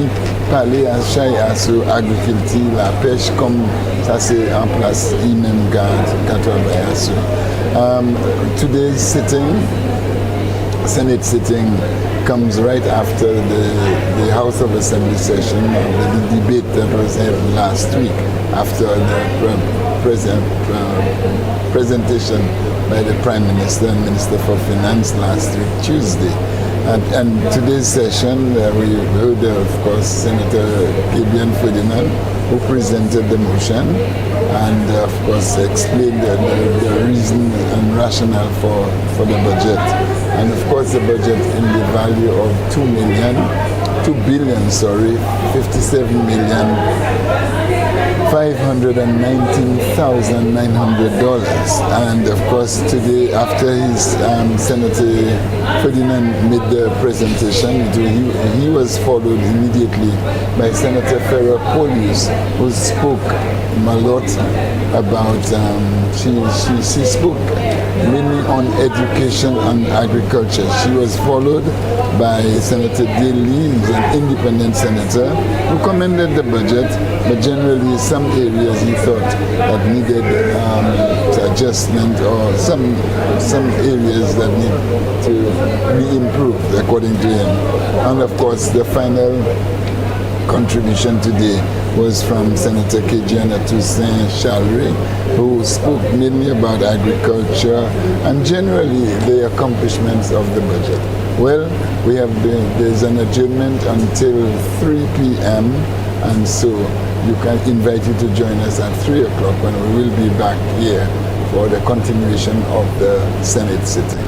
parler à chaque sur l'agriculture, la pêche, comme ça c'est en place, il même garde sur. Today's sitting, Senate sitting, comes right after the House of Assembly session, the debate that was held last week after the presentation by the Prime Minister and Minister for Finance last week, Tuesday. And today's session, we heard, of course, Senator Gideon Ferdinand, who presented the motion and, of course, explained the reason and rationale for the budget. And, of course, the budget in the value of $2 billion, 57 million. $519,900, and of course today after his Senator Ferdinand made the presentation, he was followed immediately by Senator Farrah Polius, who spoke a lot about she spoke mainly on education and agriculture. She was followed by Senator Daly, an independent senator, who commended the budget, but generally some areas he thought that needed adjustment or some areas that need to be improved according to him. And of course the final contribution today was from Senator Kejiana Toussaint Chalry, who spoke mainly about agriculture and generally the accomplishments of the budget. Well, there's an adjournment until 3 p.m. and so you can invite you to join us at 3 o'clock when we will be back here for the continuation of the Senate sitting.